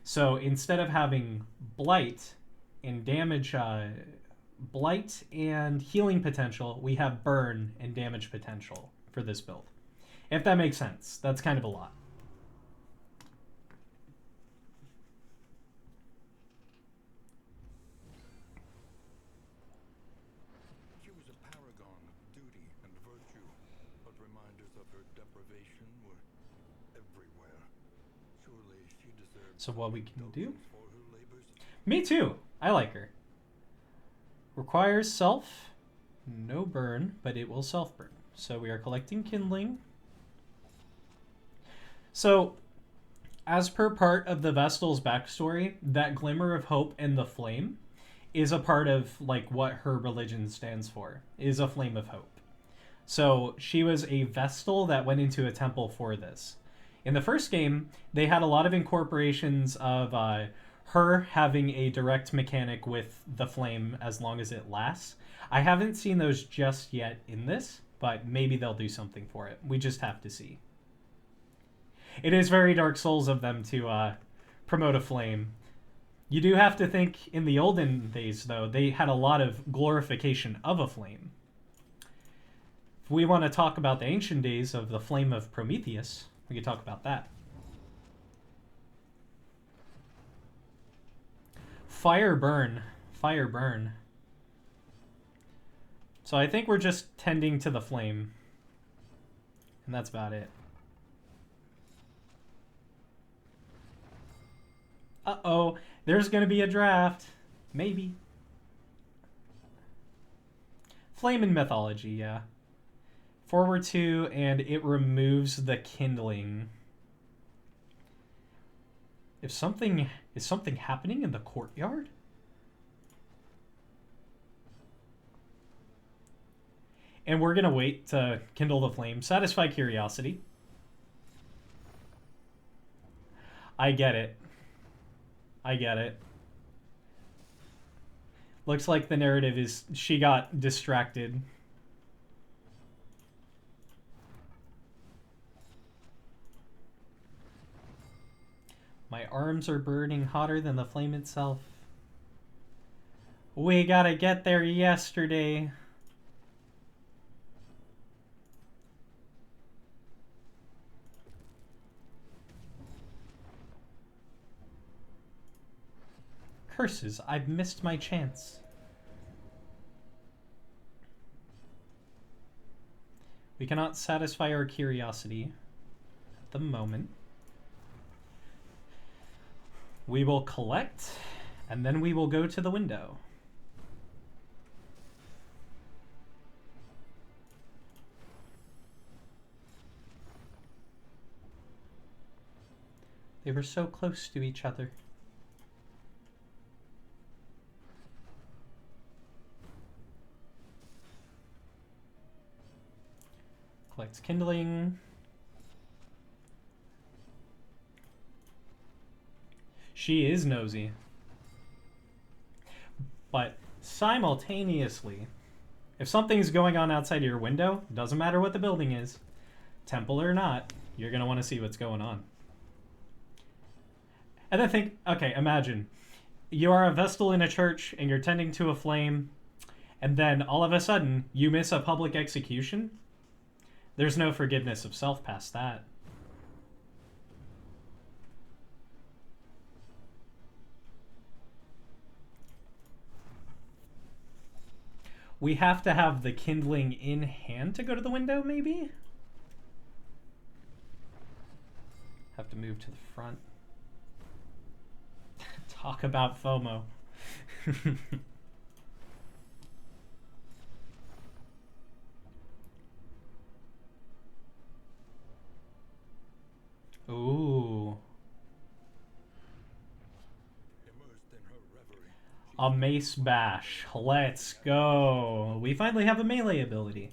So instead of having Blight and damage, Blight and healing potential, we have Burn and damage potential for this build. If that makes sense. That's kind of a lot. She was a paragon of duty and virtue, but reminders of her deprivation were everywhere. Surely she deserved So what we can do? for her labors. Me too. I like her. Requires self. No burn, but it will self burn. So we are collecting kindling. So, as per part of the Vestal's backstory, that glimmer of hope and the flame is a part of like what her religion stands for, is a flame of hope. So she was a Vestal that went into a temple for this. In the first game, they had a lot of incorporations of her having a direct mechanic with the flame as long as it lasts. I haven't seen those just yet in this, but maybe they'll do something for it. We just have to see. It is very Dark Souls of them to promote a flame. You do have to think in the olden days, though, they had a lot of glorification of a flame. If we want to talk about the ancient days of the flame of Prometheus, we could talk about that. Fire burn. Fire burn. So I think we're just tending to the flame. And that's about it. Uh-oh. There's going to be a draft. Maybe. Flame in mythology, yeah. Forward 2, and it removes the kindling. Is something happening in the courtyard? And we're going to wait to kindle the flame. Satisfy curiosity. I get it. I get it. Looks like the narrative is she got distracted. My arms are burning hotter than the flame itself. We gotta get there yesterday. Curses, I've missed my chance. We cannot satisfy our curiosity at the moment. We will collect, and then we will go to the window. They were so close to each other. Collects kindling. She is nosy. But simultaneously, if something's going on outside of your window, doesn't matter what the building is, temple or not, you're going to want to see what's going on. And then think, okay, imagine you are a vestal in a church and you're tending to a flame, and then all of a sudden you miss a public execution. There's no forgiveness of self past that. We have to have the kindling in hand to go to the window, maybe? Have to move to the front. Talk about FOMO. Ooh. Immersed in her reverie, A mace bash. Let's go. We finally have a melee ability.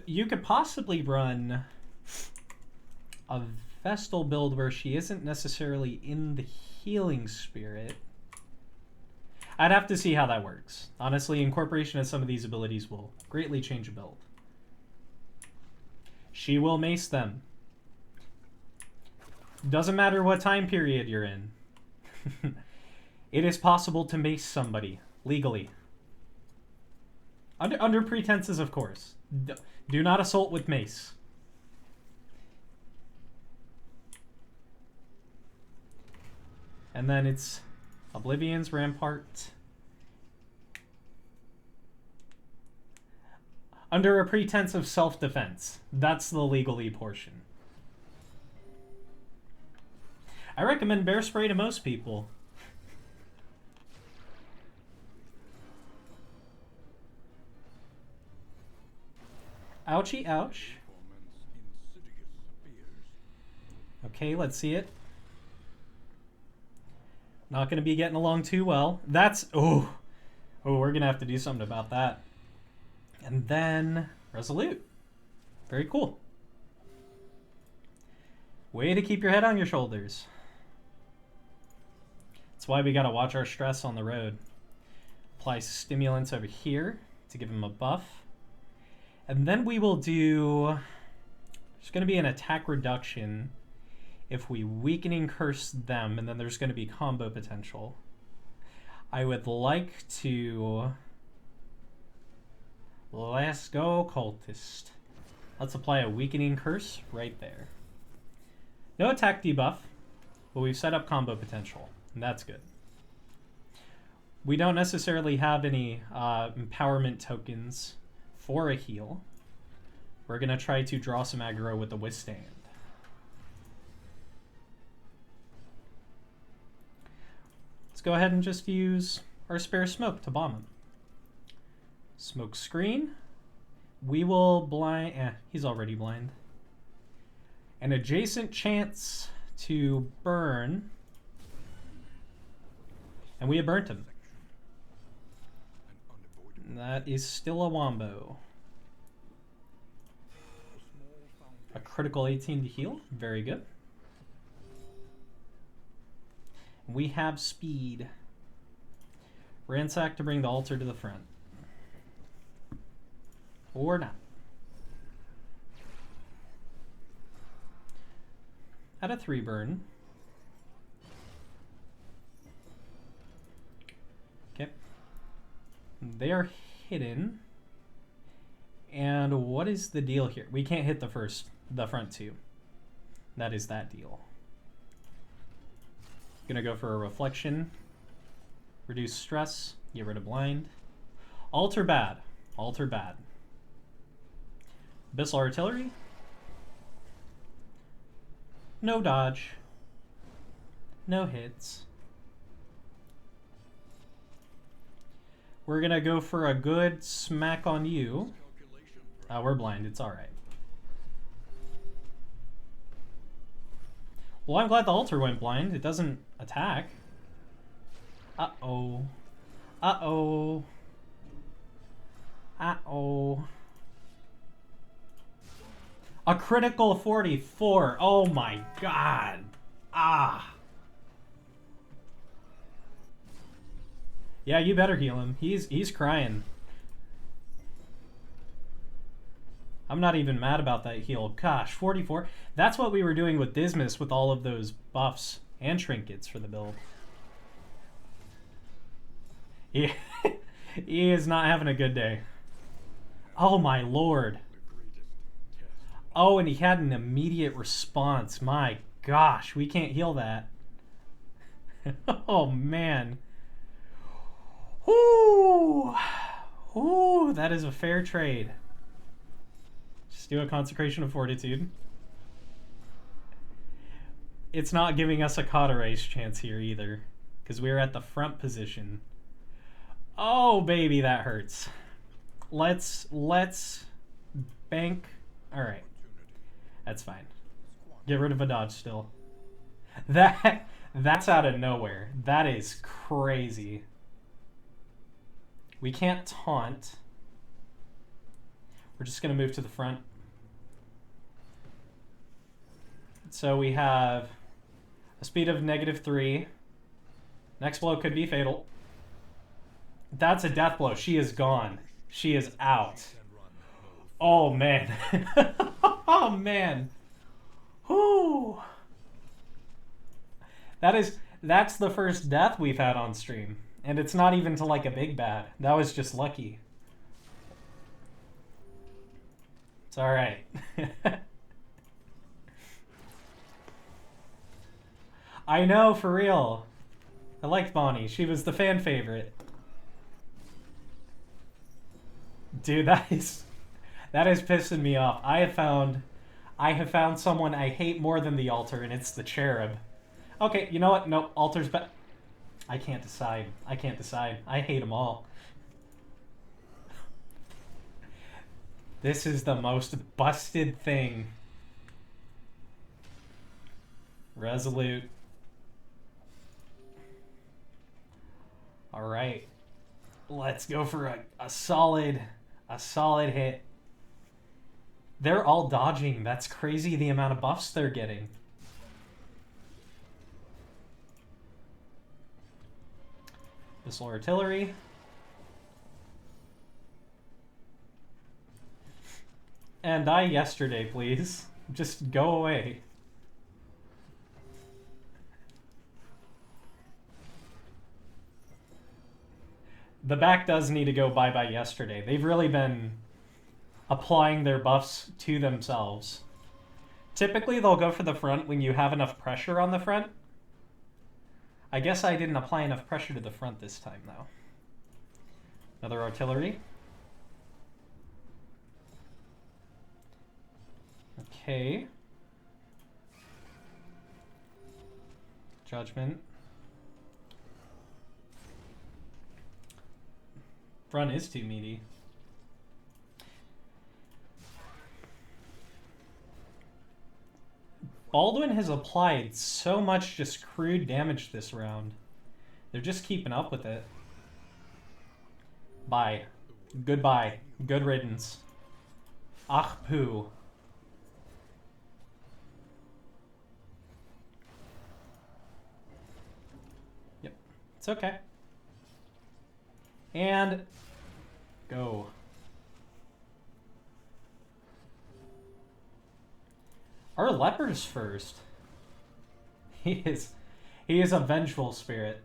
You could possibly run a Vestal build where she isn't necessarily in the healing spirit. I'd have to see how that works. Honestly, incorporation of some of these abilities will greatly change a build. She will mace them. Doesn't matter what time period you're in. It is possible to mace somebody legally. Under pretenses, of course. Do not assault with mace. And then it's Oblivion's Rampart. Under a pretense of self-defense. That's the legally portion. I recommend bear spray to most people. Ouchie, ouch. torments insidious fears. Okay, let's see it. Not going to be getting along too well. That's... Oh, we're going to have to do something about that. And then... Resolute. Very cool. Way to keep your head on your shoulders. That's why we got to watch our stress on the road. Apply stimulants over here to give him a buff. And then we will do... There's going to be an attack reduction if we Weakening Curse them, and then there's going to be combo potential. I would like to... Let's go, Occultist. Let's apply a Weakening Curse right there. No attack debuff, but we've set up combo potential, and that's good. We don't necessarily have any empowerment tokens for a heal. We're going to try to draw some aggro with the Withstand. Let's go ahead and just use our spare smoke to bomb him. Smoke screen. We will blind... he's already blind. An adjacent chance to burn. And we have burnt him. That is still a wombo. A critical 18 to heal. Very good. We have speed. Ransack to bring the altar to the front. Or not. At a 3 burn. Okay. They are hidden. And what is the deal here? We can't hit the front two. That is that deal. Gonna go for a reflection. Reduce stress. Get rid of blind. Alter bad. Alter bad. Abyssal Artillery. No dodge. No hits. We're gonna go for a good smack on you. We're blind. It's alright. Well, I'm glad the altar went blind. It doesn't attack. Uh-oh. Uh-oh. Uh-oh. A critical 44. Oh my god. Ah. Yeah, you better heal him. He's crying. I'm not even mad about that heal. Gosh, 44. That's what we were doing with Dismas with all of those buffs and trinkets for the build. He, he is not having a good day. Oh my lord. Oh, and he had an immediate response. My gosh, we can't heal that. Oh man. Ooh. Ooh, that is a fair trade. Just do a Consecration of Fortitude. It's not giving us a Cauterize chance here either, because we're at the front position. Oh baby, that hurts. Let's bank. All right, that's fine. Get rid of a dodge still. That's out of nowhere. That is crazy. We can't taunt. We're just gonna move to the front. So we have a speed of -3. Next blow could be fatal. That's a death blow. She is gone. She is out. Oh man. Oh man. Whoo. That's the first death we've had on stream. And it's not even to like a big bad. That was just lucky. It's alright. I know, for real. I liked Bonnie. She was the fan favorite. Dude, that is pissing me off. I have found someone I hate more than the altar, and it's the cherub. Okay, you know what? No, altar's better. I can't decide. I can't decide. I hate them all. This is the most busted thing. Resolute. All right. Let's go for a solid hit. They're all dodging. That's crazy the amount of buffs they're getting. Missile artillery. And die yesterday, please. Just go away. The back does need to go bye-bye yesterday. They've really been applying their buffs to themselves. Typically, they'll go for the front when you have enough pressure on the front. I guess I didn't apply enough pressure to the front this time, though. Another artillery. Okay. Judgment. Front is too meaty. Baldwin has applied so much just crude damage this round. They're just keeping up with it. Bye. Goodbye. Good riddance. Ach poo. Yep. It's okay. And go. Our leper's first. He is a vengeful spirit.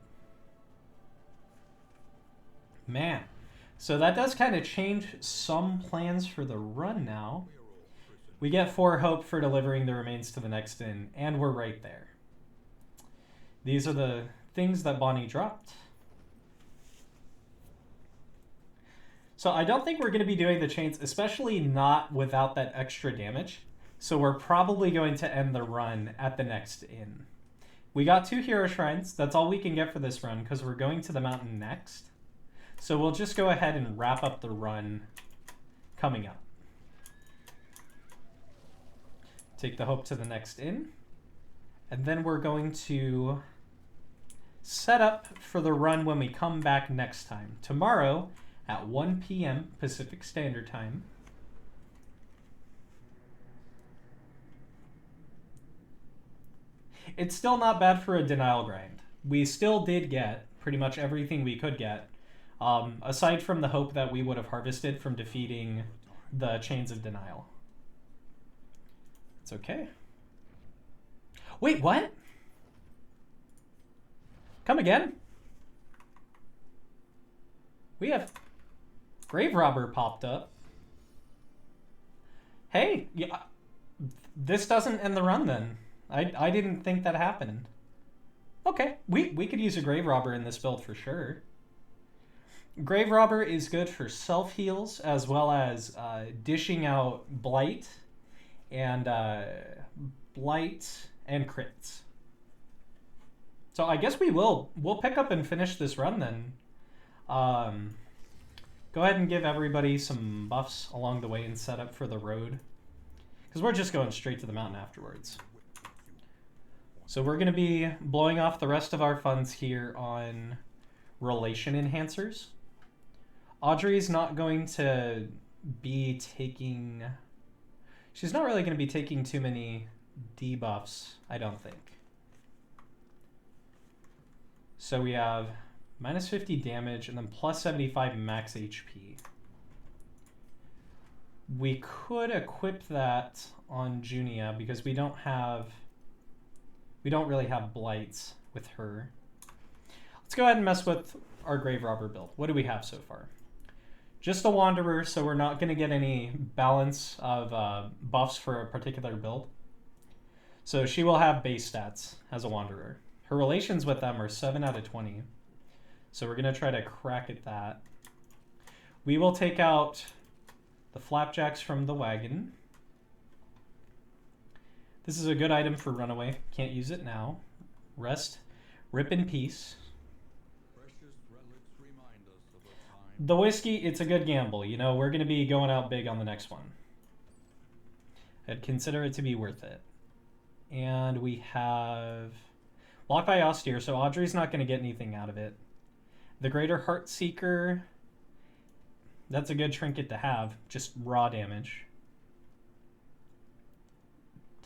Man. So that does kind of change some plans for the run now. We get 4 hope for delivering the remains to the next inn, and we're right there. These are the things that Bonnie dropped. So I don't think we're going to be doing the chains, especially not without that extra damage. So we're probably going to end the run at the next inn. We got 2 hero shrines. That's all we can get for this run because we're going to the mountain next. So we'll just go ahead and wrap up the run coming up. Take the hope to the next inn. And then we're going to set up for the run when we come back next time. Tomorrow, at 1 p.m. Pacific Standard Time. It's still not bad for a denial grind. We still did get pretty much everything we could get, aside from the hope that we would have harvested from defeating the Chains of Denial. It's okay. Wait, what? Come again? We have Grave Robber popped up. Hey, yeah, this doesn't end the run then. I didn't think that happened. Okay, we could use a Grave Robber in this build for sure. Grave Robber is good for self-heals as well as dishing out Blight and crits. So I guess we'll pick up and finish this run then. Go ahead and give everybody some buffs along the way and set up for the road, because we're just going straight to the mountain afterwards. So we're going to be blowing off the rest of our funds here on relation enhancers. Audrey's not going to be taking... She's not really going to be taking too many debuffs, I don't think. So we have minus 50 damage and then plus 75 max HP. We could equip that on Junia because we don't really have blights with her. Let's go ahead and mess with our Grave Robber build. What do we have so far? Just a Wanderer, so we're not going to get any balance of buffs for a particular build. So she will have base stats as a Wanderer. Her relations with them are 7 out of 20. So we're going to try to crack at that. We will take out the Flapjacks from the wagon. This is a good item for Runaway. Can't use it now. Rest. Rip in peace. The whiskey, it's a good gamble. You know, we're going to be going out big on the next one. I'd consider it to be worth it. And we have Blocked by Austere, so Audrey's not going to get anything out of it. The Greater Heartseeker, that's a good trinket to have. Just raw damage.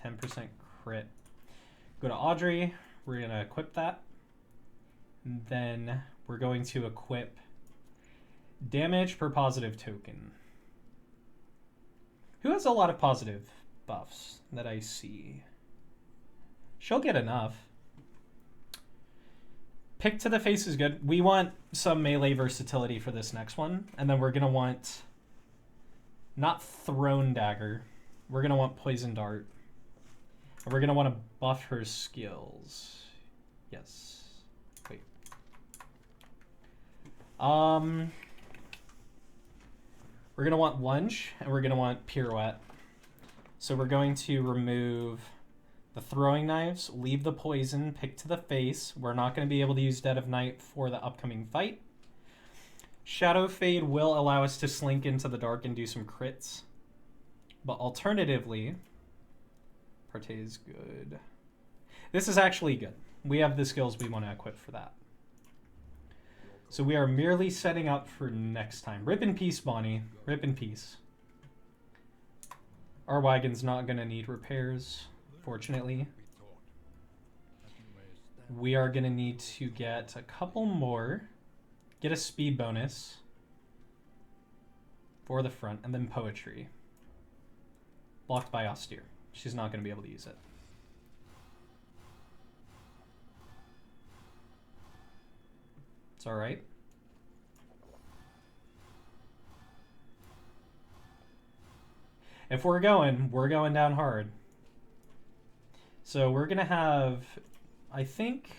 10% crit. Go to Audrey. We're going to equip that. And then we're going to equip damage per positive token. Who has a lot of positive buffs that I see? She'll get enough. Pick to the face is good. We want some melee versatility for this next one. And then we're going to want not Throne Dagger. We're going to want Poison Dart. And we're going to want to buff her skills. Yes. Wait. We're going to want Lunge, and we're going to want Pirouette. So we're going to remove the throwing knives, leave the poison, pick to the face. We're not going to be able to use Dead of Night for the upcoming fight. Shadow Fade will allow us to slink into the dark and do some crits. But alternatively, Partey is good. This is actually good. We have the skills we want to equip for that. So we are merely setting up for next time. Rip in peace, Bonnie. Rip in peace. Our wagon's not going to need repairs, fortunately. We are going to need to get a couple more. Get a speed bonus for the front, and then Poetry. Blocked by Austere. She's not going to be able to use it. It's all right. If we're going down hard. So we're going to have, I think,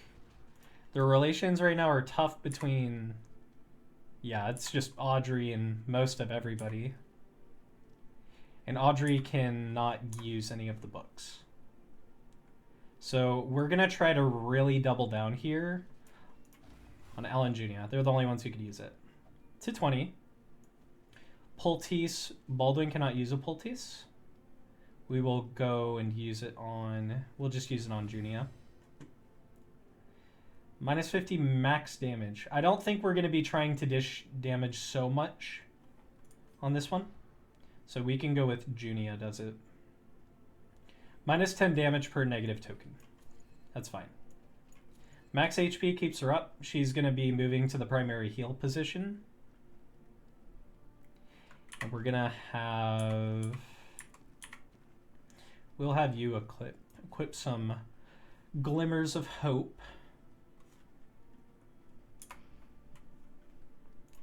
the relations right now are tough between, yeah, it's just Audrey and most of everybody. And Audrey cannot use any of the books. So we're going to try to really double down here on Alan Jr. They're the only ones who could use it. To 20. Poultice. Baldwin cannot use a Poultice. We will go and use it on... We'll just use it on Junia. Minus 50 max damage. I don't think we're going to be trying to dish damage so much on this one. So we can go with Junia does it. Minus 10 damage per negative token. That's fine. Max HP keeps her up. She's going to be moving to the primary heal position. And we're going to have... We'll have you equip some Glimmers of Hope.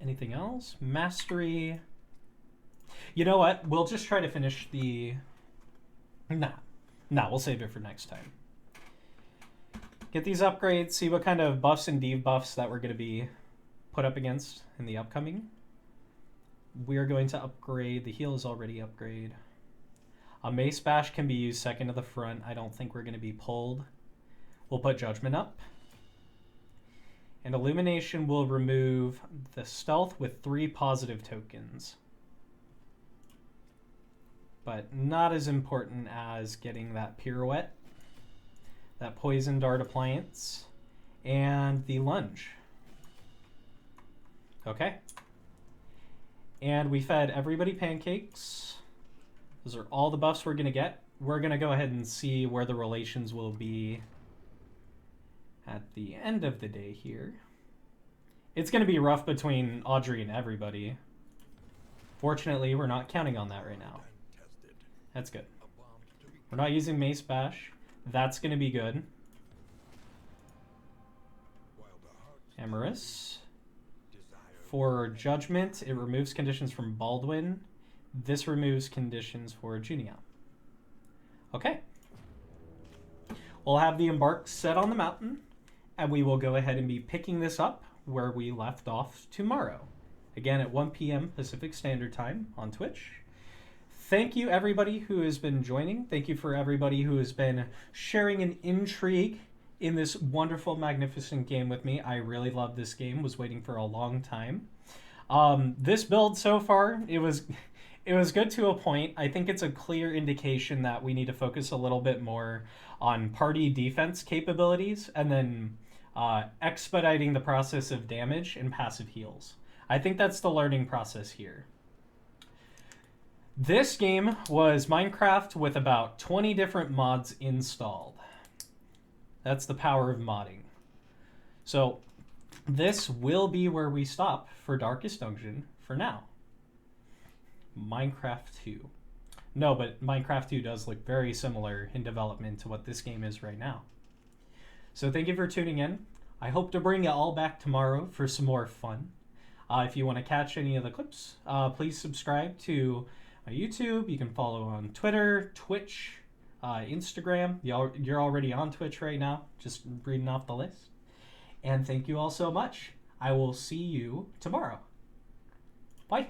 Anything else? Mastery. You know what? We'll just try to finish the... Nah, we'll save it for next time. Get these upgrades, see what kind of buffs and debuffs that we're going to be put up against in the upcoming. We're going to upgrade. The heal is already upgraded. A Mace Bash can be used second to the front. I don't think we're going to be pulled. We'll put Judgment up. And Illumination will remove the Stealth with 3 positive tokens. But not as important as getting that Pirouette, that Poison Dart Appliance, and the Lunge. Okay. And we fed everybody pancakes. Those are all the buffs we're going to get. We're going to go ahead and see where the relations will be at the end of the day here. It's going to be rough between Audrey and everybody. Fortunately, we're not counting on that right now. That's good. We're not using Mace Bash. That's going to be good. Amorous. For Judgment, it removes conditions from Baldwin. This removes conditions for Junia. Okay. We'll have the Embark set on the mountain, and we will go ahead and be picking this up where we left off tomorrow. Again, at 1 p.m. Pacific Standard Time on Twitch. Thank you, everybody who has been joining. Thank you for everybody who has been sharing an intrigue in this wonderful, magnificent game with me. I really love this game. Was waiting for a long time. This build so far, it was good to a point. I think it's a clear indication that we need to focus a little bit more on party defense capabilities and then expediting the process of damage and passive heals. I think that's the learning process here. This game was Minecraft with about 20 different mods installed. That's the power of modding. So this will be where we stop for Darkest Dungeon for now. Minecraft 2. No, but Minecraft 2 does look very similar in development to what this game is right now. So thank you for tuning in. I hope to bring you all back tomorrow for some more fun. If you want to catch any of the clips, please subscribe to my YouTube. You can follow on Twitter, Twitch, Instagram. You're already on Twitch right now, just reading off the list. And thank you all so much. I will see you tomorrow. Bye.